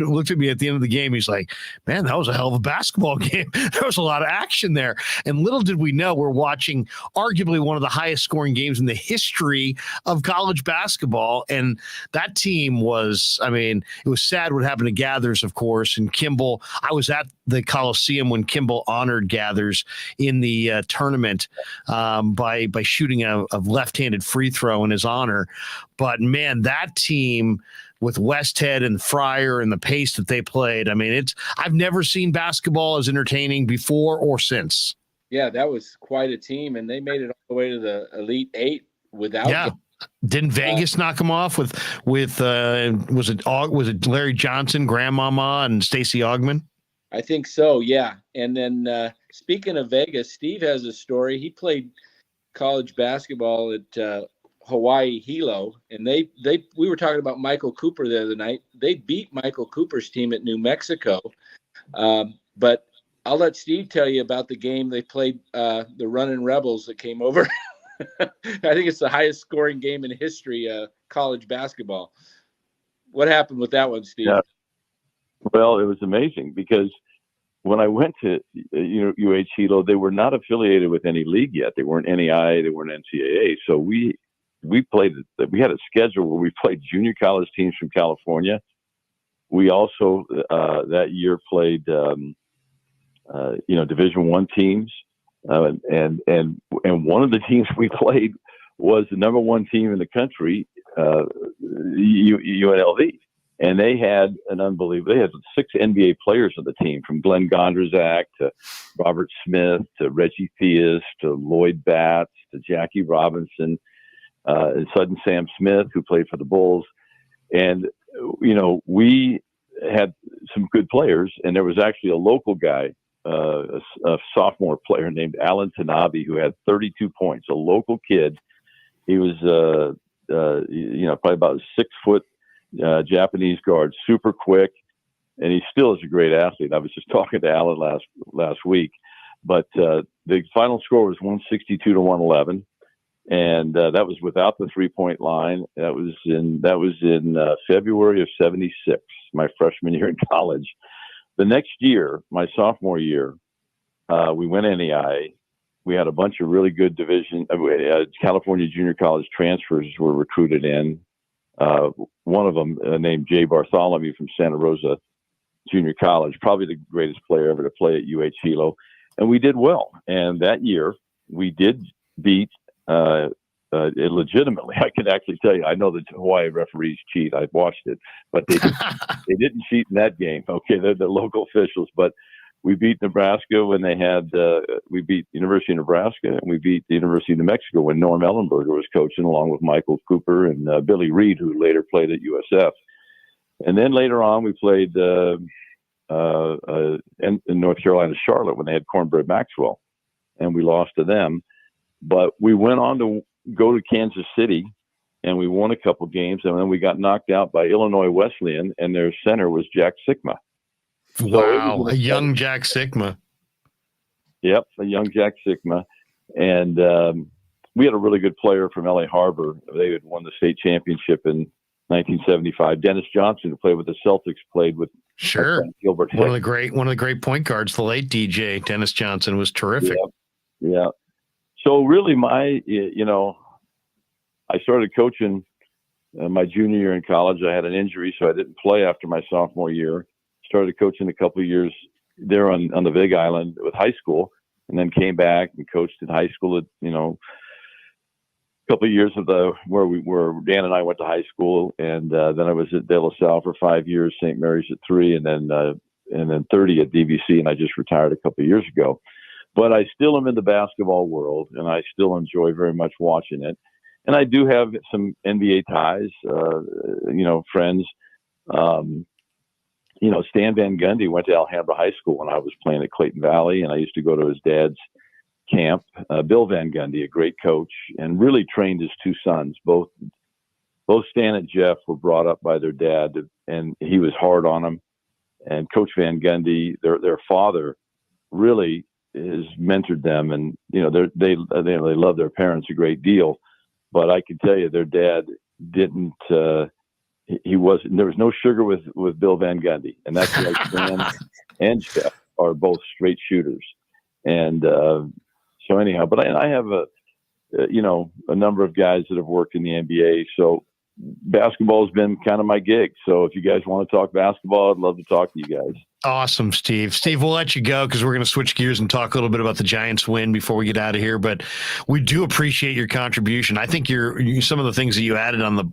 looked at me at the end of the game. He's like, "Man, that was a hell of a basketball game. There was a lot of action there." And little did we know, we're watching arguably one of the highest scoring games in the history of college basketball. And that team was, it was sad what happened to Gathers, of course, and Kimball. I was at the Coliseum when Kimball honored Gathers in the tournament by shooting a left-handed free throw in his honor. But man, that team with Westhead and Fryer and the pace that they played, I've never seen basketball as entertaining before or since. Yeah, that was quite a team, and they made it all the way to the Elite Eight without. Yeah, didn't Vegas knock them off with was it Larry Johnson, Grandmama, and Stacey Augmon? I think so. Yeah, and then speaking of Vegas, Steve has a story. He played college basketball at Hawaii Hilo, and we were talking about Michael Cooper the other night. They beat Michael Cooper's team at New Mexico, but I'll let Steve tell you about the game they played, the Runnin' Rebels that came over. I think it's the highest scoring game in history, college basketball. What happened with that one, Steve? Yeah. Well, it was amazing because when I went to UH Hilo, they were not affiliated with any league yet. They weren't NEI, they weren't NCAA. So we had a schedule where we played junior college teams from California. We also that year played Division I teams, and one of the teams we played was the number 1 team in the country, UNLV, and they had they had 6 NBA players on the team, from Glenn Gondrzak to Robert Smith to Reggie Theus to Lloyd Batts to Jackie Robinson, and Sudden Sam Smith, who played for the Bulls, and we had some good players, and there was actually a local guy, a sophomore player named Alan Tanabe, who had 32 points, a local kid. He was, probably about a 6 foot Japanese guard, super quick, and he still is a great athlete. I was just talking to Alan last week, but the final score was 162-111, and that was without the 3-point line. That was in February of '76, my freshman year in college. The next year, my sophomore year, we went NAIA. We had a bunch of really good California junior college transfers were recruited in. One of them named Jay Bartholomew from Santa Rosa Junior College, probably the greatest player ever to play at UH Hilo. And we did well. And that year we did beat it legitimately. I can actually tell you, I know the Hawaii referees cheat. I've watched it, but they didn't cheat in that game. Okay, they're the local officials, but we beat Nebraska when they had. We beat University of Nebraska, and we beat the University of New Mexico when Norm Ellenberger was coaching, along with Michael Cooper and Billy Reed, who later played at USF. And then later on, we played in North Carolina, Charlotte, when they had Cornbread Maxwell, and we lost to them. But we went on to go to Kansas City, and we won a couple games, and then we got knocked out by Illinois Wesleyan, and their center was Jack Sikma. Wow, a young Jack Sikma. Yep, a young Jack Sikma. And we had a really good player from LA Harbor. They had won the state championship in 1975. Dennis Johnson, who played with the Celtics, played with Gilbert Hick. One of the great point guards, the late DJ Dennis Johnson, was terrific. Yeah. So really, I started coaching my junior year in college. I had an injury, so I didn't play after my sophomore year. Started coaching a couple of years there on the Big Island with high school, and then came back and coached in high school at, a couple of years where Dan and I went to high school, and then I was at De La Salle for 5 years, St. Mary's at 3, and then 30 at DVC, and I just retired a couple of years ago. But I still am in the basketball world, and I still enjoy very much watching it. And I do have some NBA ties, friends. Stan Van Gundy went to Alhambra High School when I was playing at Clayton Valley, and I used to go to his dad's camp. Bill Van Gundy, a great coach, and really trained his two sons. Both Stan and Jeff were brought up by their dad, and he was hard on them. And Coach Van Gundy, their father, really has mentored them, and they love their parents a great deal. But I can tell you, their dad didn't. There was no sugar with Bill Van Gundy, and that's why Stan and Jeff are both straight shooters. And so anyhow, but I have a number of guys that have worked in the NBA. So basketball has been kind of my gig. So if you guys want to talk basketball, I'd love to talk to you guys. Awesome, Steve. Steve, we'll let you go because we're going to switch gears and talk a little bit about the Giants win before we get out of here. But we do appreciate your contribution. I think some of the things that you added on the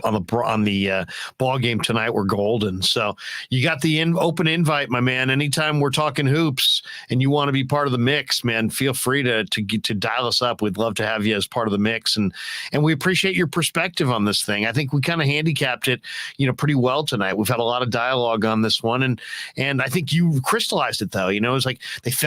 ball game tonight were golden. So you got the open invite, my man. Anytime we're talking hoops and you want to be part of the mix, man, feel free to dial us up. We'd love to have you as part of the mix, and we appreciate your perspective on this thing. I think we kind of handicapped it, pretty well tonight. We've had a lot of dialogue on this one, and I think you crystallized it though. It was like they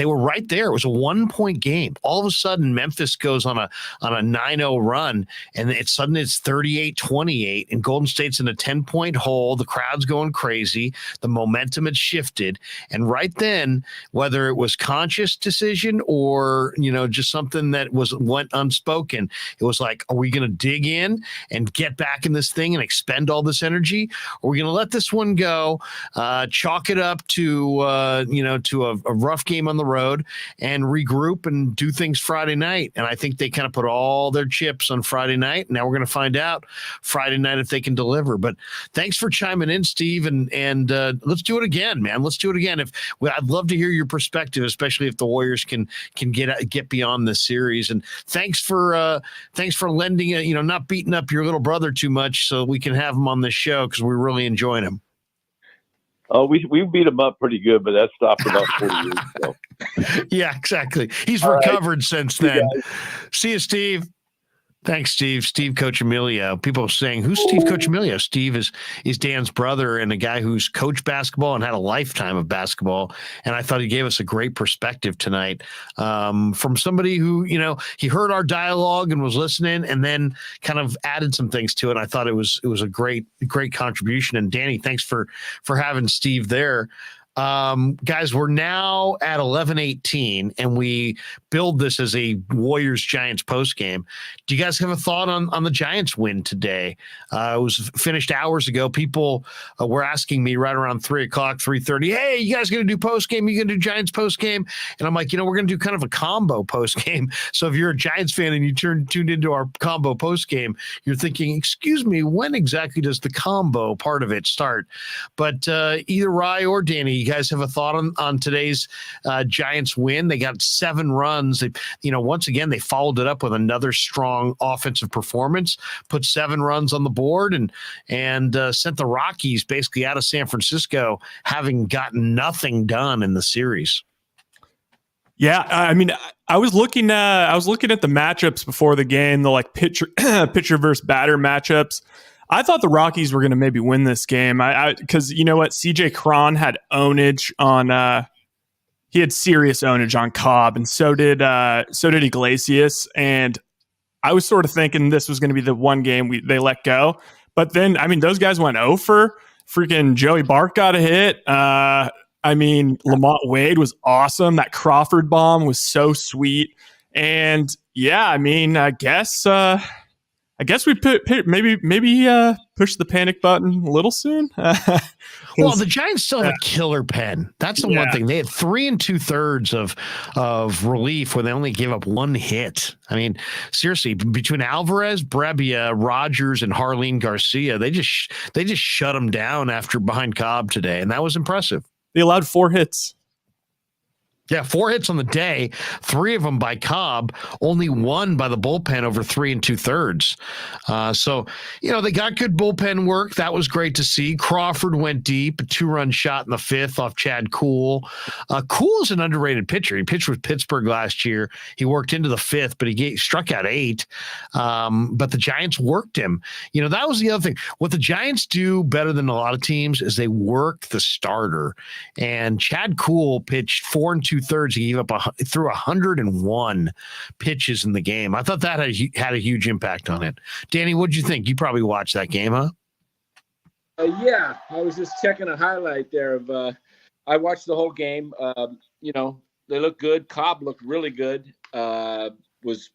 were right there. It was a 1-point game. All of a sudden Memphis goes on a 9-0 run, and suddenly it's 38-28, and Golden State's in a 10-point hole. The crowd's going crazy. The momentum had shifted, and right then, whether it was conscious decision or just something that went unspoken, it was like, are we going to dig in and get back in this thing and expend all this energy, or are we going to let this one go? Chalk it up to a rough game on the road and regroup and do things Friday night. And I think they kind of put all their chips on Friday night. Now we're going to find out Friday night if they can deliver. But thanks for chiming in, Steve. And let's do it again, man. Let's do it again. I'd love to hear your perspective, especially if the Warriors can get beyond this series. And thanks for lending not beating up your little brother too much so we can have him on this show, because we're really enjoying him. Oh, we beat him up pretty good, but that stopped about 40 years ago. Yeah, exactly. He's recovered since then. See you, Steve. Thanks, Steve. Steve Coachemilio. People are saying, who's Steve Coachemilio? Steve is Dan's brother and a guy who's coached basketball and had a lifetime of basketball. And I thought he gave us a great perspective tonight from somebody who, he heard our dialogue and was listening and then kind of added some things to it. I thought it was a great contribution. And Danny, thanks for having Steve there. Guys, we're now at 11:18, and we build this as a Warriors-Giants postgame. Do you guys have a thought on the Giants win today? It was finished hours ago. People were asking me right around 3 o'clock, 3:30, hey, you guys going to do postgame? You going to do Giants postgame? And I'm like, we're going to do kind of a combo postgame. So if you're a Giants fan and you tuned into our combo postgame, you're thinking, excuse me, when exactly does the combo part of it start? But either Rye or Danny, you guys have a thought on today's Giants win? They got 7 runs. They, once again, they followed it up with another strong offensive performance, put 7 runs on the board, and sent the Rockies basically out of San Francisco, having gotten nothing done in the series. Yeah, I mean, I was looking at the matchups before the game, the like pitcher versus batter matchups. I thought the Rockies were going to maybe win this game. Because you know what, CJ Cron had ownage on. He had serious ownage on Cobb, and so did Iglesias. And I was sort of thinking this was going to be the one game they let go. But then, I mean, those guys went 0 for. Freaking Joey Bart got a hit. I mean, Lamont Wade was awesome. That Crawford bomb was so sweet. And yeah, I mean, I guess we maybe push the panic button a little soon. Well, the Giants still have a killer pen. That's the one thing. They had 3 2/3 of relief where they only gave up 1 hit. I mean, seriously, between Alvarez, Brebbia, Rogers, and Harleen Garcia, they just shut them down after behind Cobb today, and that was impressive. They allowed 4 hits. Yeah, 4 hits on the day, 3 of them by Cobb, only 1 by the bullpen over 3 2/3. So, they got good bullpen work. That was great to see. Crawford went deep, a 2-run shot in the 5th off Chad Kuhl. Kuhl is an underrated pitcher. He pitched with Pittsburgh last year. He worked into the 5th, but he struck out 8. But the Giants worked him. That was the other thing. What the Giants do better than a lot of teams is they work the starter. And Chad Kuhl pitched 4 2/3. He gave up through 101 pitches in the game. I thought that had a huge impact on it. Danny, what'd you think? You probably watched that game, huh? Yeah, I was just checking a highlight there of. I watched the whole game. They look good. Cobb looked really good. Was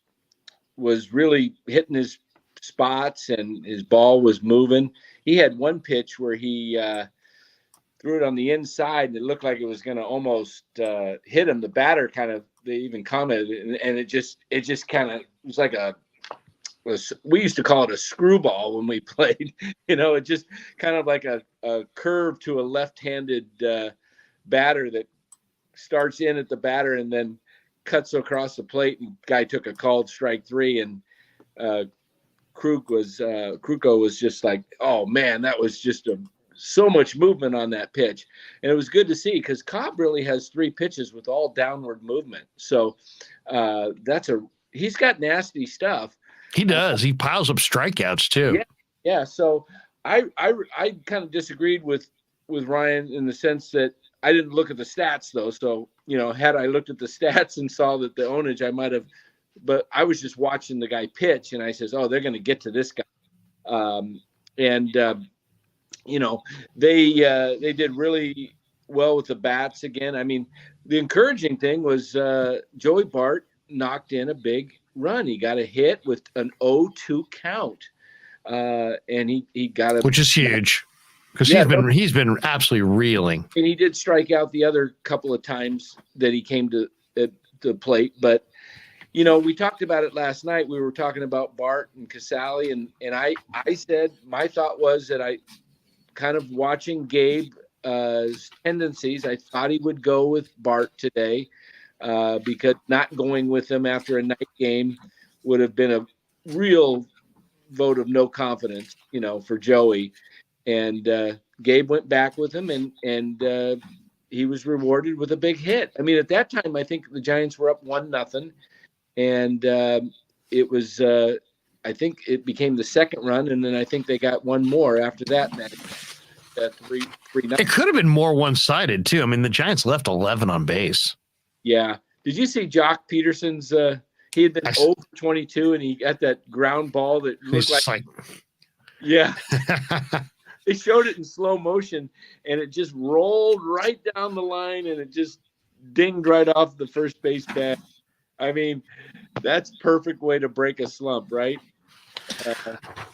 really hitting his spots, and his ball was moving. He had one pitch where he threw it on the inside, and it looked like it was going to almost hit him. The batter they even commented, and it just kind of was like we used to call it a screwball when we played. It just kind of like a curve to a left-handed batter that starts in at the batter and then cuts across the plate. And guy took a called strike 3, and Krueg was just like, oh man, that was just so much movement on that pitch. And it was good to see because Cobb really has 3 pitches with all downward movement. So he's got nasty stuff. He does. He piles up strikeouts too. Yeah. So I kind of disagreed with Ryan in the sense that I didn't look at the stats though. So, had I looked at the stats and saw that the ownage, I might have, but I was just watching the guy pitch and I says, oh, they're going to get to this guy. They did really well with the bats again. I mean, the encouraging thing was Joey Bart knocked in a big run. He got a hit with an 0-2 count, and he got it, which is huge because he's been absolutely reeling. And he did strike out the other couple of times that he came to the plate, but. We talked about it last night. We were talking about Bart and Casale, and I said my thought was that I kind of watching Gabe's tendencies, I thought he would go with Bart today because not going with him after a night game would have been a real vote of no confidence, for Joey. And Gabe went back with him, and he was rewarded with a big hit. I mean, at that time, I think the Giants were up 1-0. And it was, I think it became the second run, and then I think they got one more after that. That 3-0. It could have been more one-sided too. I mean, the Giants left 11 on base. Yeah. Did you see Jock Peterson's? He had been 0 for 22, and he got that ground ball that looked like. Yeah. They showed it in slow motion, and it just rolled right down the line, and it just dinged right off the first base bag. I mean, that's perfect way to break a slump, right?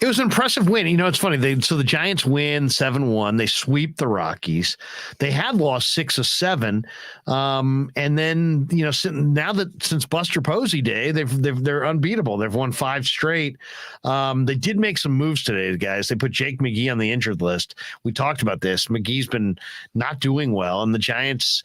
It was an impressive win. You know, it's funny. So the Giants win 7-1. They sweep the Rockies. They had lost 6 of 7. And then, you know, since Buster Posey Day, they're unbeatable. They've won 5 straight. They did make some moves today, guys. They put Jake McGee on the injured list. We talked about this. McGee's been not doing well, and the Giants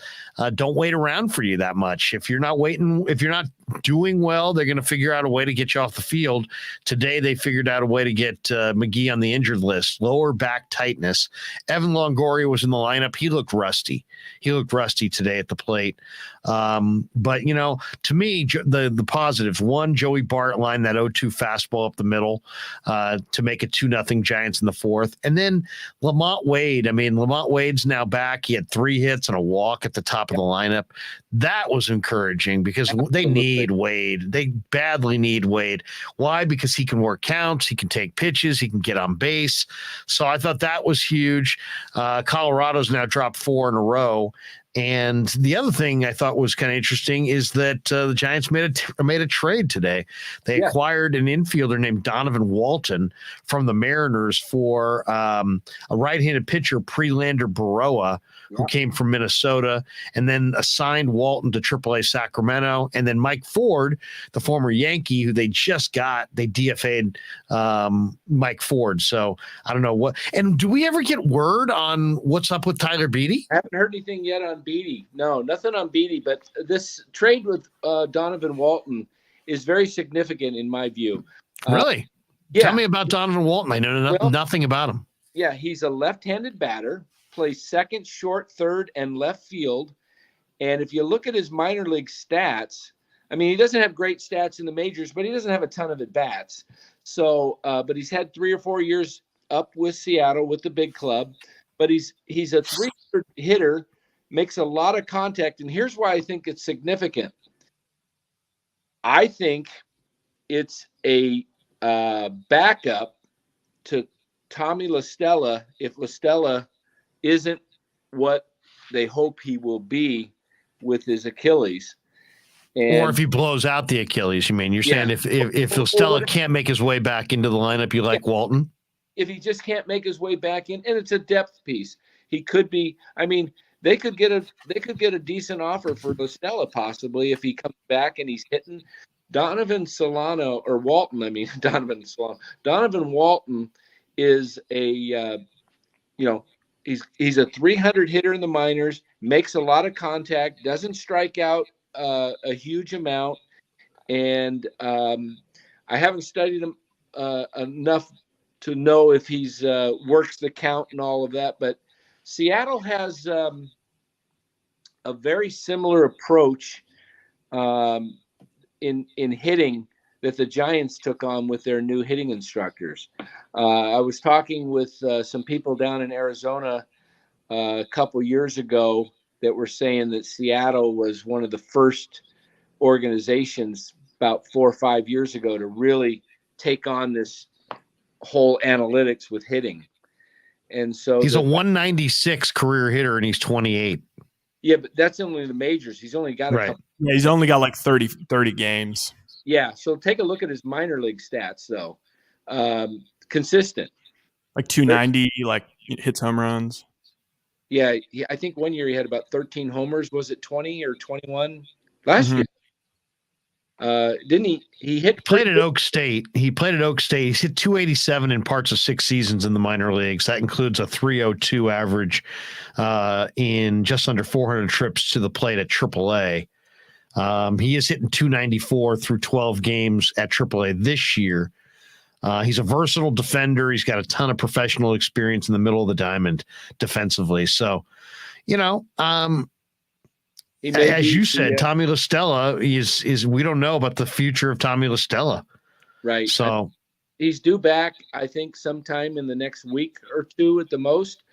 don't wait around for you that much. If you're not doing well, they're going to figure out a way to get you off the field. Today, they figured out a way to get McGee on the injured list. Lower back tightness. Evan Longoria was in the lineup. He looked rusty. Today at the plate. But, you know, to me, the positives, one, Joey Bart lined that 0-2 fastball up the middle to make it 2-0 Giants in the fourth. And then Lamont Wade. I mean, Lamont Wade's now back. He had 3 hits and a walk at the top of the lineup. That was encouraging because they need Wade. They badly need Wade. Why? Because he can work counts. He can take pitches. He can get on base. So I thought that was huge. Colorado's now dropped 4 in a row. And the other thing I thought was kind of interesting is that the Giants made a trade today. They acquired an infielder named Donovan Walton from the Mariners for a right-handed pitcher, Prelander Baroa, who came from Minnesota, and then assigned Walton to AAA Sacramento. And then Mike Ford, the former Yankee, who they just got, they DFA'd Mike Ford. So I don't know what. And do we ever get word on what's up with Tyler Beatty? I haven't heard anything yet on Beatty. No, nothing on Beatty. But this trade with Donovan Walton is very significant in my view. Really? Yeah. Tell me about Donovan Walton. I know nothing about him. Yeah, he's a left-handed batter, plays second, short, third, and left field. And if you look at his minor league stats, I mean, he doesn't have great stats in the majors, but he doesn't have a ton of at-bats. So, but he's had 3 or 4 years up with Seattle with the big club. But he's a 300 hitter, makes a lot of contact. And here's why I think it's significant. I think it's a backup to Tommy La Stella if La Stella isn't what they hope he will be with his Achilles. Or if he blows out the Achilles, you mean? You're saying if La Stella can't make his way back into the lineup, you like Walton? If he just can't make his way back in, and it's a depth piece, he could be. I mean, they could get a decent offer for La Stella possibly if he comes back and he's hitting. Donovan Walton is a he's a 300 hitter in the minors, makes a lot of contact, doesn't strike out a huge amount, and I haven't studied him enough to know if he's works the count and all of that. But Seattle has a very similar approach in hitting that the Giants took on with their new hitting instructors. I was talking with some people down in Arizona a couple years ago that were saying that Seattle was one of the first organizations about 4 or 5 years ago to really take on this whole analytics with hitting. And so he's a 196 career hitter and he's 28. Yeah, but that's only the majors. He's only got a couple. Yeah, he's only got like 30 games. Yeah, so take a look at his minor league stats, though. Consistent. Like 290, like hits home runs. Yeah, I think one year he had about 13 homers. Was it 20 or 21 last year? Didn't he? He played at Oak State. He's hit 287 in parts of 6 seasons in the minor leagues. That includes a 302 average in just under 400 trips to the plate at AAA. He is hitting 294 through 12 games at AAA this year. He's a versatile defender. He's got a ton of professional experience in the middle of the diamond defensively. So, as you said, Tommy La Stella is we don't know about the future of Tommy La Stella. Right. So he's due back, I think, sometime in the next week or two at the most.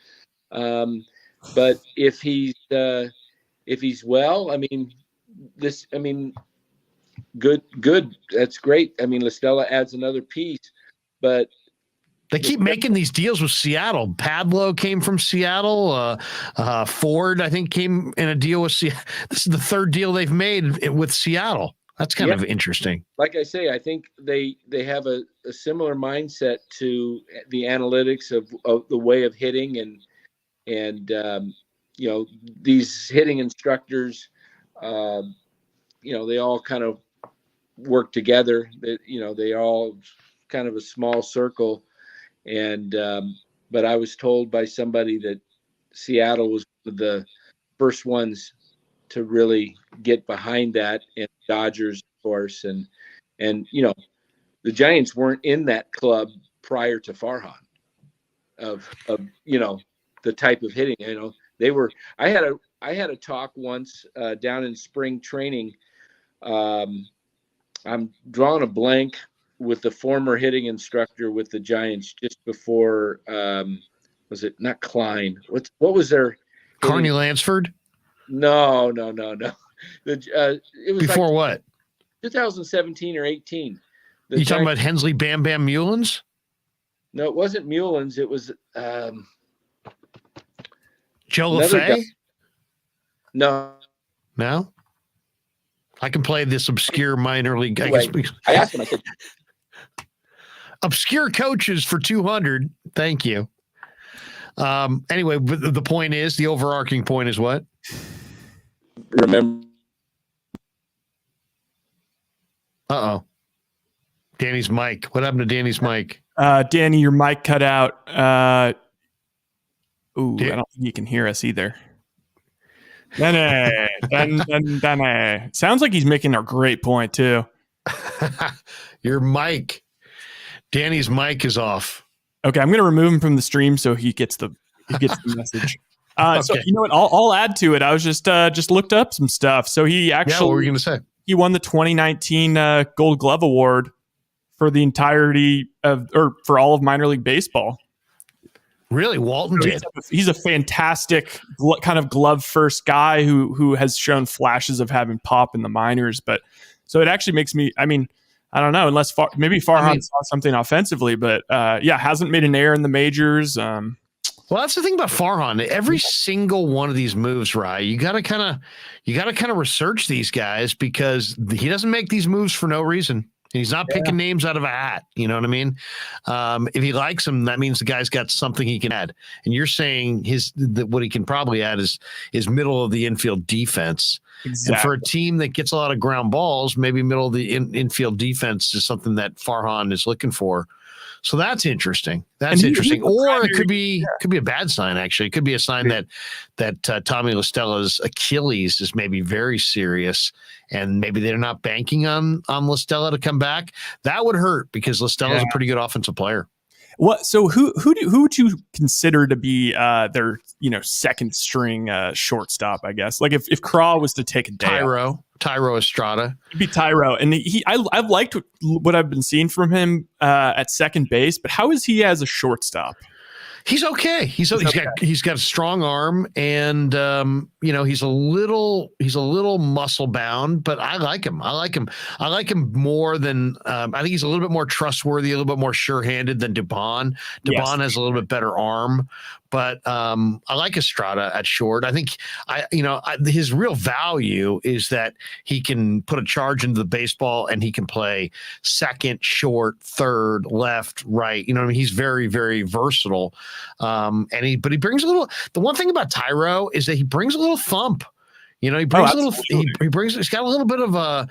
But if he's well, good. That's great. I mean, La Stella adds another piece, but They keep making these deals with Seattle. Padlo came from Seattle. Ford, I think, came in a deal with Seattle. This is the third deal they've made with Seattle. That's kind of interesting. Like I say, I think they have a similar mindset to the analytics of the way of hitting and these hitting instructors, they all kind of work together. They all kind of a small circle. And but I was told by somebody that Seattle was the first ones to really get behind that, and Dodgers, of course, and the Giants weren't in that club prior to Farhan of the type of hitting. They were. I had a talk once down in spring training. I'm drawing a blank with the former hitting instructor with the Giants just before. Was it not Klein? What was their Carney Lansford? No. It was before like what? 2017 or 18. You talking about Hensley Bam Bam Mullins? No, it wasn't Mullins. It was Joe LaFay? No. I can play this obscure minor league. Anyway, I asked him, I said, obscure coaches for 200. Thank you. Anyway, but the point is, the overarching point is what? Remember. Uh-oh. Danny's mic. What happened to Danny's mic? Danny, your mic cut out. I don't think you can hear us either. Danny. Sounds like he's making a great point, too. Your mic. Danny's mic is off. Okay, I'm going to remove him from the stream so he gets the message. Okay. So you know what? I'll add to it. I was just looked up some stuff. So he actually, what were you going to say? He won the 2019 Gold Glove Award for the entirety for all of minor league baseball. Really, Walton did. He's a fantastic kind of glove first guy who has shown flashes of having pop in the minors. But so it actually makes me. I mean, I don't know, unless maybe Farhan saw something offensively, but hasn't made an error in the majors. Well, that's the thing about Farhan. Every single one of these moves, Rye, you got to kind of research these guys because he doesn't make these moves for no reason. He's not picking names out of a hat. You know what I mean? If he likes them, that means the guy's got something he can add. And you're saying what he can probably add is middle of the infield defense. Exactly. And for a team that gets a lot of ground balls, maybe middle of the infield defense is something that Farhan is looking for. So that's interesting. That's interesting. Or it could be a bad sign, actually. It could be a sign that Tommy LaStella's Achilles is maybe very serious, and maybe they're not banking on LaStella to come back. That would hurt because LaStella's a pretty good offensive player. What? So who would you consider to be their second string shortstop? I guess like if Krueg was to take a day Tyro Estrada. It'd be Tyro, and I've liked what I've been seeing from him at second base. But how is he as a shortstop? He's okay. He's got a strong arm, and he's a little muscle bound, but I like him. I like him more than I think he's a little bit more trustworthy, a little bit more sure-handed than Dubon. Dubon has a little bit better arm, but I like Estrada at short. I think his real value is that he can put a charge into the baseball and he can play second, short, third, left, right. You know what I mean? He's very, very versatile. But he brings a little. The one thing about Tyro is that he brings a little thump. He brings he's got a little bit of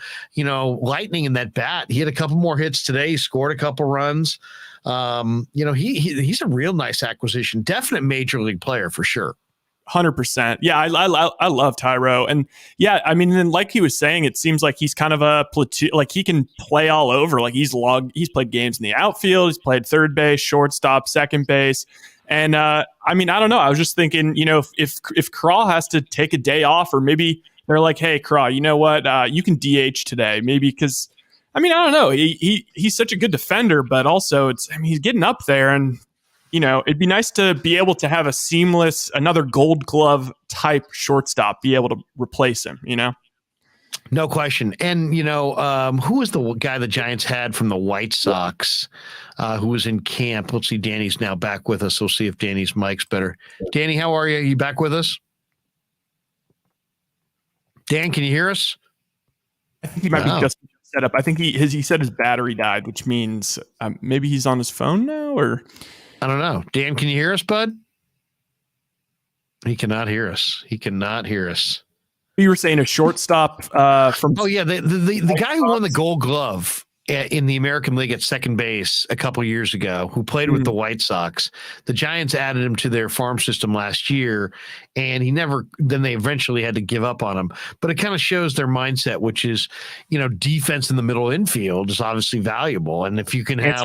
lightning in that bat. He had a couple more hits today. He scored a couple runs. He's a real nice acquisition. Definite major league player for sure. 100%. Yeah, I love Tyro, and I mean, then like he was saying, it seems like he's kind of a platoon. Like he can play all over. Like he's played games in the outfield. He's played third base, shortstop, second base. And I mean, I don't know. I was just thinking, if Krueg has to take a day off, or maybe they're like, hey, Krueg, you know what? You can DH today, maybe because. I mean, I don't know. He's such a good defender, but also he's getting up there, and it'd be nice to be able to have a seamless, another Gold Glove type shortstop be able to replace him. No question. And, who was the guy the Giants had from the White Sox who was in camp? Let's see. Danny's now back with us. We'll see if Danny's mic's better. Danny, how are you? Are you back with us? Dan, can you hear us? I think he might be just set up. I think he said his battery died, which means maybe he's on his phone now, or I don't know. Dan, can you hear us, bud? He cannot hear us. You were saying a shortstop from. Oh yeah, the guy who won the Gold Glove in the American League at second base a couple years ago, who played with the White Sox. The Giants added him to their farm system last year, and then they eventually had to give up on him. But it kind of shows their mindset, which is, defense in the middle infield is obviously valuable. And if you can have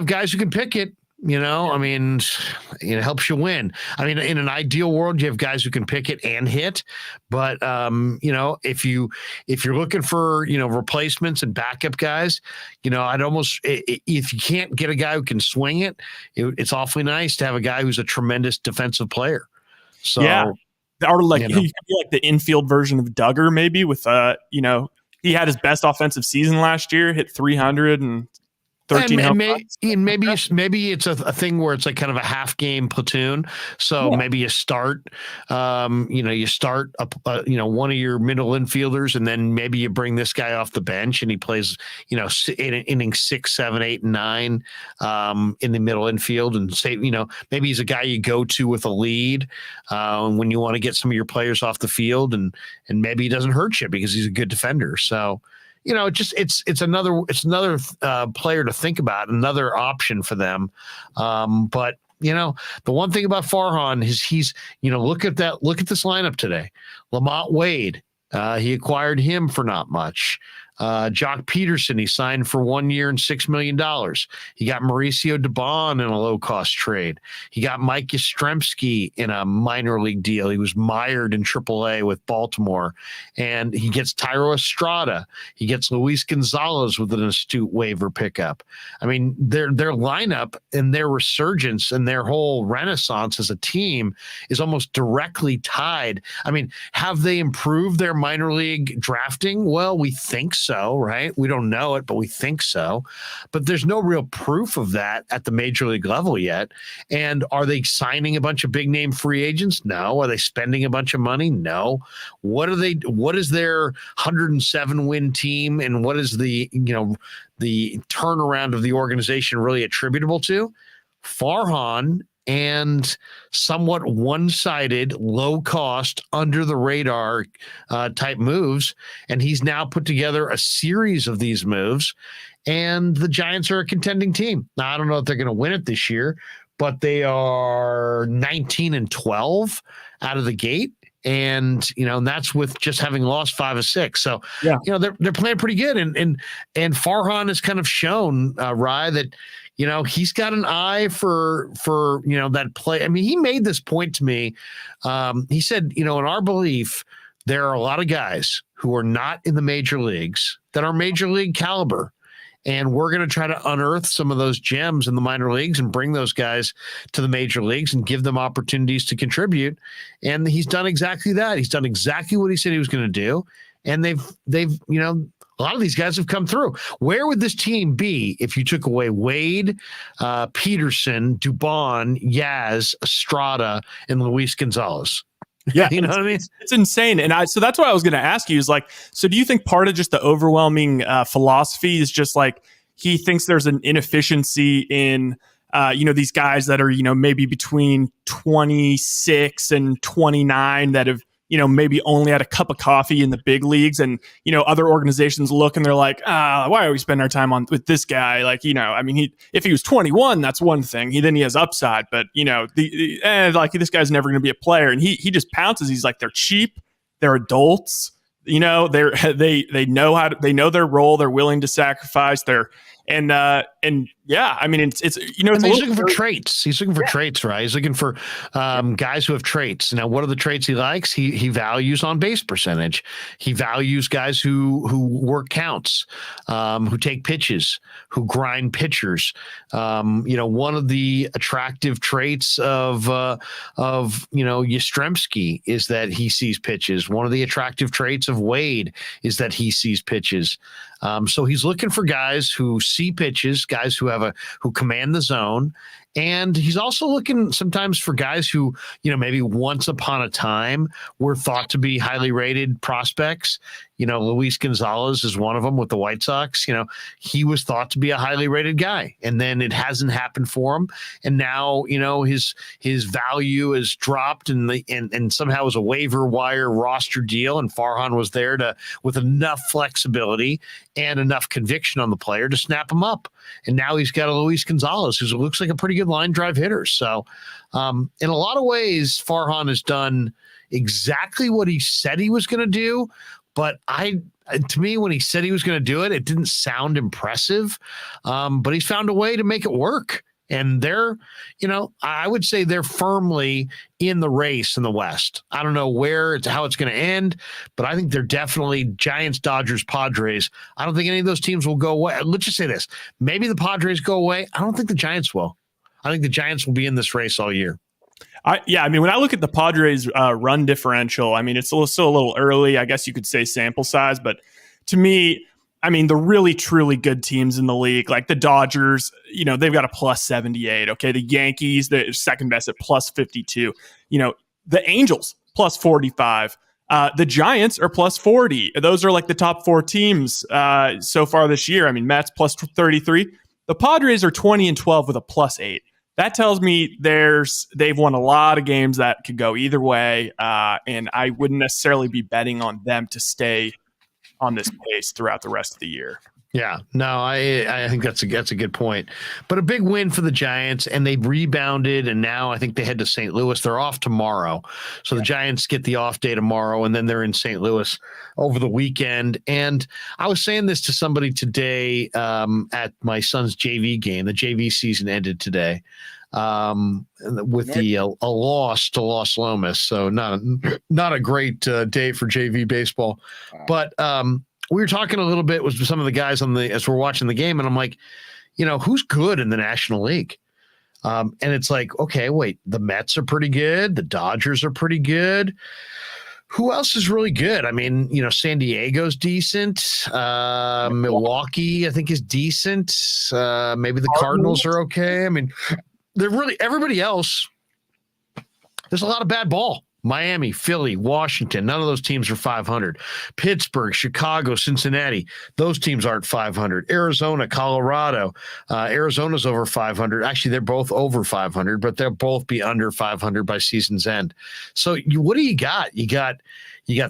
guys who can pick it, it helps you win. I mean, in an ideal world, you have guys who can pick it and hit. But if you're looking for replacements and backup guys, I'd almost, if you can't get a guy who can swing it's awfully nice to have a guy who's a tremendous defensive player. So yeah, or he could be like the infield version of Duggar, maybe with he had his best offensive season last year, hit 300 and 13 and maybe it's a thing where it's like kind of a half game platoon. So maybe you start, one of your middle infielders, and then maybe you bring this guy off the bench and he plays, in inning 6, 7, 8, and 9 in the middle infield, and say, maybe he's a guy you go to with a lead when you want to get some of your players off the field, and maybe he doesn't hurt you because he's a good defender. So. It's another player to think about, another option for them. But the one thing about Farhan is he's, look at this lineup today. Lamont Wade, he acquired him for not much. Jock Peterson, he signed for 1 year and $6 million. He got Mauricio Dubon in a low-cost trade. He got Mike Yastrzemski in a minor league deal. He was mired in AAA with Baltimore. And he gets Tyro Estrada. He gets Luis Gonzalez with an astute waiver pickup. I mean, their lineup and their resurgence and their whole renaissance as a team is almost directly tied. I mean, have they improved their minor league drafting? Well, we think so. Right? We don't know it, but we think so. But there's no real proof of that at the major league level yet. And are they signing a bunch of big name free agents? No. Are they spending a bunch of money? No. What is their 107 win team, and what is the turnaround of the organization really attributable to? Farhan and somewhat one-sided, low-cost, under-the-radar type moves. And he's now put together a series of these moves, and the Giants are a contending team. Now, I don't know if they're going to win it this year, but they are 19-12 out of the gate. And that's with just having lost 5 of 6. So they're playing pretty good. And Farhan has kind of shown Rye that he's got an eye for that play. I mean, he made this point to me. He said, in our belief, there are a lot of guys who are not in the major leagues that are major league caliber. And we're going to try to unearth some of those gems in the minor leagues and bring those guys to the major leagues and give them opportunities to contribute. And he's done exactly that. He's done exactly what he said he was going to do. And they've a lot of these guys have come through. Where would this team be if you took away Wade, Peterson, Dubon, Yaz, Estrada, and Luis Gonzalez? Yeah, you know what I mean? It's insane. And so that's what I was going to ask you is so do you think part of just the overwhelming philosophy is just he thinks there's an inefficiency in, these guys that are, maybe between 26 and 29 that have, maybe only had a cup of coffee in the big leagues, and, other organizations look and they're like, why are we spending our time with this guy? If he was 21, that's one thing. Then he has upside, but this guy's never going to be a player. And he just pounces. He's like, they're cheap. They're adults. They know they know their role. They're willing to sacrifice. And yeah, I mean, it's you know, And it's he's looking for traits. He's looking for traits, right? He's looking for guys who have traits. Now, what are the traits he likes? He values on base percentage. He values guys who work counts, who take pitches, who grind pitchers. One of the attractive traits of Yastrzemski is that he sees pitches. One of the attractive traits of Wade is that he sees pitches. So he's looking for guys who see pitches, guys who command the zone. And he's also looking sometimes for guys who, maybe once upon a time were thought to be highly rated prospects. Luis Gonzalez is one of them with the White Sox. He was thought to be a highly rated guy, and then it hasn't happened for him. And now, his value has dropped, and somehow it was a waiver wire roster deal. And Farhan was there with enough flexibility and enough conviction on the player to snap him up. And now he's got a Luis Gonzalez who looks like a pretty good line drive hitter. So in a lot of ways, Farhan has done exactly what he said he was going to do. But to me, when he said he was going to do it, it didn't sound impressive. But he's found a way to make it work. And I would say they're firmly in the race in the West. I don't know how it's going to end, but I think they're definitely Giants, Dodgers, Padres. I don't think any of those teams will go away. Let's just say this. Maybe the Padres go away. I don't think the Giants will. I think the Giants will be in this race all year. I mean, when I look at the Padres run differential, I mean, it's still a little early. I guess you could say sample size, but to me, I mean, the really, truly good teams in the league, like the Dodgers, they've got a plus 78. Okay. The Yankees, the second best at plus 52. The Angels, plus 45. The Giants are plus 40. Those are like the top four teams so far this year. I mean, Mets plus 33. The Padres are 20-12 with a plus 8. That tells me they've won a lot of games that could go either way, and I wouldn't necessarily be betting on them to stay on this pace throughout the rest of the year. Yeah, no, I think that's a good point. But a big win for the Giants, and they've rebounded, and now I think they head to St. Louis. They're off tomorrow. So the Giants get the off day tomorrow, and then they're in St. Louis over the weekend. And I was saying this to somebody today at my son's JV game. The JV season ended today with a loss to Los Lomas. So not a great day for JV baseball. But we were talking a little bit with some of the guys as we're watching the game, and I'm like, who's good in the National League? And it's like, okay, wait, the Mets are pretty good. The Dodgers are pretty good. Who else is really good? I mean, San Diego's decent. Milwaukee, I think, is decent. Maybe the Cardinals are okay. I mean, they're really everybody else. There's a lot of bad ball. Miami, Philly, Washington, none of those teams are 500. Pittsburgh, Chicago, Cincinnati, those teams aren't 500. Arizona, Colorado, Arizona's over 500. Actually, they're both over 500, but they'll both be under 500 by season's end. So what do you got? You got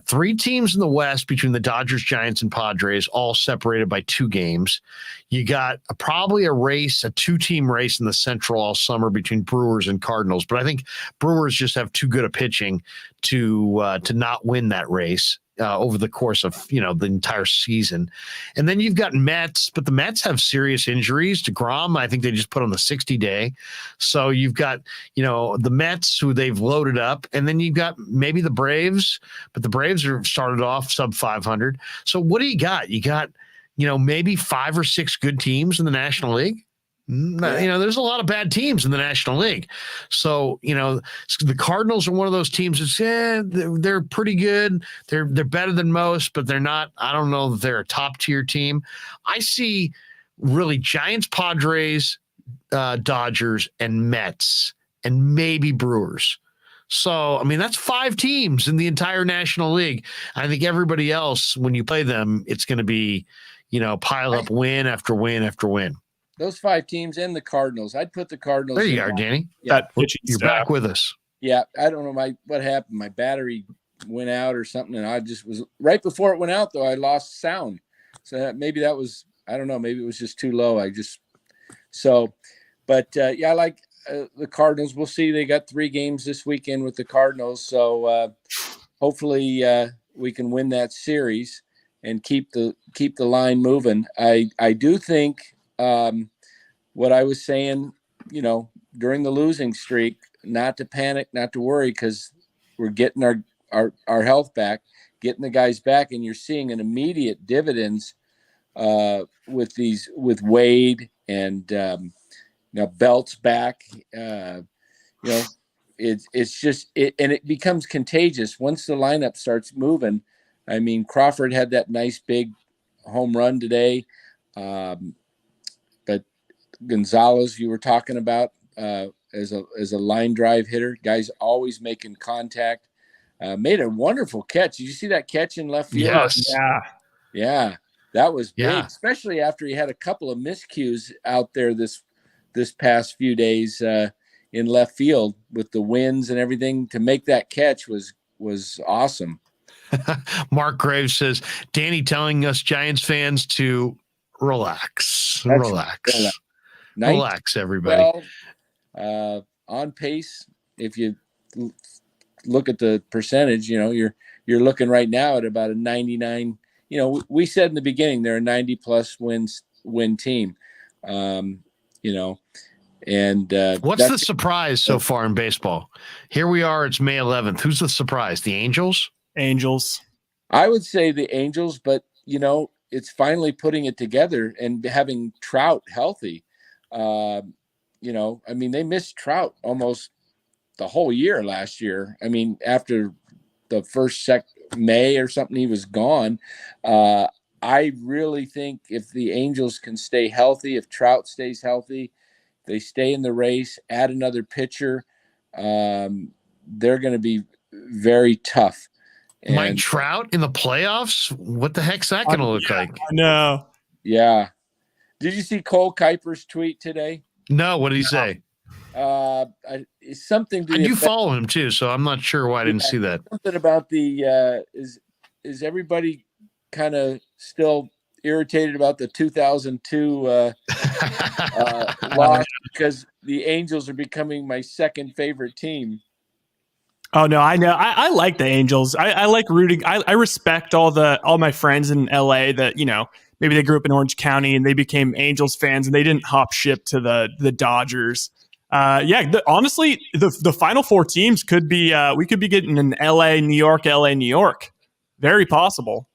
three teams in the West between the Dodgers, Giants, and Padres, all separated by 2 games. You got probably a 2-team race in the Central all summer between Brewers and Cardinals. But I think Brewers just have too good a pitching to not win that race over the course of the entire season. And then you've got Mets, but the Mets have serious injuries. DeGrom, I think they just put on the 60-day. So you've got the Mets, who they've loaded up, and then you've got maybe the Braves, but the Braves are started off sub 500. So what do you got? You got maybe 5 or 6 good teams in the National League. There's a lot of bad teams in the National League. So, the Cardinals are one of those teams that's, they're pretty good. They're better than most, but they're not, I don't know that they're a top tier team. I see really Giants, Padres, Dodgers, and Mets, and maybe Brewers. So, I mean, that's 5 teams in the entire National League. I think everybody else, when you play them, it's going to be, pile up win after win after win. Those 5 teams and the Cardinals. I'd put the Cardinals. There you are, Danny. Yeah. You're back with us. Yeah. I don't know what happened. My battery went out or something. And I just was right before it went out, though, I lost sound. So maybe that was, I don't know, maybe it was just too low. I like the Cardinals. We'll see. They got 3 games this weekend with the Cardinals. So hopefully we can win that series and keep the line moving. I do think what I was saying, during the losing streak, not to panic, not to worry, because we're getting our health back, getting the guys back, and you're seeing an immediate dividends with Wade and Belt's back. It's just and it becomes contagious once the lineup starts moving. I mean, Crawford had that nice big home run today, but Gonzalez, you were talking about as a line drive hitter, guy's always making contact. Made a wonderful catch. Did you see that catch in left field? Yes. Yeah, that was big, Yeah. especially after he had a couple of miscues out there this past few days in left field with the winds and everything. To make that catch was awesome. Mark Graves says, Danny telling us Giants fans to relax. Relax, everybody. Well, on pace. If you look at the percentage, you're looking right now at about a 99. We said in the beginning they're a 90+ win team. And what's the surprise so far in baseball? Here we are. It's May 11th. Who's the surprise? The Angels? Angels. I would say the Angels, but it's finally putting it together and having Trout healthy. I mean, they missed Trout almost the whole year last year. I mean, after the first May or something, he was gone. I really think if the Angels can stay healthy, if Trout stays healthy, they stay in the race, add another pitcher, they're going to be very tough. And Mike Trout in the playoffs? What the heck's that going to look like? No. Yeah. Did you see Cole Kuiper's tweet today? No. What did he say? It's something to I do follow him too, so I'm not sure why I didn't see that. Something about the is everybody kind of still irritated about the 2002 loss because the Angels are becoming my second favorite team. Oh no, I know. I like the Angels. I like rooting. I respect all my friends in LA that, maybe they grew up in Orange County and they became Angels fans and they didn't hop ship to the Dodgers. Honestly, the final four teams could be we could be getting an LA, New York. Very possible.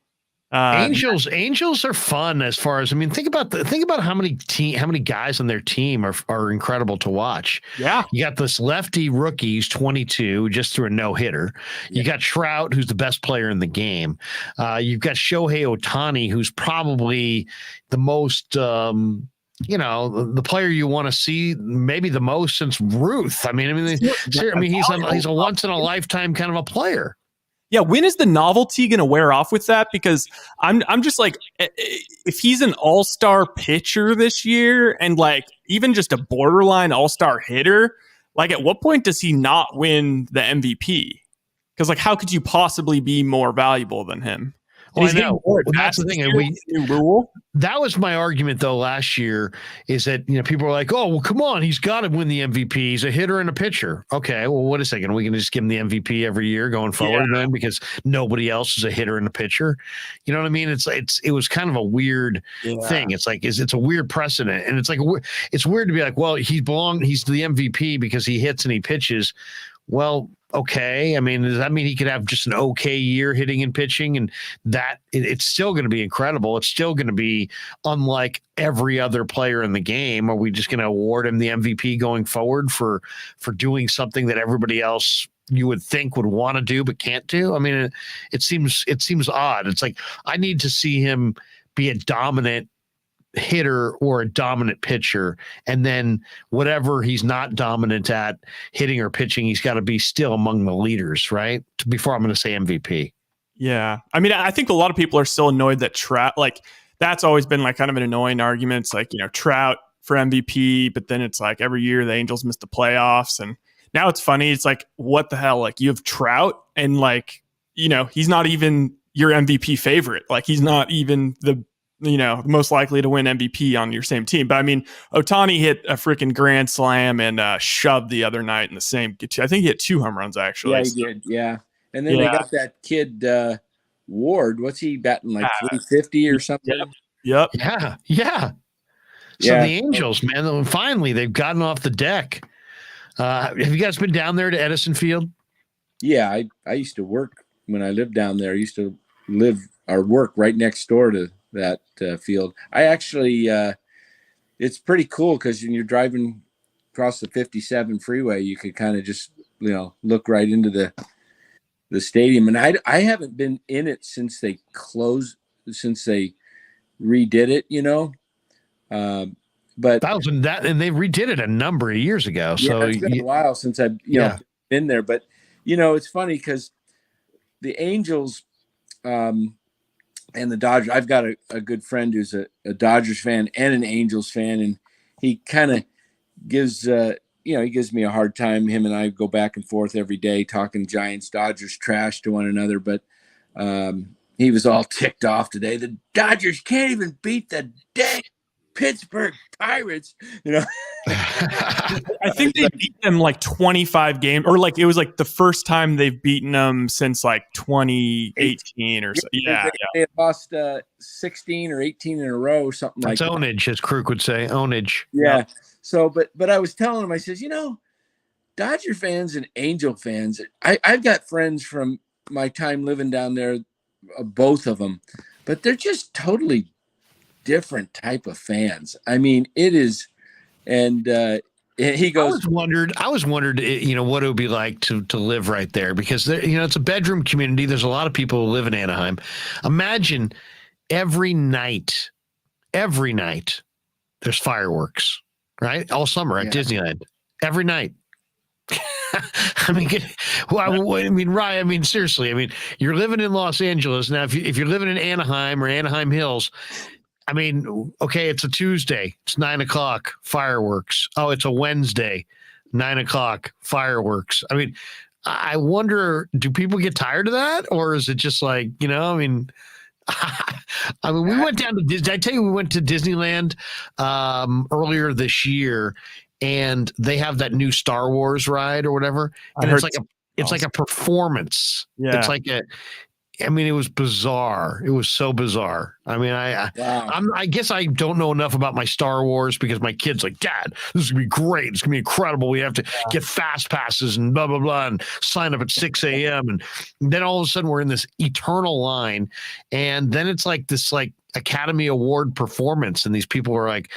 Angels are fun as far as, think about how many guys on their team are incredible to watch. Yeah. You got this lefty rookie who's 22, just threw a no-hitter. You got Trout, who's the best player in the game. You've got Shohei Ohtani, who's probably the most the player you want to see maybe the most since Ruth. He's a once in a lifetime kind of a player. Yeah, when is the novelty going to wear off with that? Because I'm just like, if he's an all-star pitcher this year and like even just a borderline all-star hitter, like at what point does he not win the MVP? Because like, how could you possibly be more valuable than him? Well, I know. That's the thing. And that was my argument, though, last year is that, people were like, oh, well, come on. He's got to win the MVP. He's a hitter and a pitcher. Okay, well, wait a second. We can just give him the MVP every year going forward then because nobody else is a hitter and a pitcher. You know what I mean? It was kind of a weird thing. It's like, it's a weird precedent. And it's like, it's weird to be like, well, he's the MVP because he hits and he pitches. Well, okay. Does that mean he could have just an okay year hitting and pitching and that it's still going to be incredible? It's still going to be unlike every other player in the game. Are we just going to award him the MVP going forward for doing something that everybody else you would think would want to do but can't do? It seems odd. It's like I need to see him be a dominant hitter or a dominant pitcher, and then whatever he's not dominant at hitting or pitching, he's got to be still among the leaders, right? Before I'm going to say MVP. Yeah. I think a lot of people are still annoyed that Trout, like that's always been like kind of an annoying argument. It's like, Trout for MVP, but then it's like every year the Angels miss the playoffs. And now it's funny. It's like, what the hell? Like you have Trout and like, he's not even your MVP favorite. Like he's not even the most likely to win MVP on your same team. But Ohtani hit a freaking grand slam and shoved the other night in the same. I think he hit 2 home runs actually. Yeah, he did. Yeah. And then they got that kid Ward. What's he batting like 350 or something? Yep. Yeah. So the Angels, man, finally they've gotten off the deck. Have you guys been down there to Edison Field? Yeah, I used to work when I lived down there. I used to live or work right next door to that field. I actually, it's pretty cool because when you're driving across the 57 freeway, you could kind of just, look right into the stadium. And I haven't been in it since they redid it, but and they redid it a number of years ago. Yeah, so it's been a while since I've been there. But it's funny because the Angels and the Dodgers. I've got a good friend who's a Dodgers fan and an Angels fan, and he kind of gives he gives me a hard time. Him and I go back and forth every day talking Giants Dodgers trash to one another. But he was all ticked off today. The Dodgers can't even beat the dang Pittsburgh Pirates, I think they beat them like 25 games, or like it was like the first time they've beaten them since like 2018 or so. Yeah, they had lost 16 or 18 in a row, something like that. That's ownage, as Krueg would say, ownage. Yeah. Yep. So, but I was telling him, I says, Dodger fans and Angel fans, I've got friends from my time living down there, both of them, but they're just totally different type of fans. I mean, it is, and he goes. I was wondered, what it would be like to live right there, because it's a bedroom community. There's a lot of people who live in Anaheim. Imagine every night, there's fireworks, right? All summer at Disneyland, every night. Ryan, seriously, you're living in Los Angeles now. If you're living in Anaheim or Anaheim Hills, okay, it's a Tuesday. It's 9:00, fireworks. Oh, it's a Wednesday, 9:00, fireworks. I wonder, do people get tired of that? Or is it just like, we went down to Disney. I tell you, we went to Disneyland earlier this year, and they have that new Star Wars ride or whatever. And it's like a performance. Yeah. It's like it was bizarre. It was so bizarre. I guess I don't know enough about my Star Wars, because my kid's like, Dad, this is going to be great. It's going to be incredible. We have to get fast passes and blah, blah, blah, and sign up at 6 a.m. And then all of a sudden we're in this eternal line. And then it's like this Academy Award performance, and these people are like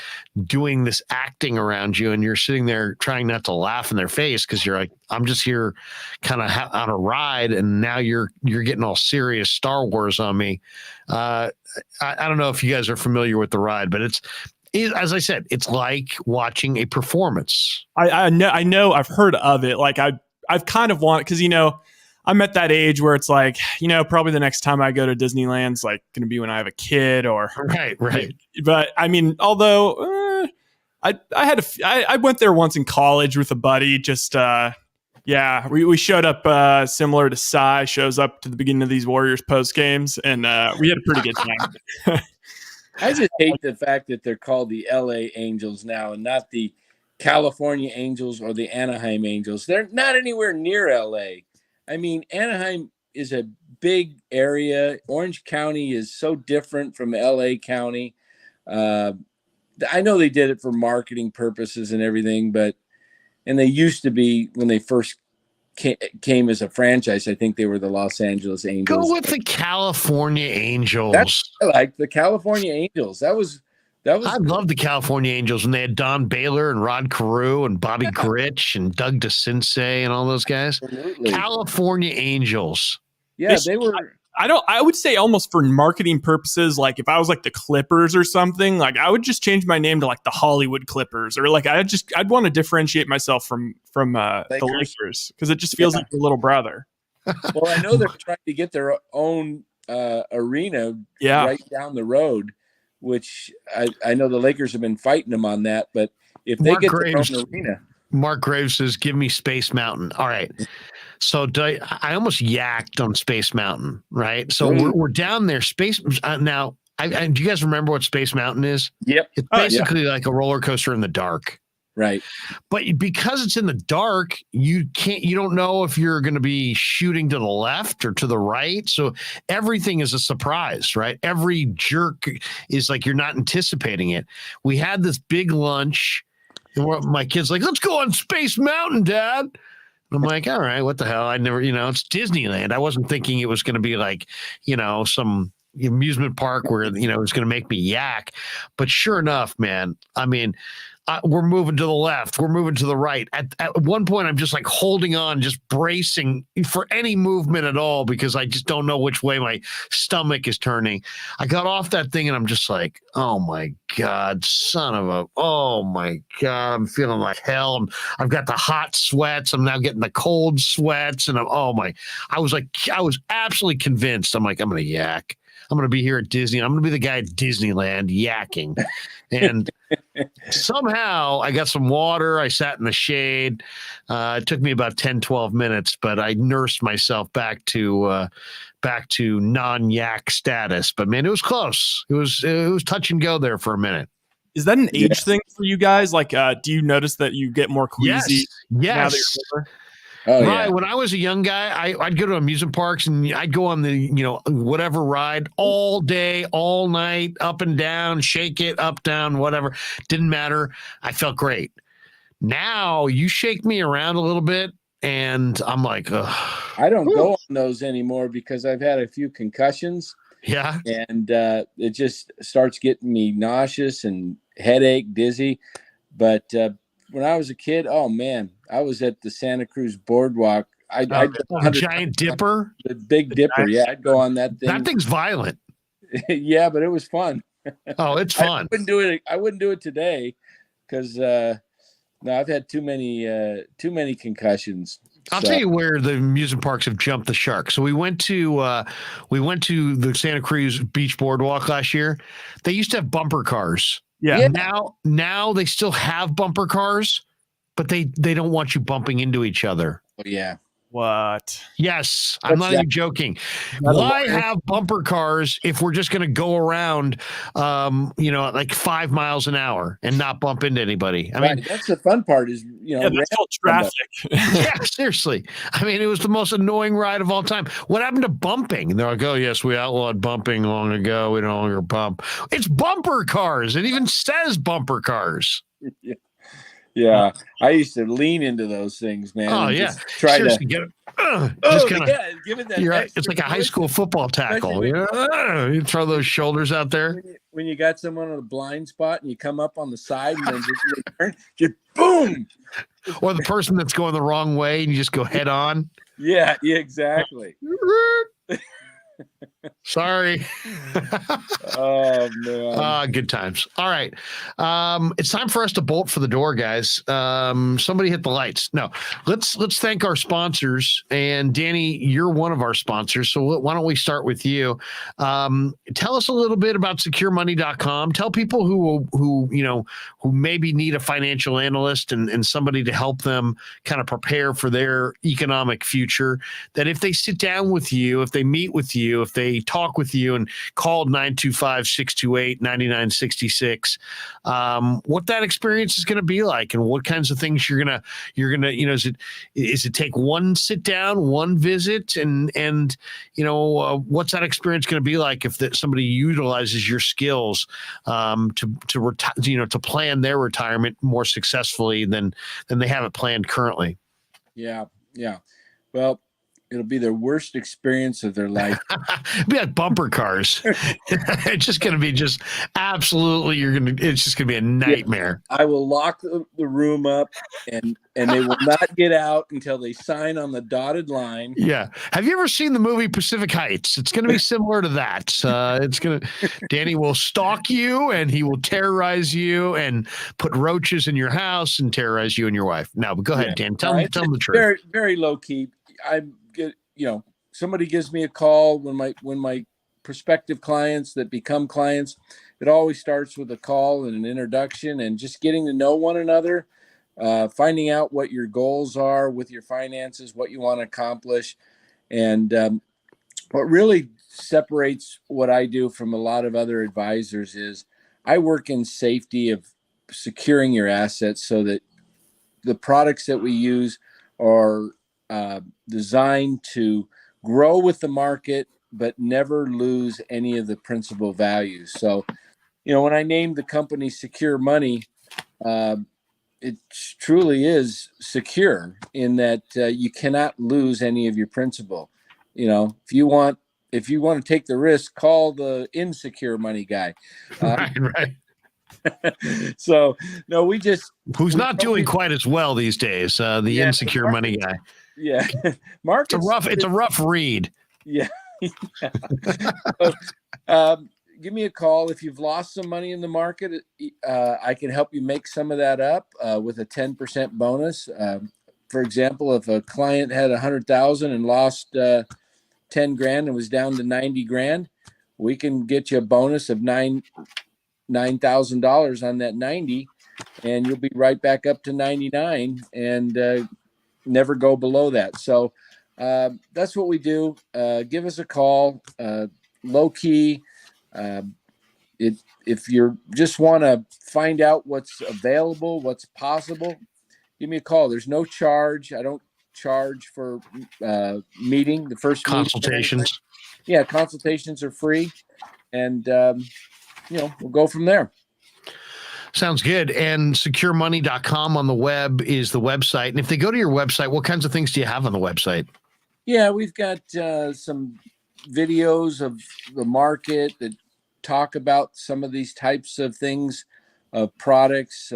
doing this acting around you, and you're sitting there trying not to laugh in their face, because you're like, I'm just here kind of on a ride, and now you're getting all serious Star Wars on me. I don't know if you guys are familiar with the ride, but it's as I said, it's like watching a performance. I know I've heard of it. Like I've kind of wanted, because I'm at that age where it's like, probably the next time I go to Disneyland's like going to be when I have a kid, or right. But although I went there once in college with a buddy. Just we showed up similar to Cy shows up to the beginning of these Warriors post games, and we had a pretty good time. I just hate the fact that they're called the LA Angels now and not the California Angels or the Anaheim Angels. They're not anywhere near LA. Anaheim is a big area. Orange County is so different from LA County. I know they did it for marketing purposes and everything, and they used to be, when they first came as a franchise, I think they were the Los Angeles Angels. Go with the California Angels. That's like the California Angels. That was. I love the California Angels when they had Don Baylor and Rod Carew and Bobby Grich and Doug DeCinces and all those guys. Absolutely. California Angels. Yeah, they were. I would say almost for marketing purposes, like if I was like the Clippers or something, like I would just change my name to like the Hollywood Clippers, or like I'd want to differentiate myself from the Lakers, because it just feels like the little brother. Well, I know they're trying to get their own arena right down the road, which I know the Lakers have been fighting them on that. But if they get their own arena. Mark Graves says, give me Space Mountain. All right. So I almost yacked on Space Mountain, right? So we're down there. Space now. Do you guys remember what Space Mountain is? Yep. It's basically like a roller coaster in the dark. Right. But because it's in the dark, you don't know if you're going to be shooting to the left or to the right. So everything is a surprise, right? Every jerk is like you're not anticipating it. We had this big lunch, and my kid's like, let's go on Space Mountain, Dad. And I'm like, all right, what the hell? I never, it's Disneyland. I wasn't thinking it was going to be like, some amusement park where, it was going to make me yak. But sure enough, man, I mean, we're moving to the left. We're moving to the right. At one point, I'm just like holding on, just bracing for any movement at all because I just don't know which way my stomach is turning. I got off that thing and I'm just like, oh my God, oh my God, I'm feeling like hell. I've got the hot sweats. I'm now getting the cold sweats. And I was absolutely convinced. I'm like, I'm going to yak. I'm going to be here at Disney. I'm going to be the guy at Disneyland yakking. And somehow I got some water. I sat in the shade. It took me about 10, 12 minutes, but I nursed myself back to non-yak status. But man, it was close. It was touch and go there for a minute. Is that an age thing for you guys? Like, do you notice that you get more queasy? Yes. Now that you're older? Oh, right. yeah. When I was a young guy, I'd go to amusement parks and I'd go on the, whatever ride all day, all night, up and down, shake it, up, down, whatever. Didn't matter. I felt great. Now you shake me around a little bit and I'm like, ugh. I don't go on those anymore because I've had a few concussions. Yeah. And it just starts getting me nauseous and headache, dizzy. But when I was a kid, oh man, I was at the Santa Cruz Boardwalk. The Giant Dipper, the Big Dipper. Yeah, I'd go on that thing. That thing's violent. Yeah, but it was fun. Oh, it's fun. I wouldn't do it today because no, I've had too many concussions. I'll tell you where the amusement parks have jumped the shark. So we went to the Santa Cruz Beach Boardwalk last year. They used to have bumper cars. Yeah. Now they still have bumper cars, but they don't want you bumping into each other. Oh, yeah. What? Yes, I'm not even joking. Why have bumper cars if we're just going to go around, like 5 miles an hour and not bump into anybody? I mean, that's the fun part is, that's all traffic. Yeah, seriously. I mean, it was the most annoying ride of all time. What happened to bumping? And they're like, oh, yes, we outlawed bumping long ago. We no longer bump. It's bumper cars. It even says bumper cars. Yeah, I used to lean into those things, man. Oh, yeah. Just try seriously, to get it. Just kinda, give it that. It's like a high school football tackle. You throw those shoulders out there. When you got someone on a blind spot and you come up on the side and then just boom. Or the person that's going the wrong way and you just go head on. Yeah, exactly. Sorry. Oh man. Good times. All right. It's time for us to bolt for the door, guys. Somebody hit the lights. No, let's thank our sponsors. And Danny, you're one of our sponsors. So why don't we start with you? Tell us a little bit about securemoney.com. Tell people who maybe need a financial analyst and somebody to help them kind of prepare for their economic future, that if they sit down with you, if they meet with you, if they talk with you and call 925-628-9966, what that experience is going to be like and what kinds of things you're gonna is it take one sit down, one visit, and what's that experience going to be like if somebody utilizes your skills to plan their retirement more successfully than they have it planned currently. Yeah. Well, it'll be their worst experience of their life. It'll be like bumper cars. It's just going to be absolutely, it's just going to be a nightmare. I will lock the room up and they will not get out until they sign on the dotted line. Yeah. Have you ever seen the movie Pacific Heights? It's going to be similar to that. Danny will stalk you and he will terrorize you and put roaches in your house and terrorize you and your wife. Now, but go ahead, Dan. Tell them the truth. Very, very low key. Somebody gives me a call when my prospective clients that become clients, it always starts with a call and an introduction and just getting to know one another, finding out what your goals are with your finances, what you want to accomplish. And what really separates what I do from a lot of other advisors is I work in safety of securing your assets so that the products that we use are designed to grow with the market, but never lose any of the principal values. So, when I named the company Secure Money, it truly is secure in that you cannot lose any of your principal. If you want to take the risk, call the insecure money guy. Right. So no, Who's not doing quite as well these days? The insecure money guy. Yeah, Mark. It's a rough read. Yeah. So, give me a call if you've lost some money in the market. I can help you make some of that up with a 10% bonus. For example, if a client had 100,000 and lost 10 grand and was down to 90 grand, we can get you a bonus of $9,000 on that 90, and you'll be right back up to 99 and never go below that. So that's what we do. Give us a call, low key. If you just want to find out what's available, what's possible, give me a call. There's no charge. I don't charge for meeting the first consultations. Yeah, consultations are free, and we'll go from there. Sounds good. And securemoney.com on the web is the website. And if they go to your website, what kinds of things do you have on the website? Yeah, we've got some videos of the market that talk about some of these types of things, products.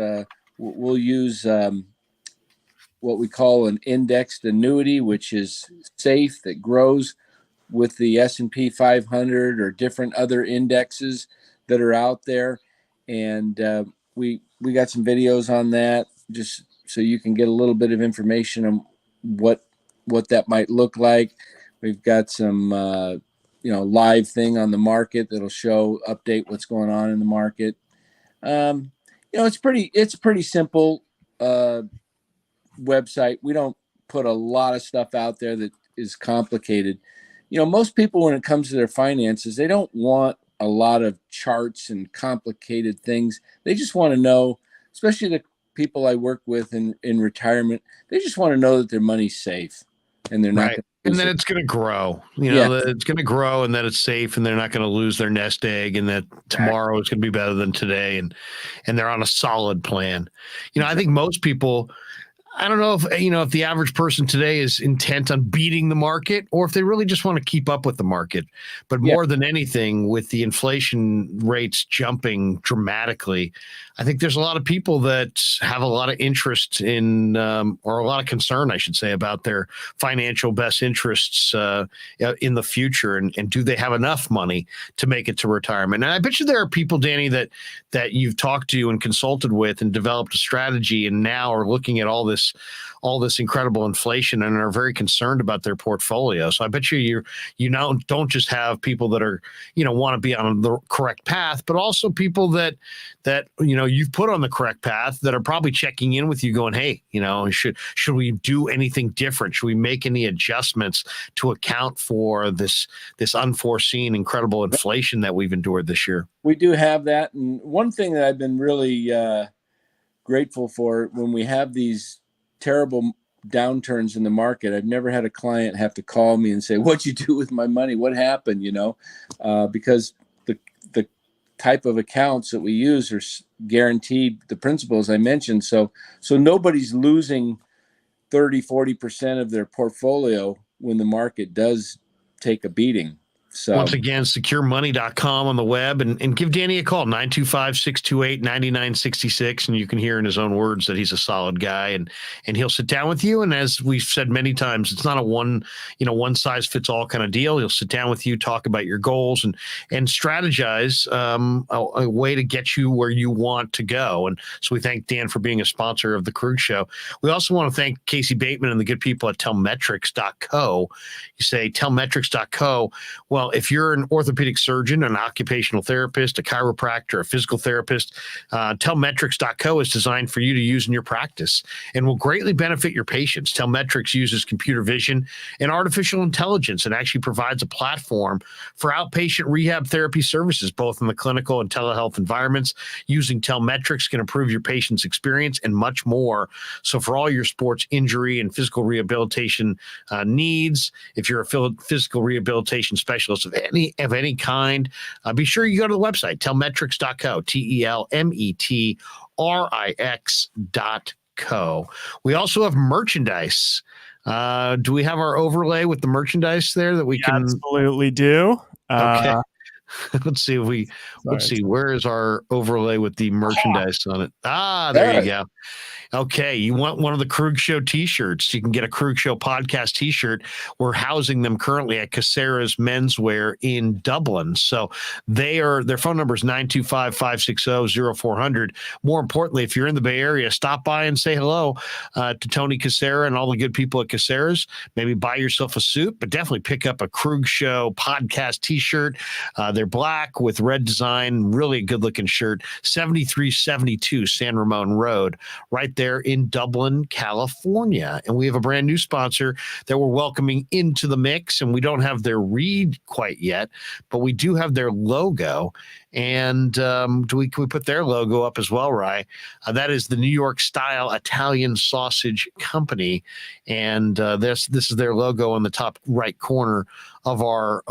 We'll use what we call an indexed annuity, which is safe, that grows with the S&P 500 or different other indexes that are out there. And we got some videos on that, just so you can get a little bit of information on what that might look like. We've got some live thing on the market that'll update what's going on in the market. It's pretty simple website. We don't put a lot of stuff out there that is complicated. Most people, when it comes to their finances, they don't want a lot of charts and complicated things. They just want to know, especially the people I work with in retirement, they just want to know that their money's safe and they're not right. And then it's going to grow, it's going to grow, and that it's safe, and they're not going to lose their nest egg, and that tomorrow is going to be better than today. And they're on a solid plan. I think most people, I don't know if the average person today is intent on beating the market, or if they really just want to keep up with the market. But more than anything, with the inflation rates jumping dramatically, I think there's a lot of people that have a lot of interest in, or a lot of concern, I should say, about their financial best interests in the future. And do they have enough money to make it to retirement? And I bet you there are people, Danny, that you've talked to and consulted with and developed a strategy, and now are looking at all this incredible inflation and are very concerned about their portfolio. So I bet you don't just have people that are, want to be on the correct path, but also people that you've put on the correct path that are probably checking in with you going, hey, should we do anything different? Should we make any adjustments to account for this unforeseen incredible inflation that we've endured this year? We do have that. And one thing that I've been really grateful for when we have these terrible downturns in the market, I've never had a client have to call me and say, what'd you do with my money? What happened? Because the type of accounts that we use are guaranteed, the principles I mentioned. So nobody's losing 30-40% of their portfolio when the market does take a beating. So once again, securemoney.com on the web, and give Danny a call, 925-628-9966. And you can hear in his own words that he's a solid guy, and he'll sit down with you. And as we've said many times, it's not a one size fits all kind of deal. He'll sit down with you, talk about your goals, and strategize a way to get you where you want to go. And so we thank Dan for being a sponsor of the Krueg Show. We also want to thank Casey Bateman and the good people at Tellmetrics.co. You say Tellmetrics.co. Well, Well, if you're an orthopedic surgeon, an occupational therapist, a chiropractor, a physical therapist, Telmetrics.co is designed for you to use in your practice and will greatly benefit your patients. Telmetrics uses computer vision and artificial intelligence and actually provides a platform for outpatient rehab therapy services, both in the clinical and telehealth environments. Using Telmetrics can improve your patient's experience and much more. So for all your sports injury and physical rehabilitation needs, if you're a physical rehabilitation specialist of any kind, be sure you go to the website, telmetrics.co, TELMETRIX.co. We also have merchandise. Do we have our overlay with the merchandise there that we can? Absolutely do. Okay. Let's see where is our overlay with the merchandise on it. There you go. Okay, you want one of the Krueg Show t-shirts? You can get a Krueg Show podcast t-shirt. We're housing them currently at Caceres Menswear in Dublin. So their phone number is 925-560-0400. More importantly, if you're in the Bay Area, stop by and say hello to Tony Cacera and all the good people at Caceres. Maybe buy yourself a suit, but definitely pick up a Krueg Show podcast t-shirt. They're black with red design, really a good-looking shirt. 7372 San Ramon Road, right there in Dublin, California. And we have a brand new sponsor that we're welcoming into the mix, and we don't have their read quite yet, but we do have their logo. And can we put their logo up as well, Rye? That is the New York Style Italian Sausage Company, and this is their logo on the top right corner of our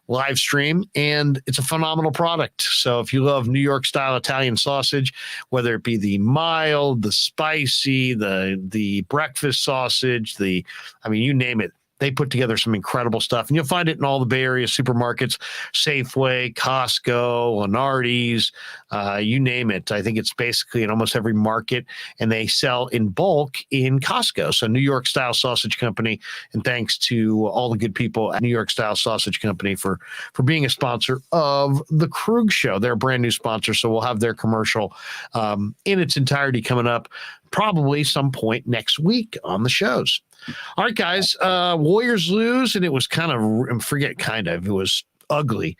live stream, and it's a phenomenal product. So if you love New York style Italian sausage, whether it be the mild, the spicy, the breakfast sausage, you name it, they put together some incredible stuff, and you'll find it in all the Bay Area supermarkets, Safeway, Costco, Lenardi's, you name it. I think it's basically in almost every market, and they sell in bulk in Costco. So New York Style Sausage Company, and thanks to all the good people at New York Style Sausage Company for being a sponsor of the Krueg Show. They're a brand new sponsor, so we'll have their commercial in its entirety coming up probably some point next week on the shows. All right, guys, Warriors lose, and it was it was ugly.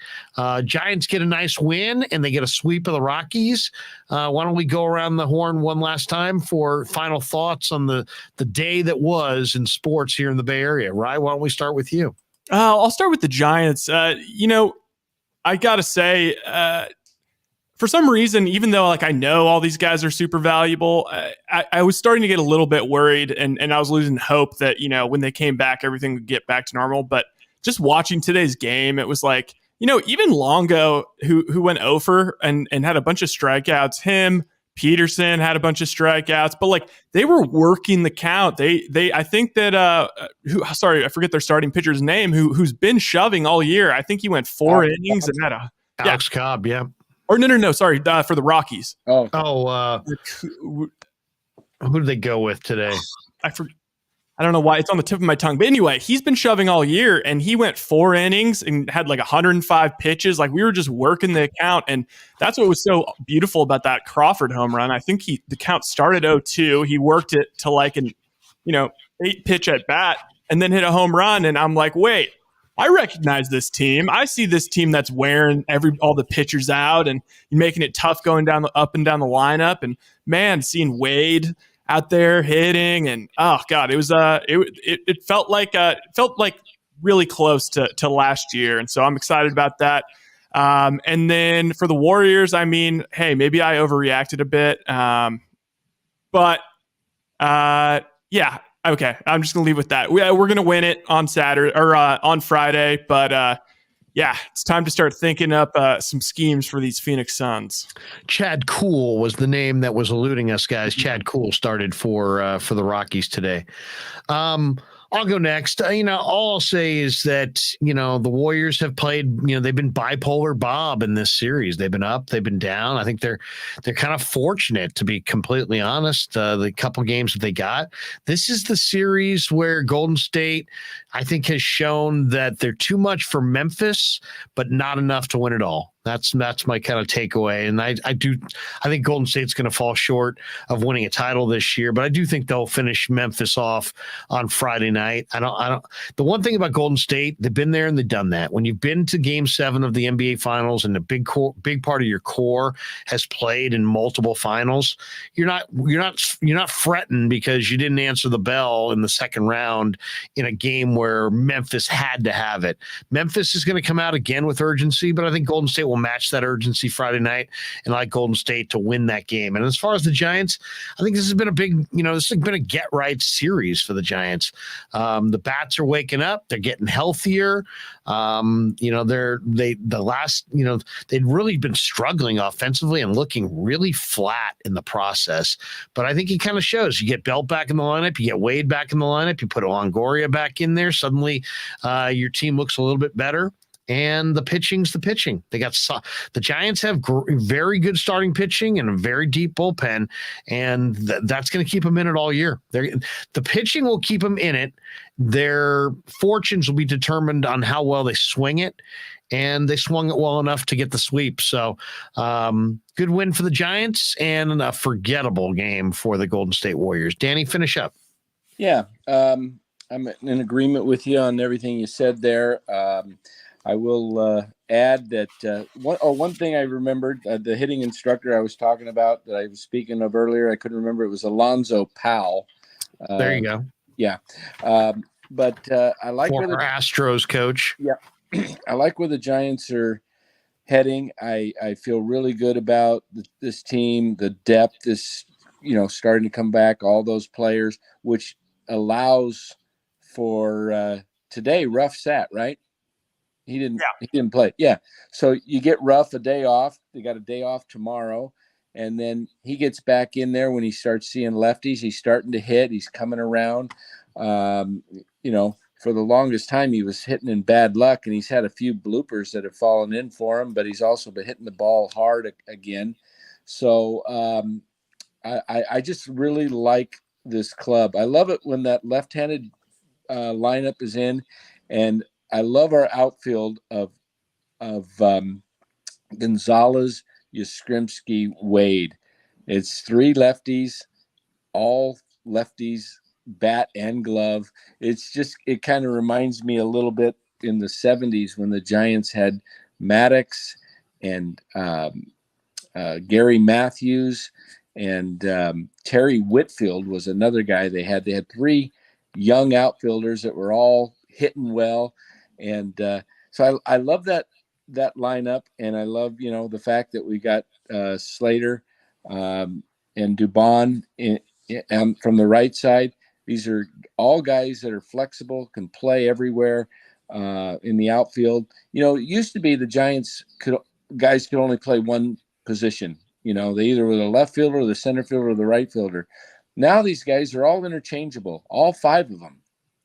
Giants get a nice win, and they get a sweep of the Rockies. Why don't we go around the horn one last time for final thoughts on the day that was in sports here in the Bay Area? Rye, why don't we start with you? I'll start with the Giants. I got to say, for some reason, even though I know all these guys are super valuable, I was starting to get a little bit worried, and I was losing hope that, when they came back, everything would get back to normal. But just watching today's game, it was even Longo, who went over and had a bunch of strikeouts, him, Peterson had a bunch of strikeouts, but they were working the count. I think that I forget their starting pitcher's name, who's been shoving all year. I think he went 4 innings and had Alex Cobb, yeah. Or no, sorry, for the Rockies. Who did they go with today? I don't know why, it's on the tip of my tongue. But anyway, he's been shoving all year, and he went 4 innings and had 105 pitches. We were just working the count, and that's what was so beautiful about that Crawford home run. I think the count started 0-2. He worked it to an 8-pitch at bat, and then hit a home run. And I'm like, wait, I recognize this team. I see this team that's wearing all the pitchers out and making it tough going up and down the lineup. And man, seeing Wade out there hitting, and oh god, it was it felt like really close to last year, and so I'm excited about that. And then for the Warriors, hey, maybe I overreacted a bit, but yeah. Okay, I'm just gonna leave with that. We're gonna win it on Saturday or on Friday, but yeah, it's time to start thinking up some schemes for these Phoenix Suns. Chad Kuhl was the name that was eluding us, guys. Chad Kuhl started for the Rockies today. I'll go next. All I'll say is that, the Warriors have played, they've been bipolar Bob in this series. They've been up, they've been down. I think they're kind of fortunate, to be completely honest. The couple games that they got, this is the series where Golden State, I think, has shown that they're too much for Memphis, but not enough to win it all. That's my kind of takeaway. And I think Golden State's going to fall short of winning a title this year, but I do think they'll finish Memphis off on Friday night. The one thing about Golden State, they've been there and they've done that. When you've been to Game 7 of the NBA Finals and a big part of your core has played in multiple finals, you're not fretting because you didn't answer the bell in the second round in a game where Memphis had to have it. Memphis is going to come out again with urgency, but I think Golden State will match that urgency Friday night, and I like Golden State to win that game. And as far as the Giants, I think this has been this has been a get right series for the Giants. The bats are waking up; they're getting healthier. They'd really been struggling offensively and looking really flat in the process. But I think it kind of shows. You get Belt back in the lineup, you get Wade back in the lineup, you put Longoria back in there. Suddenly, your team looks a little bit better. And the pitching's the pitching. The Giants have very good starting pitching and a very deep bullpen, and that's going to keep them in it all year. The pitching will keep them in it. Their fortunes will be determined on how well they swing it, and they swung it well enough to get the sweep. So good win for the Giants and a forgettable game for the Golden State Warriors. Danny, finish up. Yeah, I'm in agreement with you on everything you said there. I will add that one thing I remembered, the hitting instructor I was talking about that I was speaking of earlier, I couldn't remember. It was Alonzo Powell. There you go. Yeah. But I like former Astros coach. Yeah. I like where the Giants are heading. I feel really good about this team. The depth is, starting to come back, all those players, which allows for today, Ruff sat, right? He didn't play. Yeah. So you get Ruff a day off. They got a day off tomorrow. And then he gets back in there when he starts seeing lefties. He's starting to hit. He's coming around. For the longest time, he was hitting in bad luck, and he's had a few bloopers that have fallen in for him, but he's also been hitting the ball hard again. So I just really like this club. I love it when that left-handed lineup is in, and I love our outfield of Gonzalez, Yastrzemski, Wade. It's three lefties, all lefties, bat and glove. It kind of reminds me a little bit in the 70s when the Giants had Maddox and Gary Matthews and Terry Whitfield was another guy they had. They had three young outfielders that were all hitting well. And so I love that lineup, and I love, the fact that we got Slater and Dubon from the right side. These are all guys that are flexible, can play everywhere in the outfield. It used to be the Giants guys could only play one position. They either were the left fielder, or the center fielder, or the right fielder. Now these guys are all interchangeable, all five of them,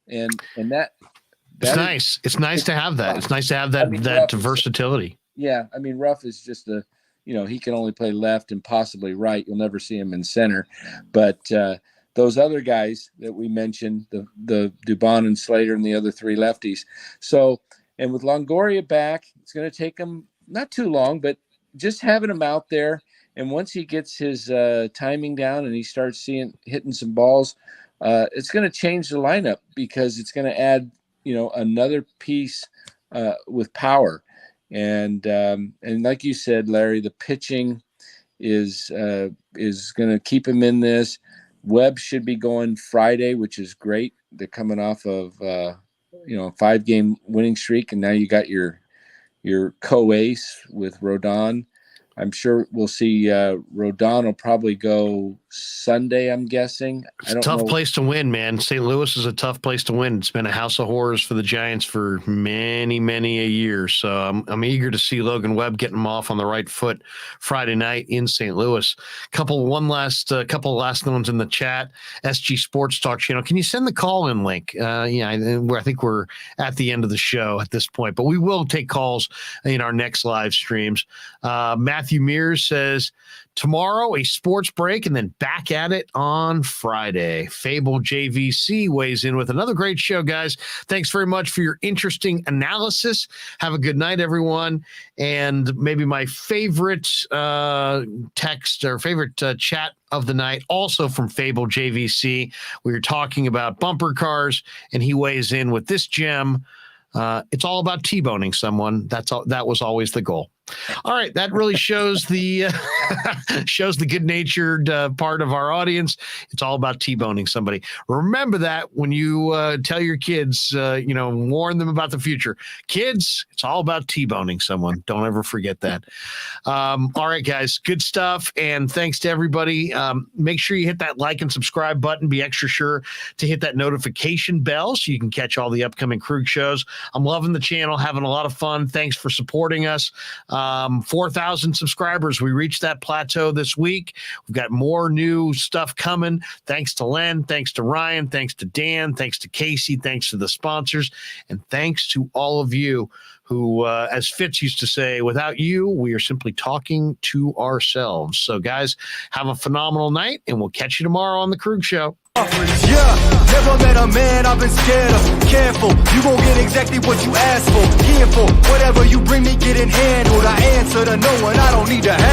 and that. It's nice. It's nice to have that. It's nice to have that that versatility. Ruff is just he can only play left and possibly right. You'll never see him in center. But those other guys that we mentioned, the Dubon and Slater and the other three lefties. So, and with Longoria back, it's going to take him not too long, but just having him out there. And once he gets his timing down and he starts hitting some balls, it's going to change the lineup because it's going to add another piece with power, and like you said, Larry, the pitching is going to keep him in this. Webb should be going Friday, which is great. They're coming off of a 5-game winning streak, and now you got your co-ace with Rodon. I'm sure we'll see Rodon will probably go Sunday, I'm guessing. It's a tough place to win, man. St. Louis is a tough place to win. It's been a house of horrors for the Giants for many, many a year. So I'm eager to see Logan Webb getting them off on the right foot Friday night in St. Louis. Couple last ones in the chat. SG Sports Talk channel. Can you send the call-in link? I think we're at the end of the show at this point, but we will take calls in our next live streams. Matthew Matthew Mears says, tomorrow a sports break and then back at it on Friday. Fable JVC weighs in with another great show, guys. Thanks very much for your interesting analysis. Have a good night, everyone. And maybe my favorite text or favorite chat of the night, also from Fable JVC. We were talking about bumper cars, and he weighs in with this gem. It's all about T-boning someone. That was always the goal. All right, that really shows the good-natured part of our audience. It's all about T-boning somebody. Remember that when you tell your kids, warn them about the future. Kids, it's all about T-boning someone. Don't ever forget that. All right, guys, good stuff, and thanks to everybody. Make sure you hit that like and subscribe button. Be extra sure to hit that notification bell so you can catch all the upcoming Krueg shows. I'm loving the channel, having a lot of fun. Thanks for supporting us. 4,000 subscribers. We reached that plateau this week. We've got more new stuff coming. Thanks to Len. Thanks to Ryan. Thanks to Dan. Thanks to Casey. Thanks to the sponsors. And thanks to all of you who, as Fitz used to say, without you, we are simply talking to ourselves. So, guys, have a phenomenal night, and we'll catch you tomorrow on The Krueg Show. Yeah, never met a man I've been scared of. Careful, you gon' get exactly what you asked for. Careful, whatever you bring me, getting handled. I answer to no one, I don't need to have.